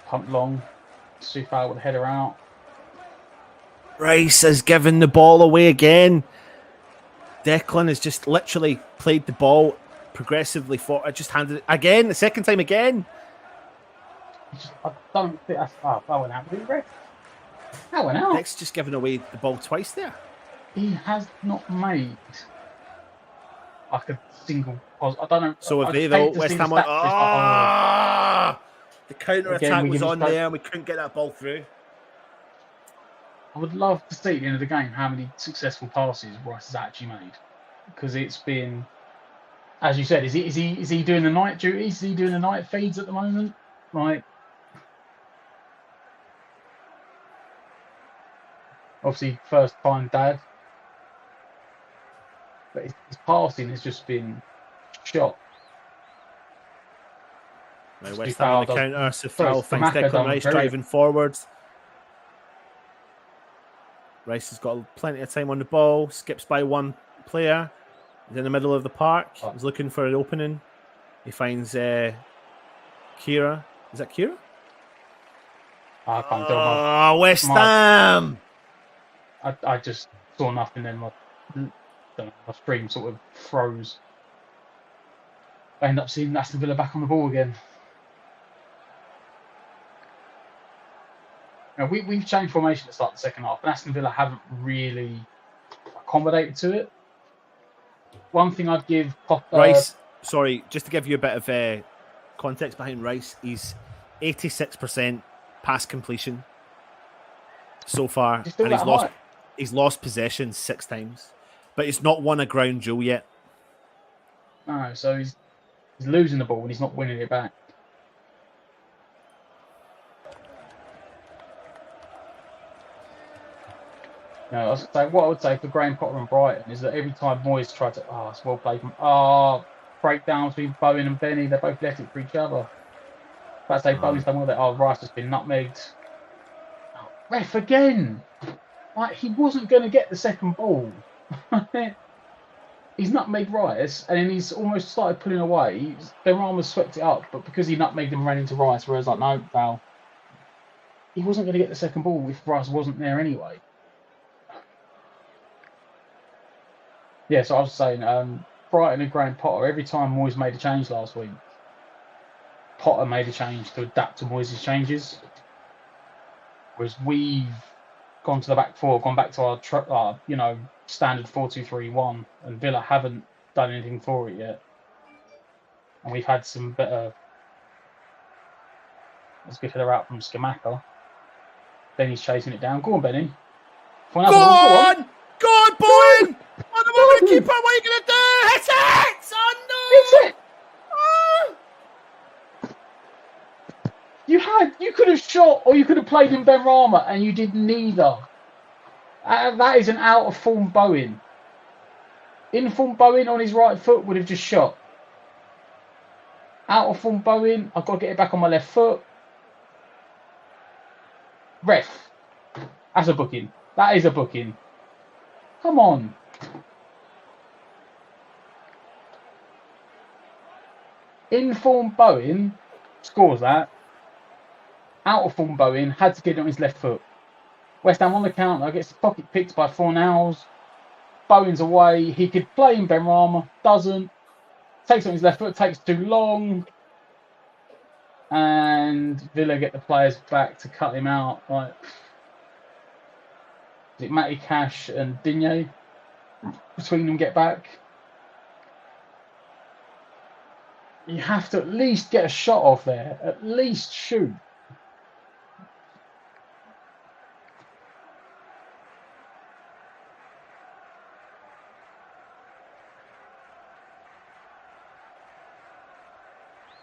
S3: Pump long. Sefal with the header out.
S1: Rice has given the ball away again. Declan has just literally played the ball progressively forward. Just handed it again, the second time again.
S3: I don't think that's... Oh, that went out. That went out.
S1: Nick's just given away the ball twice there.
S3: He has not made like a single... I don't know.
S1: So if they, though, West Ham went... The counter-attack was on there and we couldn't get that ball through.
S3: I would love to see at the end of the game how many successful passes Rice has actually made. Because it's been... As you said, is he doing the night duties? Is he doing the night feeds at the moment? Like... Obviously, first time dad. But his passing has just been shot.
S1: Now West Ham on the counter. Sefal finds Declan Rice driving forwards. Rice has got plenty of time on the ball. Skips by one player. He's in the middle of the park. He's looking for an opening. He finds Kira. Is that Kira?
S3: I can't tell.
S1: West Ham!
S3: I just saw nothing then. don't know, my stream sort of froze. I end up seeing Aston Villa back on the ball again. Now, we've changed formation to start the second half, and Aston Villa haven't really accommodated to it. One thing I'd give
S1: Rice, sorry, just to give you a bit of context behind Rice, he's 86% pass completion so far, and he's lost possession 6 times, but he's not won a ground duel yet.
S3: No, so he's losing the ball and he's not winning it back. No, what I would say for Graham Potter and Brighton is that every time Moyes tried to, it's well played from, breakdown between Bowen and Benny, they both left it for each other. But I say Bowen's done well there. Rice has been nutmegged. Ref again! Like, he wasn't going to get the second ball. He's nutmegged Rice, and then he's almost started pulling away. Benrahma swept it up, but because he nutmegged and ran into Rice, whereas like, no, foul. He wasn't going to get the second ball if Rice wasn't there anyway. Yeah, so I was saying, Brighton and Graham Potter, every time Moyes made a change last week, Potter made a change to adapt to Moyes' changes. Whereas we've gone to the back four, gone back to our standard 4-2-3-1, and Villa haven't done anything for it yet. And we've had some better. Let's get her out from Scamacca. Benny's chasing it down. Go on, Benny.
S1: Go on, Bowen! On the moment, keeper, what are you going to do? Hit it! Oh, no!
S3: Hit it! You could have shot or you could have played in Benrahma, and you did neither. That is an out of form Bowen. In form Bowen on his right foot would have just shot. Out of form Bowen, I've got to get it back on my left foot. Ref. That's a booking. That is a booking. Come on. In form Bowen scores that. Out of form Bowen had to get it on his left foot. West Ham on the counter, gets the pocket picked by Fornals. Bowen's away. He could play in Benrahma, doesn't. Takes it on his left foot, takes too long. And Villa get the players back to cut him out. Like, is it Matty Cash and Digne? Between them get back. You have to at least get a shot off there. At least shoot.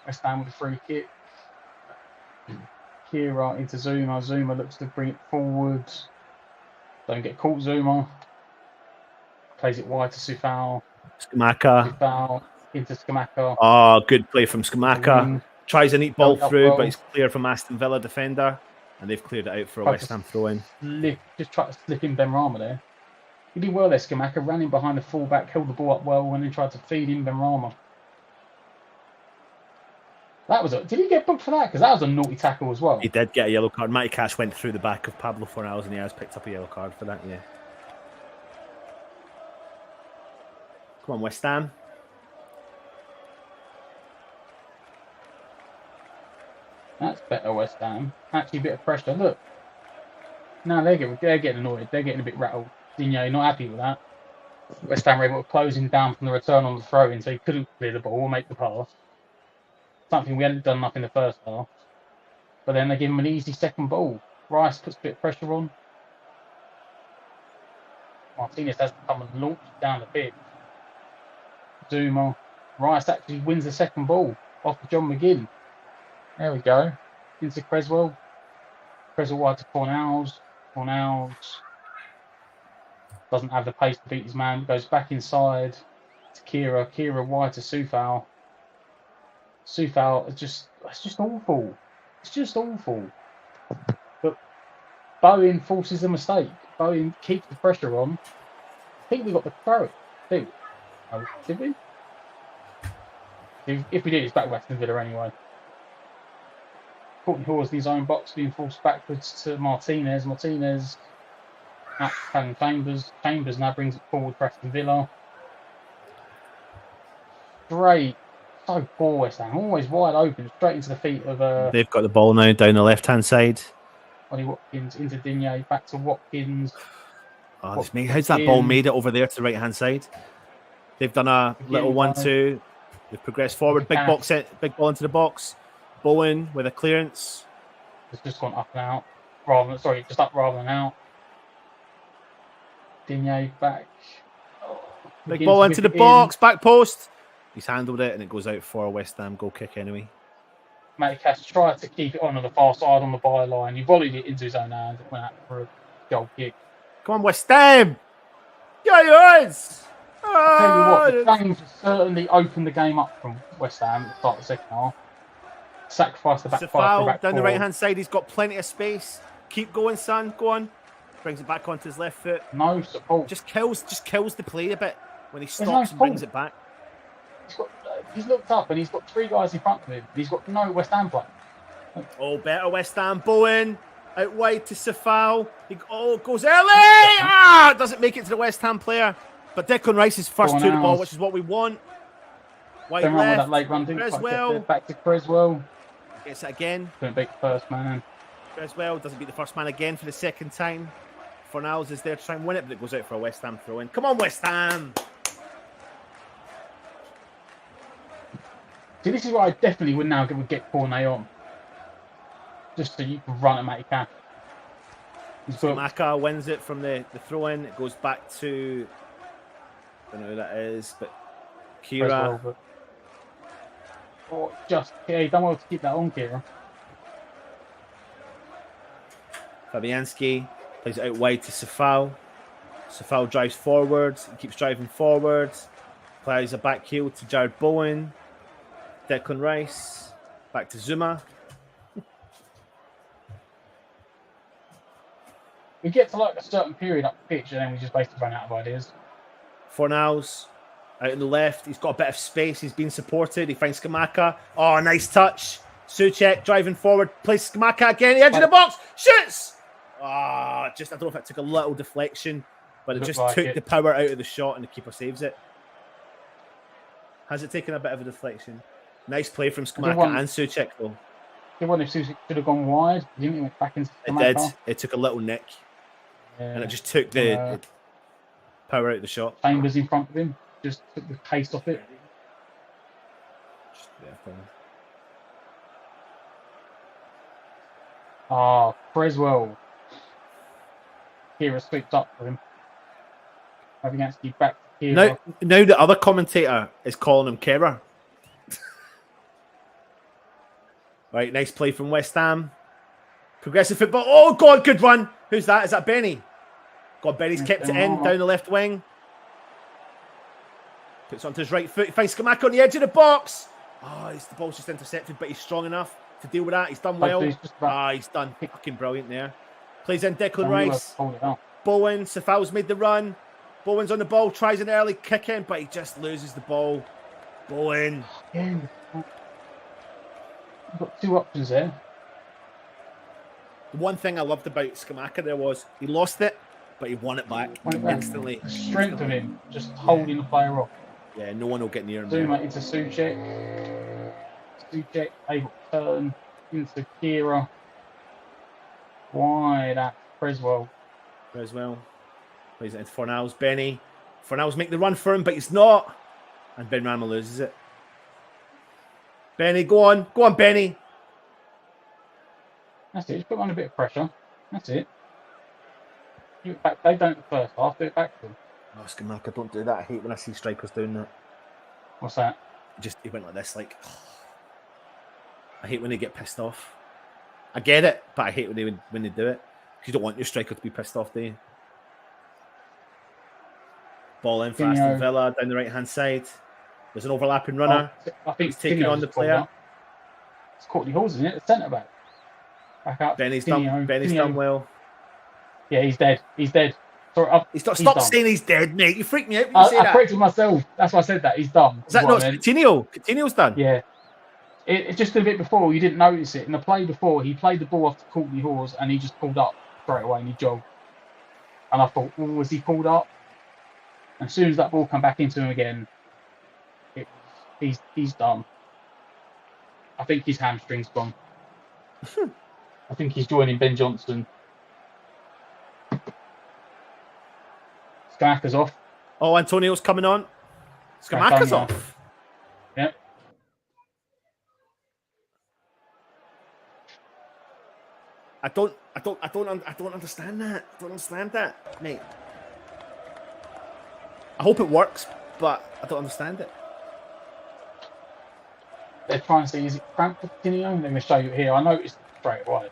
S3: West Ham with a free kick. Kira into Zuma. Zuma looks to bring it forward. Don't get caught, Zuma. Plays it wide to Sufal.
S1: Scamacca.
S3: Sufal into Scamacca.
S1: Oh, good play from Scamacca. Tries a neat ball through, but he's cleared from Aston Villa defender. And they've cleared it out for a West Ham throw-in.
S3: Just try to slip in Benrahma there. He did well there, Scamacca. Ran in behind the fullback, held the ball up well, and then tried to feed in Benrahma. Did he get booked for that? Because that was a naughty tackle as well.
S1: He did get a yellow card. Matty Cash went through the back of Pablo Fornals and he has picked up a yellow card for that, yeah. Come on, West Ham.
S3: That's better, West Ham. Actually, a bit of pressure. Look. No, they're getting annoyed. They're getting a bit rattled. Digne, not happy with that. West Ham were able to close him down from the return on the throw-in, so he couldn't clear the ball or make the pass. Something we hadn't done enough in the first half. But then they give him an easy second ball. Rice puts a bit of pressure on. Martinez has to come and launch down the pitch. Zuma. Rice actually wins the second ball off of John McGinn. There we go. Into Creswell. Creswell wide to Fornals. Fornals doesn't have the pace to beat his man. Goes back inside to Kira. Kira wide to Sufal. Sufal it's just awful. It's just awful. But Bowen forces a mistake. Bowen keeps the pressure on. I think we got the throw. Did we? If we did, it's back to Aston Villa anyway. Courtney Hawes in his own box, being forced backwards to Martinez. Martinez out to Chambers. Chambers now brings it forward for Aston Villa. straight. So poor West Ham, always wide open, straight into the feet of
S1: They've got the ball now down the left-hand side.
S3: Ollie Watkins, into Digne, back to Watkins.
S1: Oh, how's that ball made it over there to the right-hand side? They've done a little 1-2. They've progressed forward. Big ball into the box. Bowen with a clearance.
S3: It's just gone up and out. Just up rather than out. Digne back.
S1: Big ball into the box. Back post. He's handled it and it goes out for a West Ham goal kick anyway.
S3: Matty Cash tried to keep it on the far side on the byline. He volleyed it into his own hand. It went out for a goal kick.
S1: Come on, West Ham! Go yours!
S3: I'll tell you what, the Danes certainly opened the game up from West Ham at the start of the second half. Sacrificed the back five.
S1: Down the right-hand side, he's got plenty of space. Keep going, son. Go on. Brings it back onto his left foot.
S3: No support.
S1: Just kills the play a bit when he stops and brings it back.
S3: He's looked up and he's got 3 guys in front of him. He's got no West Ham play.
S1: Oh, better West Ham. Bowen out wide to Safal. Goes early. Doesn't make it to the West Ham player. But Declan Rice is first to the ball, which is what we want. White
S3: left.
S1: With
S3: that late run,
S1: Creswell.
S3: Back to Creswell.
S1: Gets it again.
S3: Couldn't beat the first man.
S1: Creswell doesn't beat the first man again for the second time. Fornals is there to try and win it, but it goes out for a West Ham throw-in. Come on, West Ham!
S3: See, this is why I definitely would get Cornet on. Just so you can run at Matty Cash.
S1: Scamacca wins it from the throw-in. It goes back to... I don't know who that is, but... Kira.
S3: He done well to keep that on, Kira.
S1: Fabianski plays it out wide to Safal. Safal drives forward. He keeps driving forward. Plays a back heel to Jared Bowen. Declan Rice. Back to Zuma.
S3: We get to like a certain period up the pitch and then we just basically run out of ideas.
S1: Fornals out on the left. He's got a bit of space. He's been supported. He finds Scamacca. Oh, nice touch. Suchek driving forward. Plays Scamacca again. The edge of the box. Shoots. I don't know if it took a little deflection, but it just took the power out of the shot and the keeper saves it. Has it taken a bit of a deflection? Nice play from Scamacca and Suchek, though.
S3: The one if Suchek should have gone wide, didn't he? Went back into Scamacca.
S1: It did. It took a little nick. Yeah. And it just took the power out of the shot.
S3: Chambers in front of him. Just took the pace off it. Creswell. Kira sweeps up for him. Fabianski back to Kira.
S1: Now the other commentator is calling him Kera. Right, nice play from West Ham. Progressive football. Oh, God, good run. Who's that? Is that Benny? God, Benny's kept it in down the left wing. Puts it onto his right foot. He finds Scamacca on the edge of the box. The ball's just intercepted, but he's strong enough to deal with that. He's done well. He's done fucking brilliant there. Plays in Declan Rice. Bowen. Safal's made the run. Bowen's on the ball. Tries an early kick in, but he just loses the ball. Bowen.
S3: You've got 2 options there.
S1: The one thing I loved about Scamacca there was he lost it, but he won it back instantly.
S3: The strength of him, just holding the player off.
S1: Yeah, no one will get near him.
S3: Zuma into Suchek. Suchek able to turn into Kira. Wide at Creswell.
S1: Plays it into Fornals. Benny. Fornals make the run for him, but he's not. And Ben Rama loses it. Benny, go on. Go on, Benny.
S3: That's it. Just put on a bit of pressure. That's it. Give it back. They don't the first half. Do it back to them.
S1: Oh, Scamacca, don't do that. I hate when I see strikers doing that.
S3: What's that?
S1: He went like this. I hate when they get pissed off. I get it, but I hate when they do it. Because you don't want your striker to be pissed off, do you? Ball in for Aston Villa down the right-hand side. There's an overlapping runner.
S3: I think
S1: he's taking on the player.
S3: It's Courtney Halls, isn't it? The centre back. Back up.
S1: Benny's done well.
S3: Yeah, he's dead. He's dead. Sorry,
S1: stop saying he's dead, mate. You freaked me out when you say
S3: I
S1: that.
S3: corrected myself. That's why I said that. He's done.
S1: Is that not Coutinho? Coutinho's done?
S3: Yeah. It's just a bit before, you didn't notice it. In the play before, he played the ball off to Courtney Hawes and he just pulled up straight away and he jogged. And I thought, was he pulled up? And as soon as that ball come back into him again, He's done. I think his hamstring's gone. I think he's joining Ben Johnson. Scamacca's off.
S1: Oh, Antonio's coming on. Scamacca's
S3: Antonio.
S1: off.
S3: Yeah.
S1: I don't understand that. I don't understand that, mate. I hope it works, but I don't understand it.
S3: They're trying to see, is it cramped for Coutinho? Let me show you here. I noticed it straight away.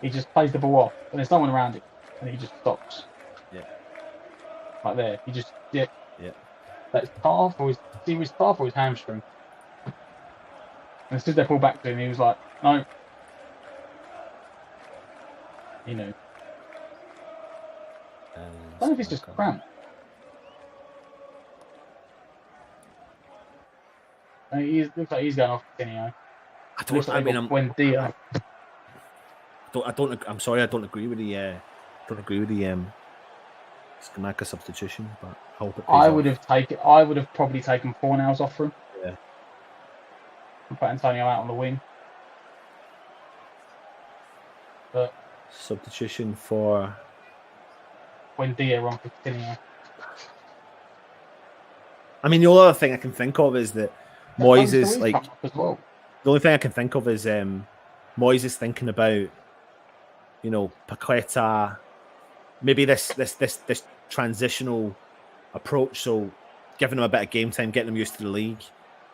S3: He just plays the ball off, and there's no one around it, and he just stops.
S1: Yeah.
S3: Like there. He just,
S1: Yeah.
S3: That's calf or his calf or his hamstring. And as soon as they pulled back to him, he was like, no. You know. I don't know if it's just cramp. It looks like he's going off Coutinho.
S1: I'm sorry, I don't agree with the Scamacca substitution, but I hope it pays off.
S3: I would have probably taken Fornals off for him.
S1: Yeah.
S3: And put Antonio out on the wing. But
S1: substitution for
S3: Buendia on for Coutinho.
S1: I mean, the only other thing I can think of is that Moyes is like
S3: as well.
S1: The only thing I can think of is Moyes is thinking about, you know, Paqueta, maybe this transitional approach, so giving them a bit of game time, getting them used to the league,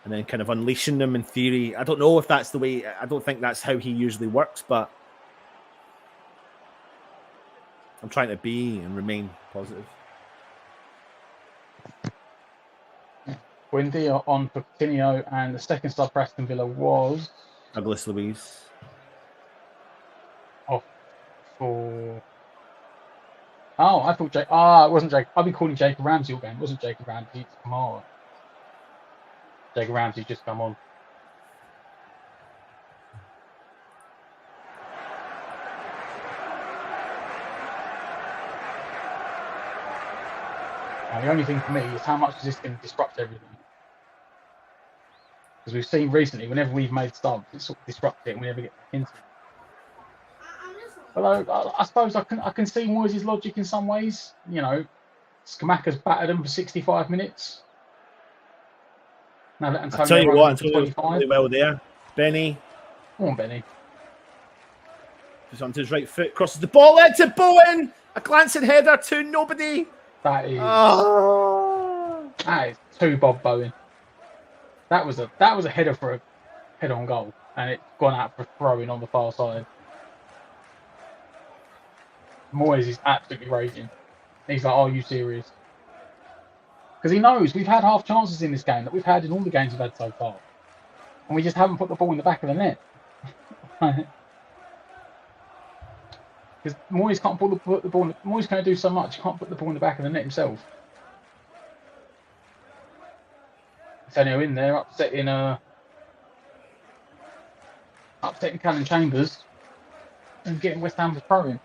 S1: and then kind of unleashing them in theory. I don't know if that's the way. I don't think that's how he usually works, but I'm trying to be and remain positive.
S3: Buendia on for Coutinho, and the second sub for Aston Villa was
S1: Douglas Luiz.
S3: Off for. Oh, I thought Jake. It wasn't Jake. I've been calling Jacob Ramsey all game. It wasn't Jacob Ramsey. It's Kamara. Jacob Ramsey's just come on. Now, the only thing for me is how much is this going to disrupt everything? Because we've seen recently, whenever we've made subs, it sort of disrupts it and we never get back into it. But I suppose I can see Moyes' logic in some ways. You know, Scamacca's battered them for 65 minutes. Now let Antonio
S1: I'll tell you what,
S3: Antonio's
S1: really well there. Benny.
S3: Come on, Benny.
S1: Just onto his right foot, crosses the ball into Bowen. A glancing header to nobody.
S3: That is
S1: Oh.
S3: that is too Bob Bowen. That was a header for a head-on goal, and it's gone out for throwing on the far side. Moyes is absolutely raging. He's like, "Are you serious?" Because he knows we've had half chances in this game that we've had in all the games we've had so far, and we just haven't put the ball in the back of the net. Because Moyes can't put the ball. Moyes can't do so much. He can't put the ball in the back of the net himself. Antonio in there, upsetting Callum Chambers, and getting West Ham to throw in.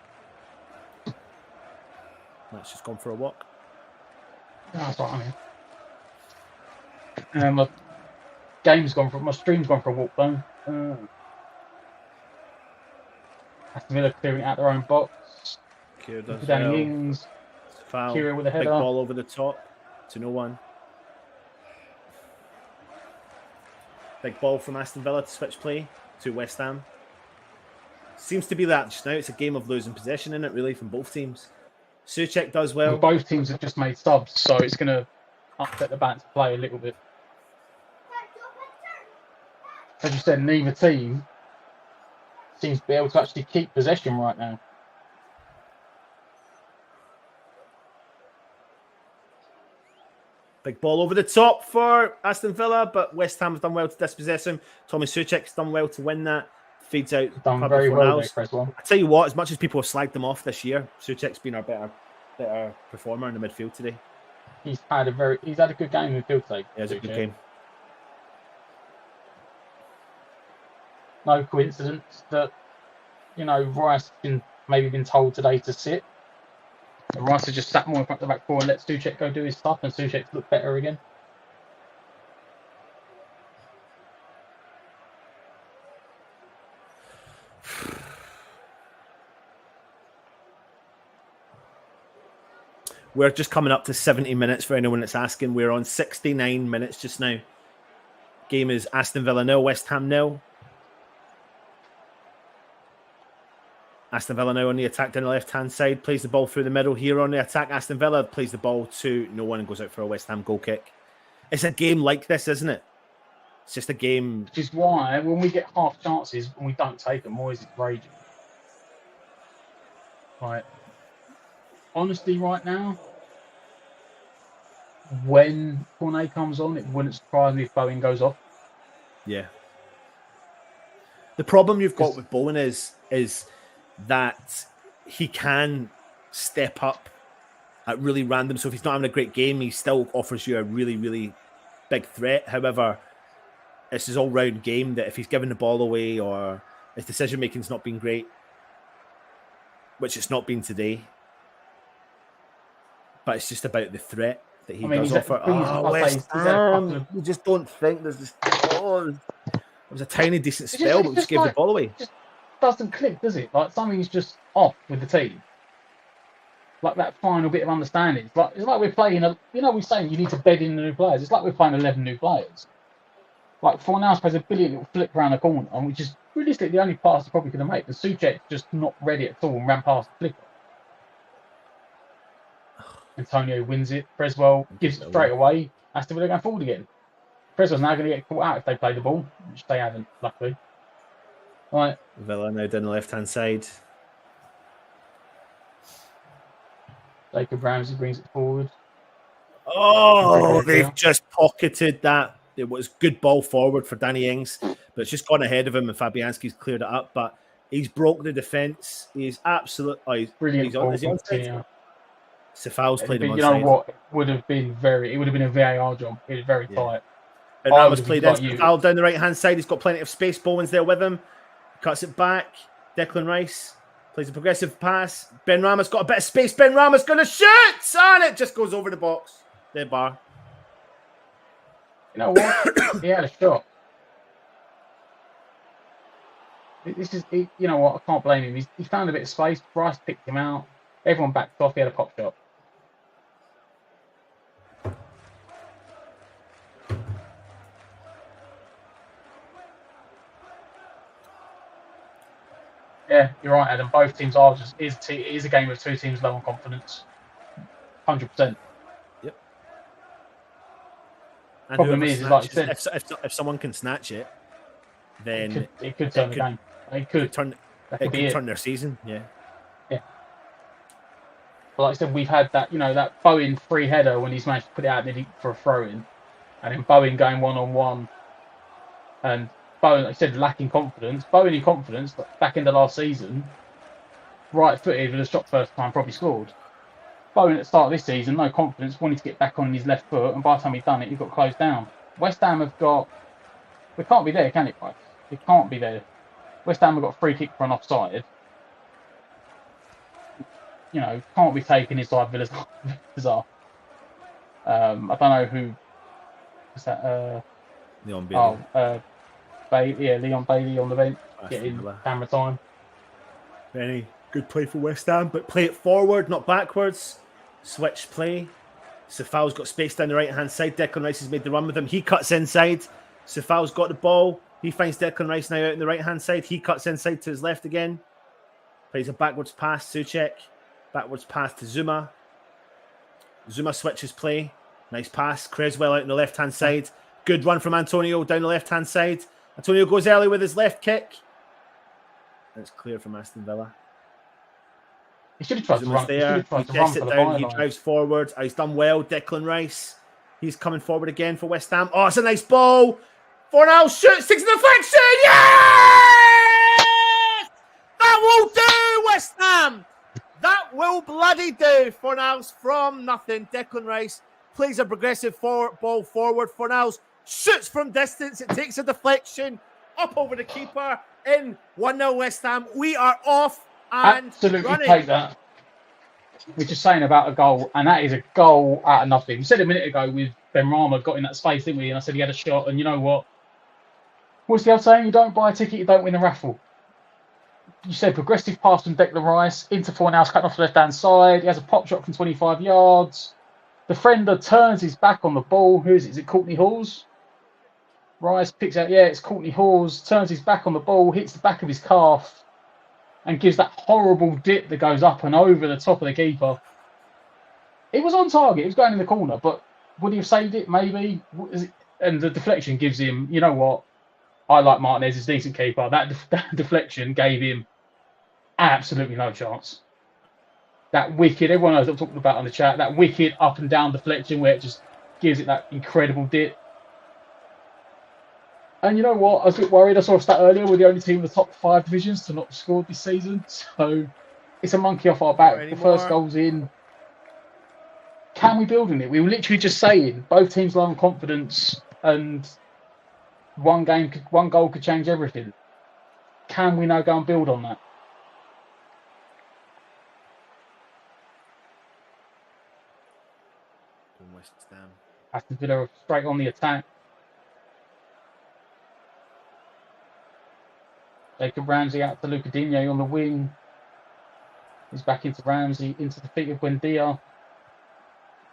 S1: That's just gone for a walk.
S3: That's what I mean. My stream's gone for a walk though. Aston Villa clearing out their own box.
S1: Kira does
S3: Danny
S1: well.
S3: Ings.
S1: Foul.
S3: Kira with a header.
S1: Big ball over the top to no one. Big ball from Aston Villa to switch play to West Ham. Seems to be that just now. It's a game of losing possession in it, really, from both teams. Souček does well.
S3: Both teams have just made subs, so it's going to upset the balance of play a little bit. As you said, neither team seems to be able to actually keep possession right now.
S1: Big ball over the top for Aston Villa, but West Ham have done well to dispossess him. Tommy Souček's done well to win that. Feeds out.
S3: Done very well there, Chris.
S1: I tell you what, as much as people have slagged him off this year, Souček's been our better performer in the midfield today.
S3: He's had a good game in midfield today.
S1: Yeah, it's a good game.
S3: No coincidence that, you know, Rice has maybe been told today to sit. And Rice has just sat more in front of the back four and let Souček go do his stuff, and Souček's look better again.
S1: We're just coming up to 70 minutes for anyone that's asking. We're on 69 minutes just now. Game is Aston Villa 0, West Ham 0. Aston Villa now on the attack down the left-hand side. Plays the ball through the middle here on the attack. Aston Villa plays the ball to no one and goes out for a West Ham goal kick. It's a game like this, isn't it? It's just a game.
S3: Which is why when we get half chances and we don't take them, why is it raging? Right. Honestly, right now, when Cornet comes on, it wouldn't surprise me if Bowen goes off.
S1: Yeah. The problem you've got with Bowen is that he can step up at really random. So if he's not having a great game, he still offers you a really, really big threat. However, it's his all-round game that if he's giving the ball away or his decision-making's not been great, which it's not been today, but it's just about the threat that he does offer. West Ham, you just don't think there's this. It was a tiny, decent spell, but we just gave the ball away.
S3: Just doesn't click, does it? Like something's just off with the team. Like that final bit of understanding. It's like we're playing we're saying you need to bed in the new players. It's like we're playing 11 new players. Like Fornals plays a brilliant little flick around the corner, and we just realistically the only pass he probably could have made. The Souček just not ready at all and ran past the flicker. Antonio wins it. Creswell gives it straight away. Aston Villa going forward again. Creswell's now going to get caught out if they play the ball, which they haven't, luckily. Right.
S1: Villa now down the left-hand side.
S3: Jacob Ramsey brings it forward.
S1: Oh, they've just pocketed that. It was good ball forward for Danny Ings, but it's just gone ahead of him and Fabianski's cleared it up. But he's broke the defence. He's absolutely... Oh,
S3: brilliant.
S1: He's on onside. Sefal's played him onside.
S3: You know what? It would have been a VAR job. It was very tight.
S1: And Ramos played in. Sefal down the right-hand side. He's got plenty of space. Bowen's there with him. Cuts it back. Declan Rice plays a progressive pass. Ben Rama's got a bit of space. Ben Rama's going to shoot! And it just goes over the box. The bar.
S3: You know what? He had a shot. You know what? I can't blame him. He found a bit of space. Bryce picked him out. Everyone backed off. He had a pop shot. Yeah, you're right, Adam. Both teams are just it is a game of two teams low on confidence. 100%.
S1: Yep. And
S3: Problem is like you said,
S1: if someone can snatch it, then
S3: it could turn the game. It could turn
S1: their season. Yeah.
S3: Yeah. But like I said, we've had that that Bowen free header when he's managed to put it out for a throw in, and then Bowen going 1-on-1, and Bowen, like I said, lacking confidence. Bowen in confidence, but back in the last season, right-footed with a shot first time, probably scored. Bowen at the start of this season, no confidence, wanted to get back on his left foot, and by the time he'd done it, he got closed down. West Ham have got... We can't be there, can it, Bryce? It can't be there. West Ham have got a free kick for an offside. Can't be taken inside Villa's bizarre. I don't know who... Was that...
S1: Leon Bailey.
S3: Leon Bailey on the bench, getting camera time.
S1: Very good play for West Ham, but play it forward, not backwards. Switch play. Sefal's got space down the right-hand side. Declan Rice has made the run with him. He cuts inside. Sefal's got the ball. He finds Declan Rice now out on the right-hand side. He cuts inside to his left again. Plays a backwards pass. Souček. Backwards pass to Zuma. Zuma switches play. Nice pass. Creswell out on the left-hand side. Good run from Antonio down the left-hand side. Antonio goes early with his left kick. It's clear from Aston Villa.
S3: He should have tried to run.
S1: He gets it down. He drives forward. He's done well. Declan Rice. He's coming forward again for West Ham. Oh, it's a nice ball. Fornals shoots. Takes a deflection. Yes! That will do, West Ham. That will bloody do. Fornals from nothing. Declan Rice plays a progressive ball forward. Fornals shoots from distance. It takes a deflection up over the keeper in 1-0 West Ham. We are off and
S3: absolutely
S1: running.
S3: Take that. We're just saying about a goal, and that is a goal out of nothing. We said a minute ago with Ben Rama got in that space, didn't we? And I said he had a shot, and you know what? What's the old saying? You don't buy a ticket, you don't win a raffle. you said progressive pass from Declan Rice into Fornals, cutting off the left-hand side. He has a pop shot from 25 yards. Defender turns his back on the ball. Who is it? Is it Courtney Halls? Rice picks out, it's Courtney Halls, turns his back on the ball, hits the back of his calf, and gives that horrible dip that goes up and over the top of the keeper. It was on target. It was going in the corner, but would he have saved it? Maybe. And the deflection gives him, you know what? I like Martinez, he's a decent keeper. That deflection gave him absolutely no chance. That wicked, everyone knows what I'm talking about on the chat, that wicked up and down deflection where it just gives it that incredible dip. And you know what? I was a bit worried. I saw a stat earlier. We're the only team in the top 5 divisions to not score this season. So it's a monkey off our back. The first goal's in. Can we build on it? We were literally just saying both teams low on confidence and one goal could change everything. Can we now go and build on that? Aston Villa straight on the attack. Jacob Ramsey out to Luca Digne on the wing. He's back into Ramsey, into the feet of Buendia.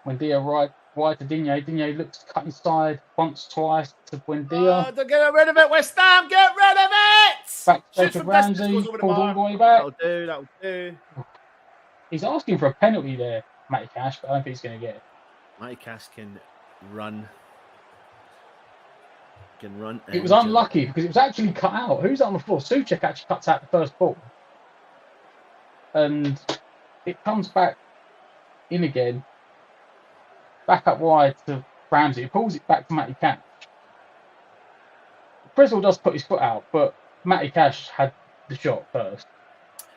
S3: Buendia right wide to Digne. Digne looks to cut inside once, twice to Buendia.
S1: Oh, don't get rid of it, West Ham! Get rid of it!
S3: Back to Jacob Ramsey, pulled all the way back.
S1: That'll do.
S3: He's asking for a penalty there, Matty Cash, but I don't think he's going to get it.
S1: Matty Cash can run.
S3: It was unlucky because it was actually cut out. Who's on the floor? Souček actually cuts out the first ball. And it comes back in again. Back up wide to Ramsey. He pulls it back to Matty Cash. Creswell does put his foot out, but Matty Cash had the shot first.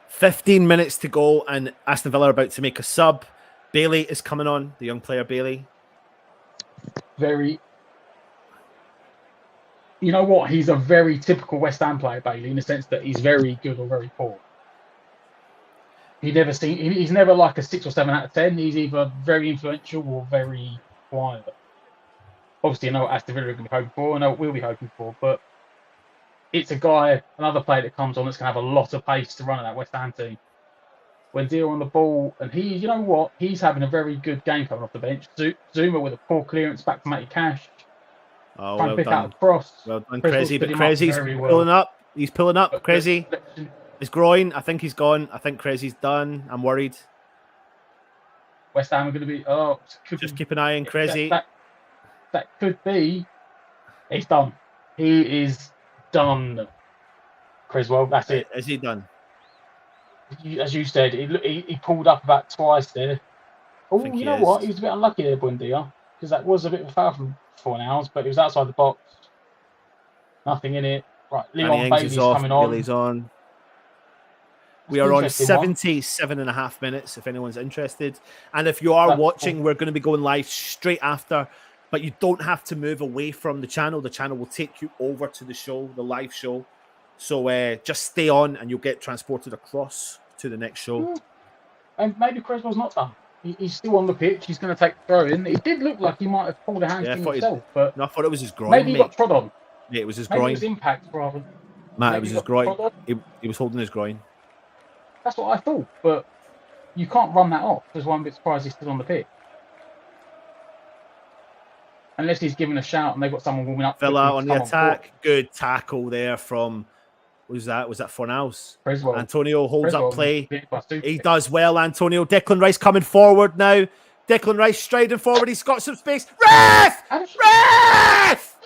S1: 15 minutes to go, and Aston Villa are about to make a sub. Bailey is coming on, the young player Bailey.
S3: You know what? He's a very typical West Ham player, Bailey, in the sense that he's very good or very poor. He's never like a 6 or 7 out of 10. He's either very influential or very quiet. Obviously, I know what Aston Villa are going to be hoping for. I know what we'll be hoping for, but it's another player that comes on that's going to have a lot of pace to run at that West Ham team. When Deal on the ball, and you know what? He's having a very good game coming off the bench. Zuma with a poor clearance back to Matty Cash.
S1: Oh,
S3: well done. Well
S1: done, Crazy. But Crazy's pulling up. He's pulling up. Crazy. His groin. I think he's gone. I think Crazy's done. I'm worried.
S3: West Ham are going to be.
S1: Just keep an eye on Crazy.
S3: That could be. He's done. He is done. Criswell. That's it.
S1: Is he done?
S3: As you said, he pulled up about twice there. Oh, you know what? He was a bit unlucky there, Buendia, because that was a bit of a foul from Fornals, but it was outside the box. Nothing in it. Right, Leon Bailey's coming on.
S1: Billy's on. We are on 77.5 minutes, if anyone's interested. And if you are watching, we're going to be going live straight after, but you don't have to move away from the channel. The channel will take you over to the show, the live show. So just stay on and you'll get transported across to the next show.
S3: And maybe Creswell's not done. He's still on the pitch. He's going to take the throw in. It did look like he might have pulled a hamstring himself. But
S1: no, I thought it was his groin.
S3: Maybe he got trod on.
S1: Yeah, it was his
S3: maybe
S1: groin.
S3: It was impact rather.
S1: Matt, it was his groin. He was holding his groin.
S3: That's what I thought. But you can't run that off. That's why I'm a bit surprised he's still on the pitch. Unless he's giving a shout and they've got someone warming up.
S1: Villa on the attack. Good tackle there from... Was that Fornals? Antonio holds up play. He does well, Antonio. Declan Rice coming forward now. Declan Rice striding forward. He's got some space. Ref! Ref!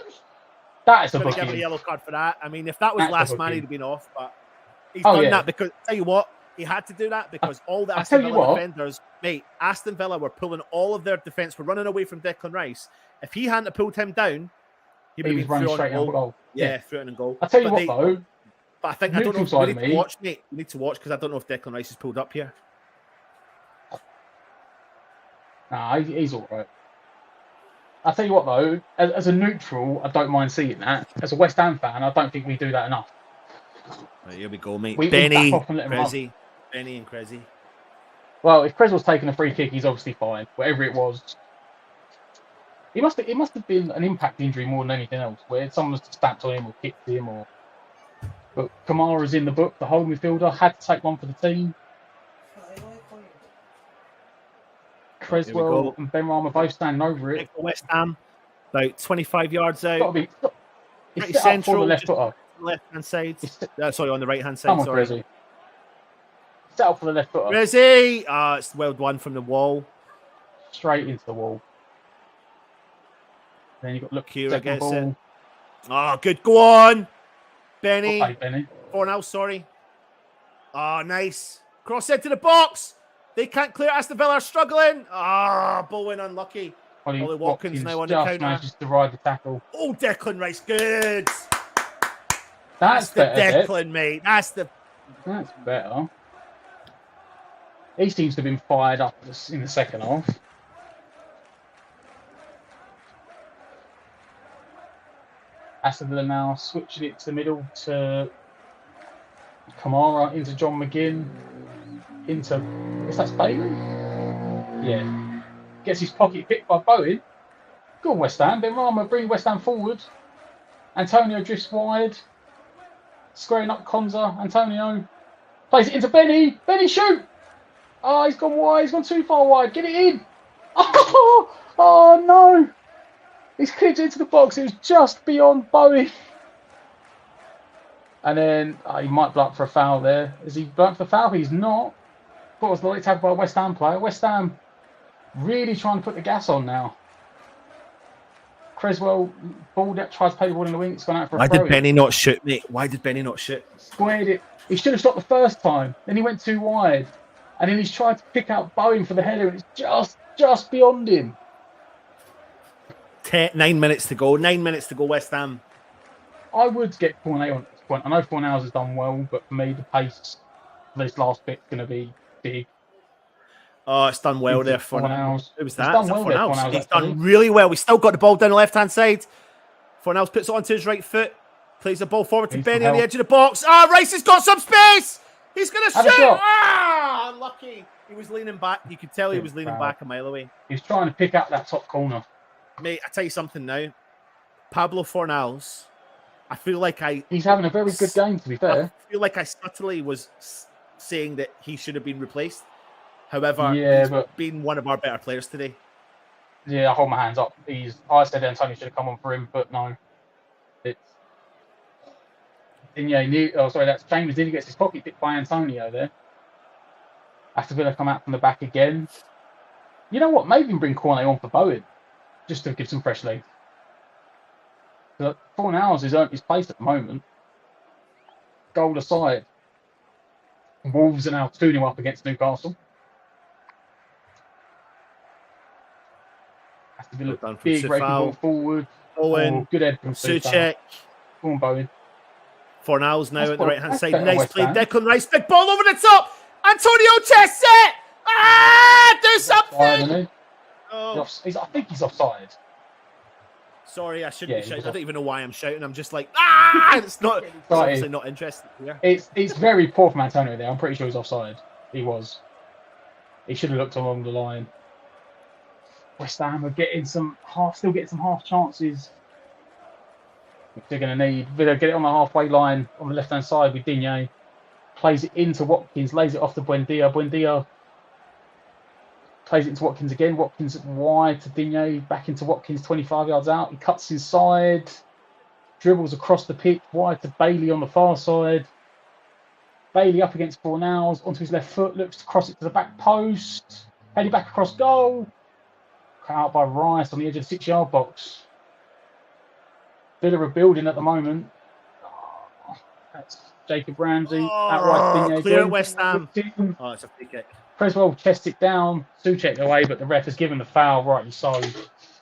S3: That is a
S1: booking. Give a yellow card for that. I mean, if that was last man, he'd have been off. But he's done that because, tell you what, he had to do that because all the Aston Villa defenders, mate, Aston Villa were pulling all of their defence, were running away from Declan Rice. If he hadn't pulled him down, he would have been running straight on goal. Yeah, through and goal.
S3: I tell you what, though.
S1: But I think I don't know if we need to watch, mate. We need to watch because I don't know if Declan Rice is pulled up here.
S3: Nah, he's all right. I'll tell you what, though. As a neutral, I don't mind seeing that. As a West Ham fan, I don't think we do that enough.
S1: Right, here we go, mate. Benny and Crazy.
S3: Well, if Creswell's taking a free kick, he's obviously fine. Whatever it was. It must have been an impact injury more than anything else, where someone was stamped on him or kicked him or... But Kamara's in the book, the whole midfielder, had to take one for the team. Creswell and Benrahma both standing over it.
S1: West Ham, about 25 yards out.
S3: Got to be
S1: Pretty
S3: set
S1: central,
S3: up for the left footer.
S1: left-hand side. Sorry, on the right-hand side.
S3: Come on,
S1: sorry.
S3: Grezzy. Set up for the left footer.
S1: Grezzy! It's well done from the wall.
S3: Straight into the wall. Then you've got look
S1: Kira gets
S3: ball.
S1: it. Oh, good. Go on. Benny.
S3: Okay, Benny.
S1: 4-0, sorry. Oh, nice. Cross into the box. They can't clear. Aston Villa are struggling. Bowen unlucky. Ollie Watkins now on the counter.
S3: Manages to ride the tackle.
S1: Oh, Declan Rice, good.
S3: That's
S1: the
S3: better,
S1: Declan, mate. That's
S3: better. He seems to have been fired up in the second half. Aston Villa now switching it to the middle to Kamara into John McGinn into that's Bailey? Yeah. Gets his pocket picked by Bowen. Go on, West Ham. Benrahma bring West Ham forward. Antonio drifts wide. Squaring up Konza. Antonio plays it into Benny. Benny, shoot! Oh, he's gone wide. He's gone too far wide. Get it in. Oh no. He's clipped it into the box. It was just beyond Bowen. And then he might block for a foul there. Is he blocked for the foul? He's not. But was the late tackle by a West Ham player. West Ham really trying to put the gas on now. Creswell balled out, tried to play the ball in the wing. It's gone out for a throw.
S1: Why did Benny not shoot, mate? Why did Benny not shoot?
S3: Squared it. He should have stopped the first time. Then he went too wide. And then he's tried to pick out Bowen for the header, and it's just beyond him.
S1: 9 minutes to go. 9 minutes to go, West Ham.
S3: I would get Cornet on this point. I know Fornals has done well, but for me, the pace for this last bit's going to be big.
S1: Oh, it's done well there, Fornals. Who was that?
S3: It's done well
S1: Fornals. He's done really well. We still got the ball down the left-hand side. Fornals puts it onto his right foot. Plays the ball forward to Benny on the edge of the box. Rice has got some space. He's going to shoot. Unlucky. He was leaning back. You could tell he was leaning back a mile away.
S3: He's trying to pick up that top corner.
S1: Mate, I tell you something now. Pablo Fornals, I feel like
S3: he's having a very good game, to be fair.
S1: I feel like I subtly was saying that he should have been replaced. However, he's been one of our better players today.
S3: Yeah, I hold my hands up. I said Antonio should have come on for him, but no. It's that's James Digne gets his pocket picked by Antonio there. Aston Villa come out from the back again. You know what? Maybe even bring Cornet on for Bowen, just to give some fresh legs. 4 has earned his place at the moment. Goal aside. Wolves are now 2-0 up against Newcastle. Aston Villa big breaking ball forward.
S1: Owen,
S3: good head from
S1: Souček.
S3: Go on, Bowen.
S1: Fornals now at the right-hand side. Nice play. Declan Rice. Big ball over the top. Antonio chests it. Do something.
S3: I think he's offside.
S1: Sorry, I shouldn't be shouting. I don't even know why I'm shouting. I'm just like, it's not. It's obviously not interesting. Yeah.
S3: It's very poor from Antonio there. I'm pretty sure he's offside. He was. He should have looked along the line. West Ham are still getting some half chances. They're going to need. Villa get it on the halfway line on the left-hand side with Digne. Plays it into Watkins, lays it off to Buendia. Buendia plays it into Watkins again. Watkins wide to Digne, back into Watkins, 25 yards out. He cuts inside, dribbles across the pitch, wide to Bailey on the far side. Bailey up against Fornals, onto his left foot, looks to cross it to the back post. Heading back across goal. Cut out by Rice on the edge of the 6-yard box. Villa are building at the moment. That's Jacob Ramsey. Outright
S1: clear at West Ham. Oh, it's a free kick.
S3: Creswell chests it down. Souček away, but the ref has given the foul, rightly so,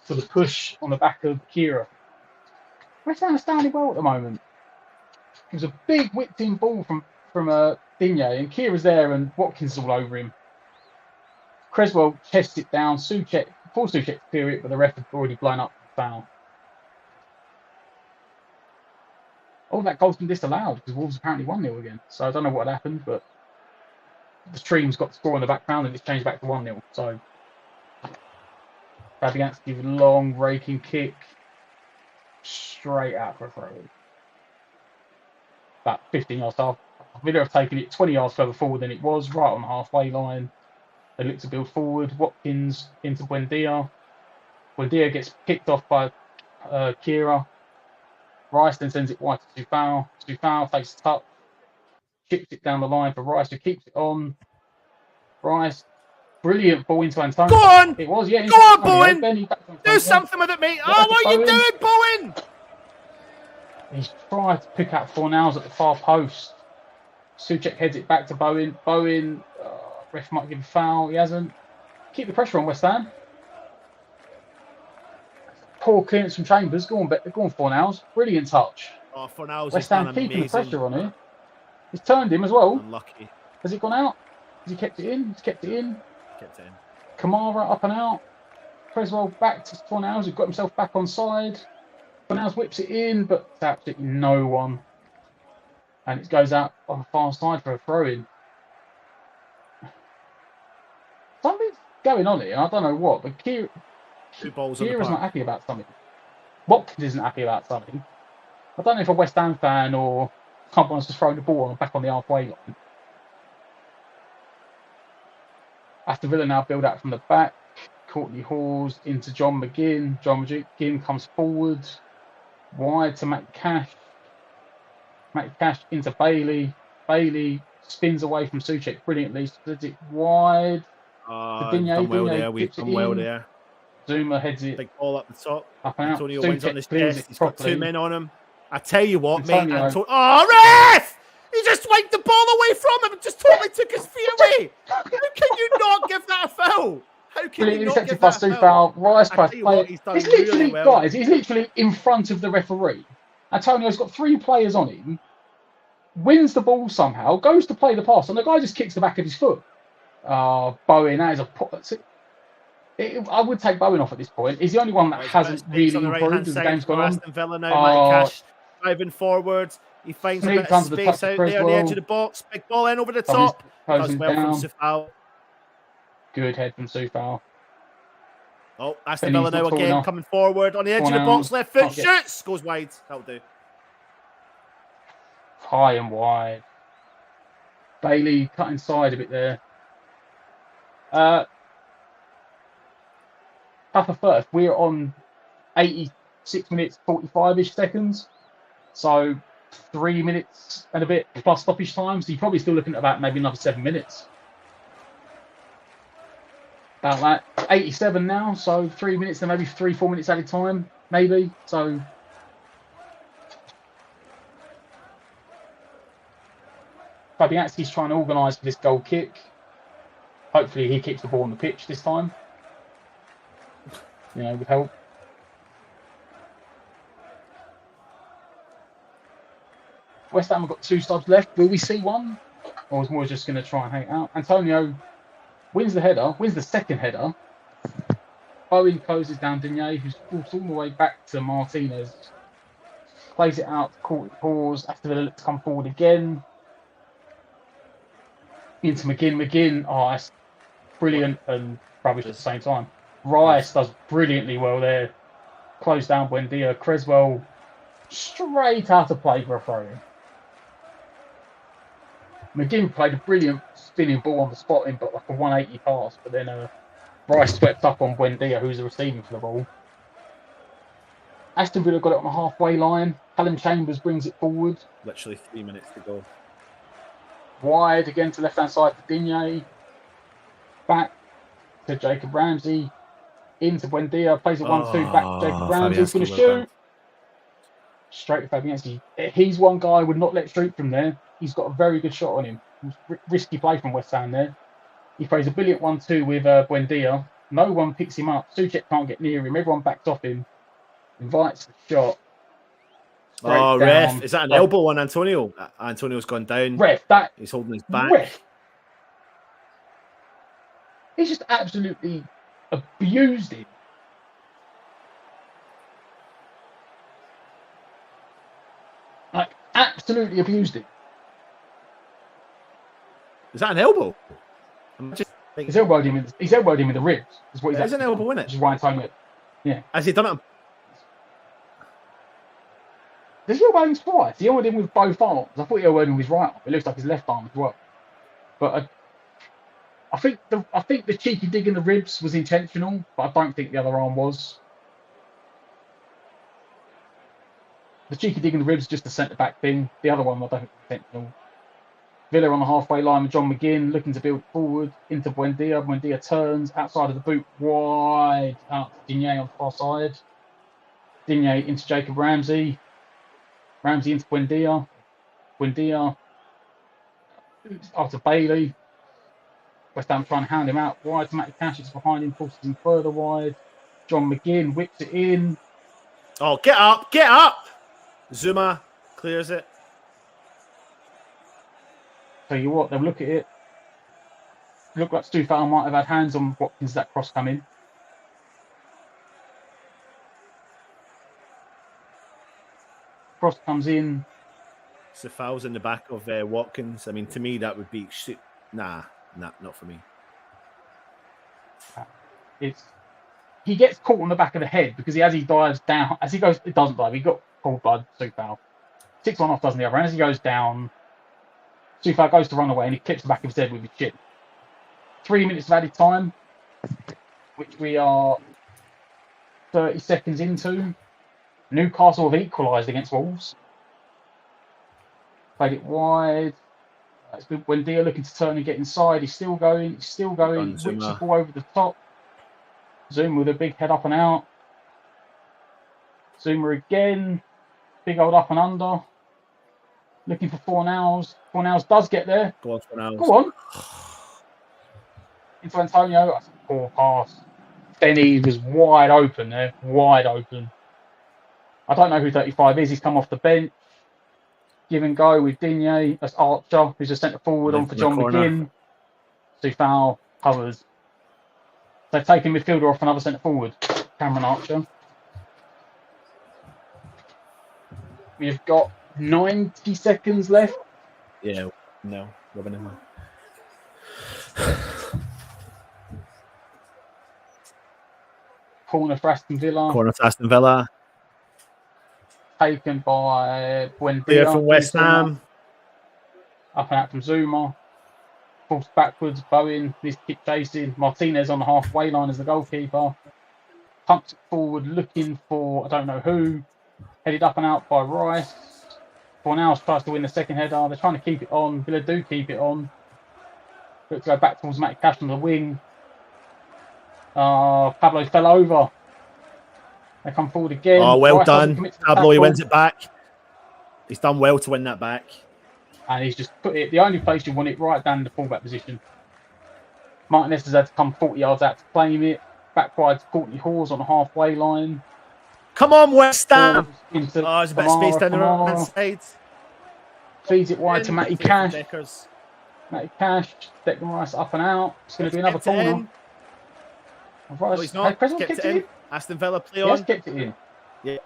S3: for the push on the back of Kira. West Ham are standing well at the moment. It was a big whipped-in ball from Digne, and Kira's there, and Watkins is all over him. Creswell chests it down. Souček, full Souček period, but the ref had already blown up the foul. Oh, that goal's been disallowed because Wolves apparently 1-0 again. So I don't know what happened, but the stream's got the score in the background and it's changed back to 1-0. So Fabianski with a long raking kick straight out for a throw. about 15 yards off. Villa have taken it 20 yards further forward than it was, right on the halfway line. They look to build forward. Watkins into Buendia. Buendia gets picked off by Kira. Rice then sends it wide to Sufal. Sufal takes a touch, chips it down the line for Rice, who keeps it on. Rice, brilliant ball into Antonio.
S1: Go on!
S3: It was, yeah.
S1: Go on, Bowen!
S3: Benny back to
S1: Do
S3: Antonio.
S1: something with it, mate! Oh, what are you doing, Bowen?
S3: He's tried to pick out Fornals at the far post. Souček heads it back to Bowen. Bowen, ref might give a foul. He hasn't. Keep the pressure on West Ham. Poor clearance from Chambers. Go on, Fornals. Brilliant touch.
S1: Oh, Fornals
S3: West
S1: has
S3: Ham
S1: done
S3: keeping
S1: amazing.
S3: the pressure on him. He's turned him as well.
S1: Unlucky.
S3: Has it gone out? Has he kept it in? He's kept it in.
S1: Kept it in.
S3: Kamara up and out. Creswell back to Fornals, who got himself back on side. Fornals whips it in, but absolutely no one. And it goes out on the far side for a throw-in. Something's going on here. I don't know what, but
S1: Two balls on the
S3: Kira's not
S1: park.
S3: happy about something. Watkins isn't happy about something. I don't know if a West Ham fan or someone's just thrown the ball back on the halfway line. Aston Villa now build out from the back. Courtney Hawes into John McGinn. John McGinn comes forward. Wide to Matt Cash. Matt Cash into Bailey. Bailey spins away from Souček brilliantly. Splits it wide.
S1: Done well there. We've done well there.
S3: Zuma heads it.
S1: Big ball up the top.
S3: Up and out.
S1: Antonio wins on his
S3: clears
S1: chest.
S3: it
S1: He's got
S3: properly.
S1: two men on him. I tell you what,
S3: Antonio.
S1: mate. Oh, ref! He just wiped the ball away from him and just totally took his feet away. How can you not give that a foul? How can you not give that a foul?
S3: Rice
S1: I
S3: tries
S1: tell
S3: to
S1: you
S3: play
S1: what,
S3: it.
S1: he's done
S3: It's literally,
S1: really well.
S3: guys, he's literally in front of the referee. Antonio's got three players on him, wins the ball somehow, goes to play the pass, and the guy just kicks the back of his foot. Bowen, that is I would take Bowen off at this point. He's the only one that hasn't really
S1: on the
S3: improved
S1: right-hand
S3: as the
S1: side
S3: game's
S1: for
S3: gone on.
S1: Aston Villa now. Matt Cash driving forward. He finds a
S3: Sneaks
S1: bit of
S3: under the
S1: space
S3: touch
S1: out
S3: of
S1: there on the edge
S3: Creswell.
S1: of the box. Big ball in over the
S3: Tommy's
S1: top.
S3: closing
S1: Does well
S3: down.
S1: from Sufal.
S3: Good head from Sufal.
S1: Oh, Aston
S3: Benny's
S1: Villa now
S3: not tall
S1: again
S3: enough.
S1: coming forward on the edge of the
S3: Corner.
S1: box. Left foot
S3: Can't get-
S1: shoots. Goes wide. That'll do.
S3: High and wide. Bailey cut inside a bit there. Tougher first. We're on 86 minutes, 45-ish seconds. So 3 minutes and a bit plus stoppage time. So you're probably still looking at about maybe another 7 minutes. About that. 87 now. So 3 minutes and maybe 3-4 minutes at a time. Maybe. So Fabianski's trying to organise for this goal kick. Hopefully he keeps the ball on the pitch this time. You know, with help. West Ham have got 2 subs left. Will we see one? Or is Moore just going to try and hang it out? Antonio wins the header, wins the second header. Bowen closes down Digne, who's all the way back to Martinez. Plays it out, pause. Aston Villa to come forward again. Into McGinn. McGinn, that's brilliant and rubbish at the same time. Rice does brilliantly well there. Close down Buendia. Creswell straight out of play for a throw-in. McGinn played a brilliant spinning ball on the spot in, but like a 180 pass. But then Rice swept up on Buendia, who's the receiving for the ball. Aston Villa got it on the halfway line. Callum Chambers brings it forward.
S1: Literally 3 minutes to go.
S3: Wide again to left-hand side for Digne. Back to Jacob Ramsey. Into Buendia. Plays a 1-2 back to Jacob Ramsey. He's going to shoot. Straight to Fabianski. He's one guy I would not let shoot from there. He's got a very good shot on him. Risky play from West Ham there. He plays a brilliant 1-2 with Buendia. No one picks him up. Souček can't get near him. Everyone backs off him. Invites the shot.
S1: Oh, ref. Is that an elbow on Antonio? Antonio's gone down.
S3: Ref,
S1: He's holding his back.
S3: Ref. He's just absolutely abused him. Like, absolutely abused him.
S1: Is that an elbow? I'm just thinking,
S3: He's elbowed him in the ribs. Is what he's
S1: There's an
S3: actually
S1: elbow
S3: done,
S1: in it.
S3: Which is why I'm telling you. Yeah.
S1: has he done it?
S3: Does he elbow him twice? He elbowed him with both arms. I thought he elbowed him with his right arm. It looks like his left arm as well. But I think the cheeky dig in the ribs was intentional, but I don't think the other arm was. The cheeky dig in the ribs is just a centre back thing. The other one I don't think was intentional. Villa on the halfway line with John McGinn looking to build forward into Buendia. Buendia turns outside of the boot wide out to Digne on the far side. Digne into Jacob Ramsey. Ramsey into Buendia. Buendia after Bailey. West Ham trying to hound him out wide to Matty Cash. It's behind him, forces him further wide. John McGinn whips it in.
S1: Oh, get up, get up! Zuma clears it.
S3: Tell you what, they'll look at it. Look like Stufal might have had hands on Watkins that cross come in. Cross comes in.
S1: So fouls in the back of Watkins. I mean, to me, that would be shit. Nah, not for me.
S3: He gets caught on the back of the head because as he dives down, as he goes, it doesn't dive. He got pulled by Stufal. 6-1 off doesn't the other. And as he goes down, Stufal goes to run away and he clips the back of his head with his chin. 3 minutes of added time, which we are 30 seconds into. Newcastle have equalised against Wolves. Played it wide. It's good. Buendia looking to turn and get inside. He's still going. Whips the ball over the top. Zuma with a big head up and out. Zuma again. Big old up and under. Looking for Fornals. Fornals does get there.
S1: Go on, Fornals.
S3: Go on. Into Antonio. That's a poor pass. Benny was wide open there. Wide open. I don't know who 35 is. He's come off the bench. Give and go with Digne. That's Archer, who's a centre forward on for John McGinn. Stufal covers. They've taken midfielder off another centre forward, Cameron Archer. We've got 90 seconds left.
S1: Yeah, no, rubbing in
S3: Corner for Aston Villa.
S1: Corner for Aston Villa.
S3: Taken by Buendia.
S1: Clear from West Ham.
S3: Up and out from Zuma. Forced backwards. Bowen needs to keep chasing. Martinez on the halfway line as the goalkeeper. Pumps it forward, looking for I don't know who. Headed up and out by Rice. Fornals tries to win the second header. They're trying to keep it on. Villa do keep it on. Look to go back towards Matty Cash on the wing. Pablo fell over. They come forward again.
S1: Oh, well
S3: Rice
S1: done. Pablo, he wins it back. He's done well to win that back.
S3: And he's just put it, the only place you want it, right down in the fullback position. Martinez has had to come 40 yards out to claim it. Back wide to Courtney Hawes on the halfway line.
S1: Come on, West Ham.
S3: There's
S1: a bit of space down the right side.
S3: Feeds it wide to Matty Cash. Matty Cash, Declan Rice up and out. It's going to be another corner.
S1: No, he's not.
S3: Kept it in.
S1: Aston Villa play
S3: on.
S1: on.
S3: Yes, kept it in.
S1: Yeah.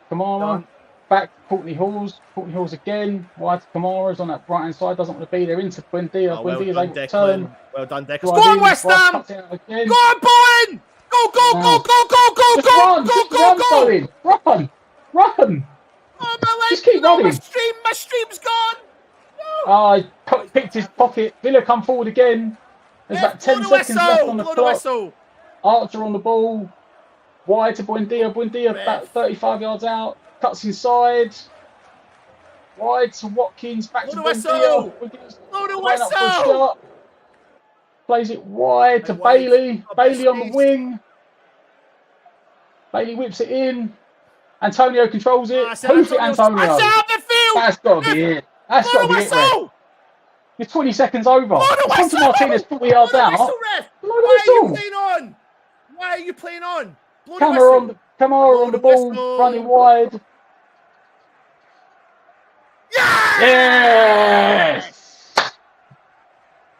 S3: Kamara. Back to Courtney Hawes. Courtney Hawes again. Wide to Kamara's on that right hand side. Doesn't want to be there. Into Buendia. Buendia's able to turn.
S1: Well done, Declan. Go on, West Ham! Go on, Bowen! Go, go, go, go, go, go, go, go, go,
S3: go! Run!
S1: Oh, my
S3: just keep running.
S1: My stream's gone!
S3: No. He picked his pocket. Villa come forward again. There's about 10 seconds left on the clock. Archer on the ball. Wide to Buendia. Buendia about 35 yards out. Cuts inside. Wide to Watkins. Back to Buendia. Plays it wide to Bailey. Bailey on the wing. Bailey whips it in. Antonio controls it. Hoof it, Antonio. That's got to be it. That's got to be it, Ref. You're 20 seconds over. Come to Martinez, 40 yards out.
S1: Why are you playing on?
S3: Kamara on the ball, running wide. Yes!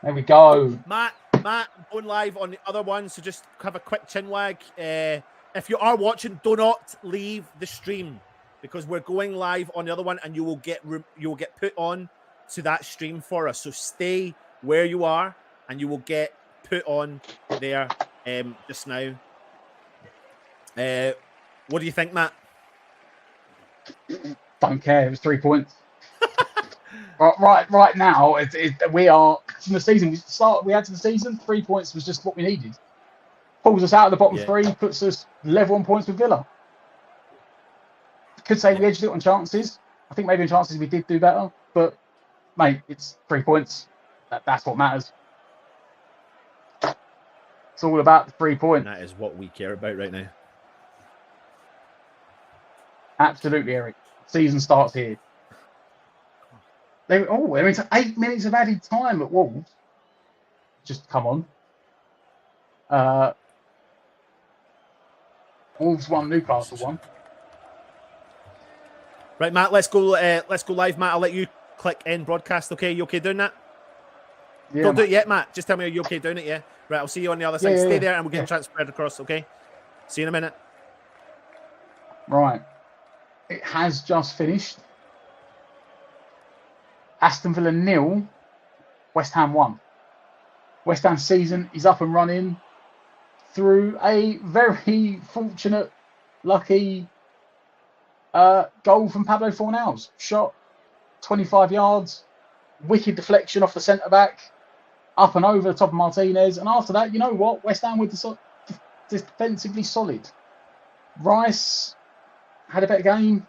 S3: There we go.
S1: Matt, I'm going live on the other one, so just have a quick chin wag. If you are watching, do not leave the stream because we're going live on the other one, and you will get put on to that stream for us. So stay where you are, and you will get put on there just now. What do you think, Matt?
S3: Don't care. It was 3 points. Right now, we are from the season. We had to the season. 3 points was just what we needed. Pulls us out of the bottom three, puts us level on points with Villa. Could say we edged it on chances. I think maybe on chances we did do better, but mate, it's 3 points. That's what matters. It's all about the 3 points.
S1: And that is what we care about right now.
S3: Absolutely, Eric. Season starts here. They're into 8 minutes of added time at Wolves. Just come on. Wolves 1, Newcastle 1.
S1: Right, Matt, let's go live, Matt. I'll let you click end broadcast, okay? You okay doing that?
S3: Yeah,
S1: Don't do it yet, Matt. Just tell me, are you okay doing it, yeah? Right, I'll see you on the other side. Stay there and we'll get transferred across, okay? See you in a minute.
S3: Right. It has just finished. Aston Villa 0, West Ham 1. West Ham season is up and running through a very fortunate, lucky goal from Pablo Fornals. Shot 25 yards, wicked deflection off the centre-back, up and over the top of Martinez. And after that, you know what? West Ham were defensively solid. Rice had a better game.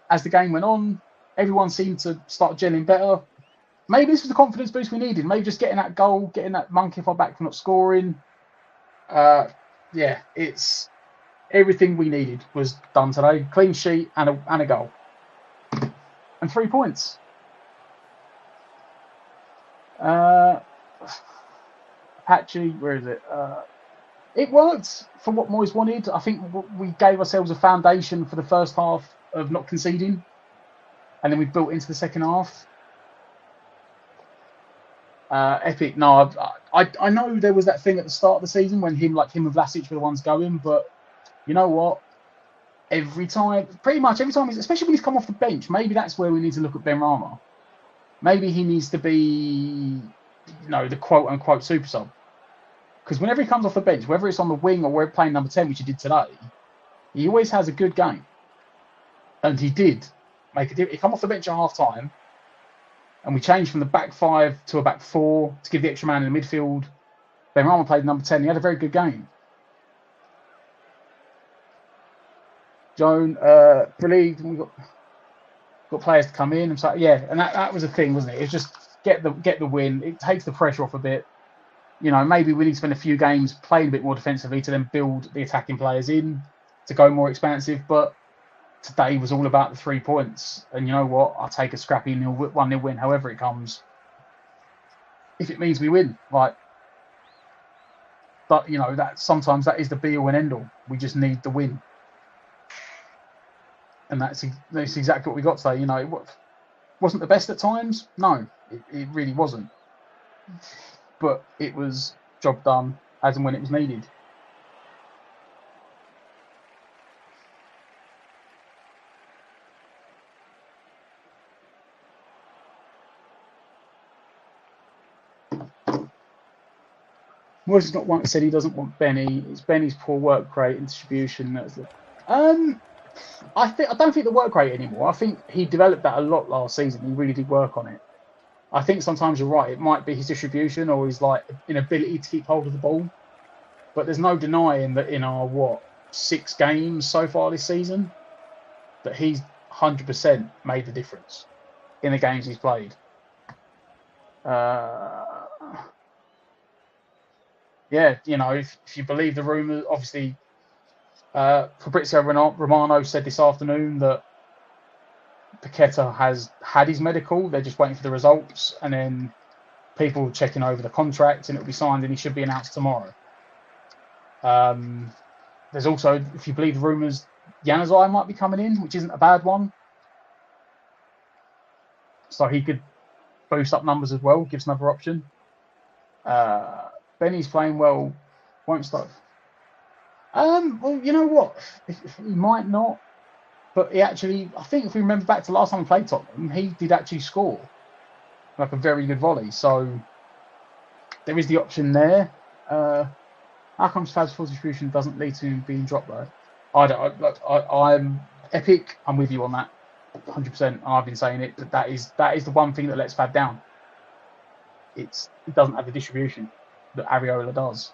S3: As the game went on, everyone seemed to start gelling better. Maybe this was the confidence boost we needed. Maybe just getting that goal, getting that monkey off our back for not scoring. It's everything we needed was done today. Clean sheet and a goal. And 3 points. Patchy, where is it? It worked for what Moyes wanted. I think we gave ourselves a foundation for the first half of not conceding. And then we built into the second half. Epic. No, I know there was that thing at the start of the season when him and Vlasic were the ones going, but you know what? Pretty much every time, especially when he's come off the bench, maybe that's where we need to look at Benrahma. Maybe he needs to be, the quote-unquote super sub. Because whenever he comes off the bench, whether it's on the wing or we're playing number 10, which he did today, he always has a good game. And he did make a difference. He come off the bench at half-time, and we changed from the back 5 to a back 4 to give the extra man in the midfield. Benrahma played number 10. He had a very good game. Joan, relieved, and we got players to come in. And so, and that was a thing, wasn't it? It's just get the win. It takes the pressure off a bit. Maybe we need to spend a few games playing a bit more defensively to then build the attacking players in to go more expansive. But today was all about the 3 points. And you know what? I'll take a scrappy 1-0 win, however it comes. If it means we win, But that sometimes that is the be all and end all. We just need the win. And that's exactly what we got today. It wasn't the best at times. No, it really wasn't. But it was job done as and when it was needed. Moyes not once said he doesn't want Benny. It's Benny's poor work rate and distribution. I don't think the work rate anymore. I think he developed that a lot last season. He really did work on it. I think sometimes you're right. It might be his distribution or his inability to keep hold of the ball. But there's no denying that in our 6 games so far this season, that he's 100% made the difference in the games he's played. If you believe the rumours, obviously. Fabrizio Romano said this afternoon that Paqueta has had his medical. They're just waiting for the results, and then people checking over the contract, and it'll be signed, and he should be announced tomorrow. There's also, if you believe the rumours, Januzaj might be coming in, which isn't a bad one. So he could boost up numbers as well, gives another option. Benny's playing well, won't start. Well, you know what? He might not, but he actually, I think if we remember back to last time we played Tottenham, he did actually score a very good volley. So there is the option there. How come Fab's full distribution doesn't lead to him being dropped though? I'm Epic, I'm with you on that, 100%. I've been saying it. That is the one thing that lets Fab down. It doesn't have the distribution that Areola does.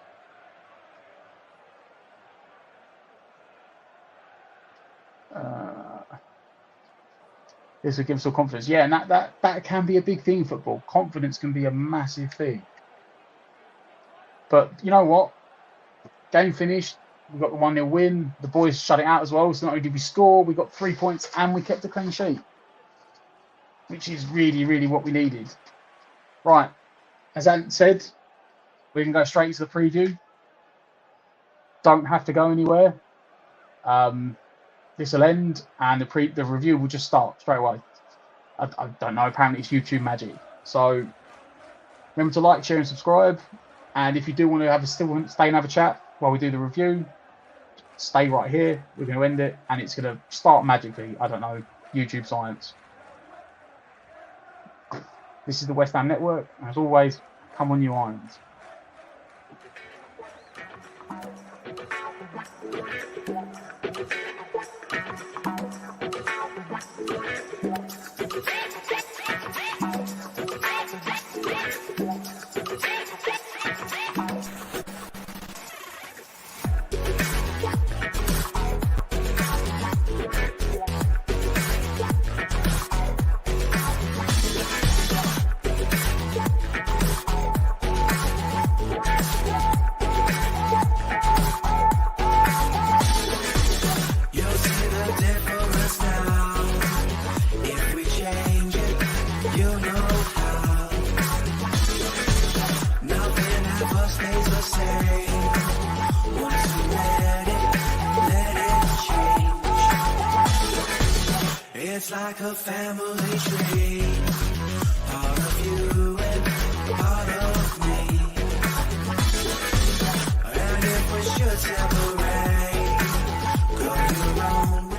S3: This will give us all confidence. Yeah, and that can be a big thing in football. Confidence can be a massive thing. But you know what? Game finished. We got the 1-0 win. The boys shut it out as well. So not only did we score, we got 3 points and we kept a clean sheet, which is really, really what we needed. Right. As Ant said, we can go straight into the preview. Don't have to go anywhere. This will end and the review will just start straight away. I don't know. Apparently it's YouTube magic. So remember to like, share, and subscribe. And if you do want to still stay and have a chat while we do the review, stay right here. We're going to end it, and it's going to start magically. I don't know, YouTube science. This is the West Ham Network. As always, come on, you Irons.
S5: It's like a family tree, part of you and part of me. And if we should separate, go your own way.